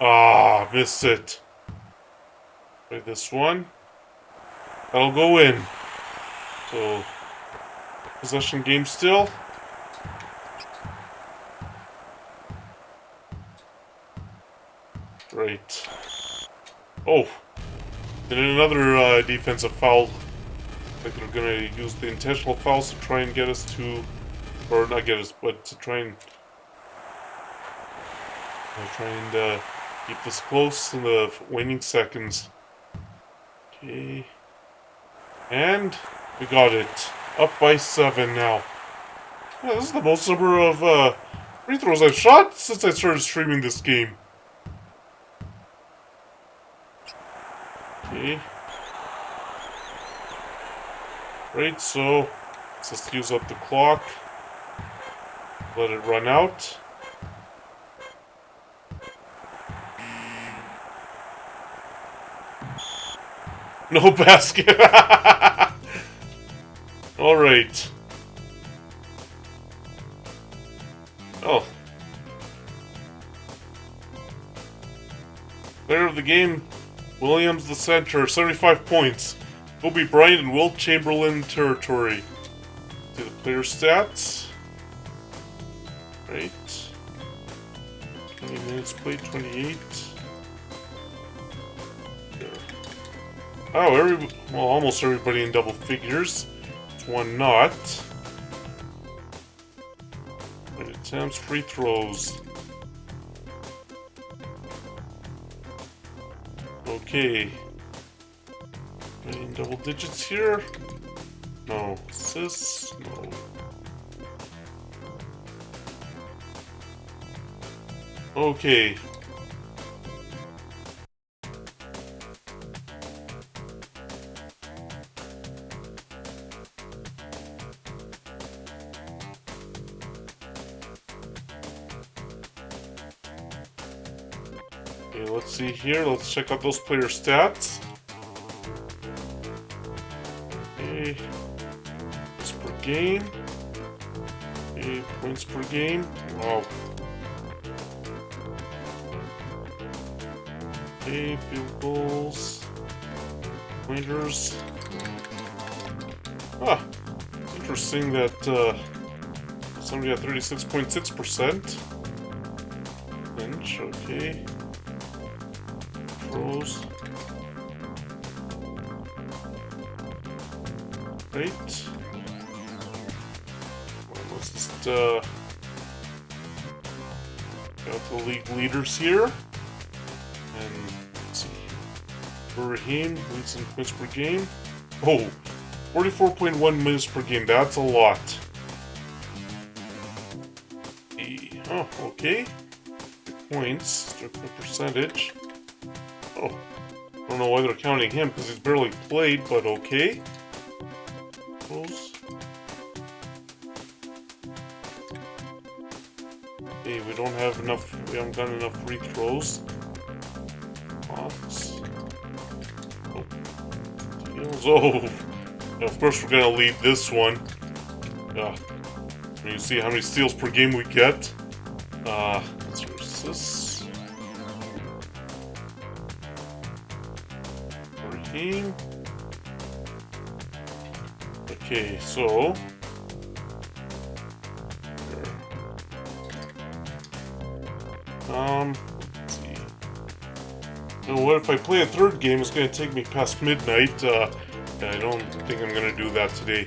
Speaker 1: Ah, missed it. Play this one. That'll go in. So, possession game still. Right. Oh. Then another defensive foul. Like they're gonna use the intentional fouls to try and get us to, or not get us, but to try and keep this close in the waning seconds. Okay, and we got it. Up by 7 now. Yeah, this is the most number of free throws I've shot since I started streaming this game. Okay. Right, so let's just use up the clock. Let it run out. No basket. Alright. Oh. Player of the game, Williams the center, 75 points. Kobe Bryant and Wilt Chamberlain territory. See the player stats. Right. 20 minutes played, 28. Oh, almost everybody in double figures. It's one not. 9 attempts, free throws. Okay. In double digits here? No. Assists? No. Okay. Okay, let's see here. Let's check out those player stats. Okay. Points per game. Okay, points per game. Wow. Okay, field goals. Pointers. Ah, interesting that somebody at 36.6%. Bench, okay. Throws. Right. Well, let's just got the league leaders here. And let's see. Raheem leads in points per game. Oh, 44.1 minutes per game. That's a lot. Oh, okay. Points. Check the percentage. Oh, I don't know why they're counting him because he's barely played, but okay. Close. Okay, we don't have enough. We haven't got enough free throws. Box. Oh. Steals. Oh. Yeah, of course, we're gonna lead this one. You see how many steals per game we get. Let's resist. Raheem. Okay, so. Let's see. You know what? If I play a third game, it's gonna take me past midnight. I don't think I'm gonna do that today.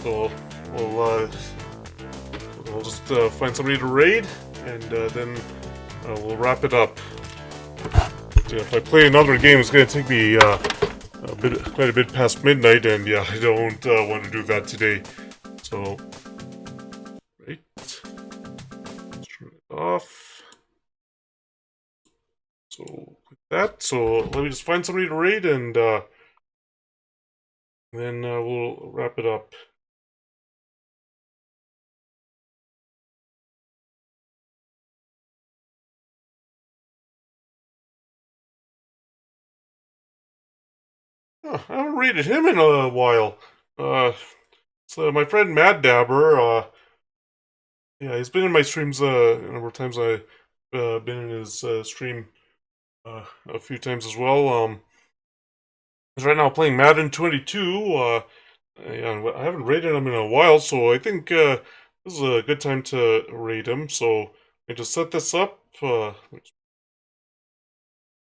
Speaker 1: So we'll just find somebody to raid, and then we'll wrap it up. So if I play another game, it's gonna take me quite a bit past midnight, and yeah, I don't want to do that today. So, right, let's turn it off. So, like that. So let me just find somebody to raid, and then we'll wrap it up. I haven't rated him in a while. So my friend Mad Dabber, yeah, he's been in my streams a number of times. I've been in his stream a few times as well. He's right now playing Madden 22. Yeah, I haven't rated him in a while, so I think this is a good time to rate him. So I just set this up. I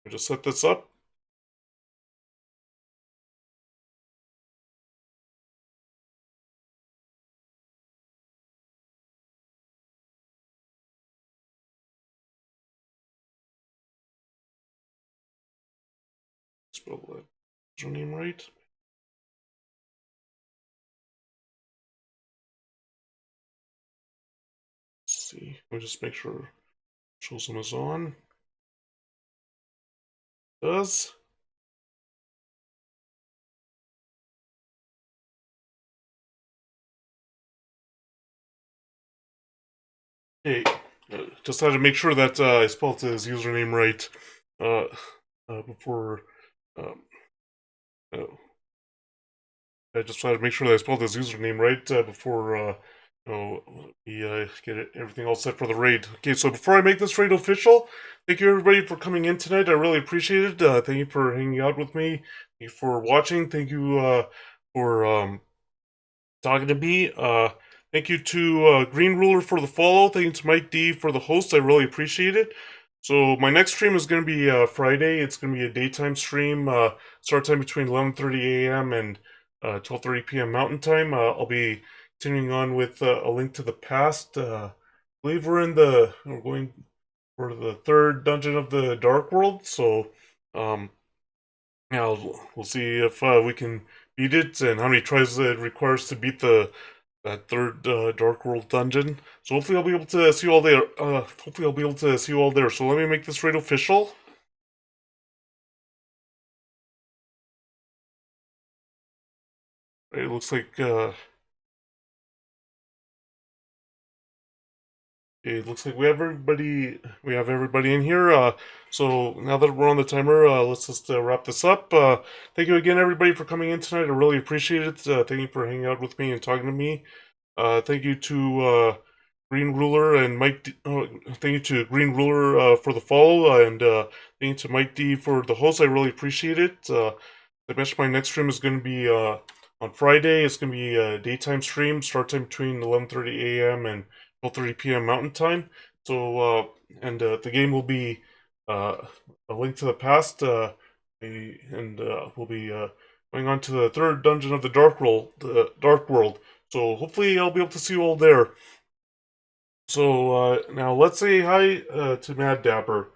Speaker 1: just set this up. Spell that username right. Let me just make sure shows them is on. Does. Okay, just had to make sure that I spelled his username right before. Um, uh, I just had to make sure that I spelled his username right before we get everything all set for the raid. Okay, so before I make this raid official, thank you everybody for coming in tonight. I really appreciate it. Thank you for hanging out with me. Thank you for watching. Thank you for talking to me. Thank you to Green Ruler for the follow. Thank you to Mike D for the host. I really appreciate it. So my next stream is going to be Friday. It's going to be a daytime stream. Start time between 11:30 a.m. and 12:30 p.m. Mountain Time. I'll be continuing on with a link to the past. I believe we're going for the third dungeon of the Dark World. So um, yeah, we'll see if we can beat it and how many tries it requires to beat the that third Dark World dungeon. So hopefully I'll be able to see you all there. Hopefully I'll be able to see you all there. So let me make this raid official. It looks like we have everybody. We have everybody in here. So now that we're on the timer, let's just wrap this up. Thank you again, everybody, for coming in tonight. I really appreciate it. Thank you for hanging out with me and talking to me. Thank you to Green Ruler and Mike. Thank you to Green Ruler for the follow, and thank you to Mike D for the host. I really appreciate it. I mentioned my next stream is going to be on Friday. It's going to be a daytime stream. Start time between 11:30 a.m. and 12:30 p.m. Mountain Time. So and the game will be uh, a link to the past, and we'll be going on to the third dungeon of the Dark World. Dark World. So hopefully I'll be able to see you all there. So now let's say hi to Mad Dapper.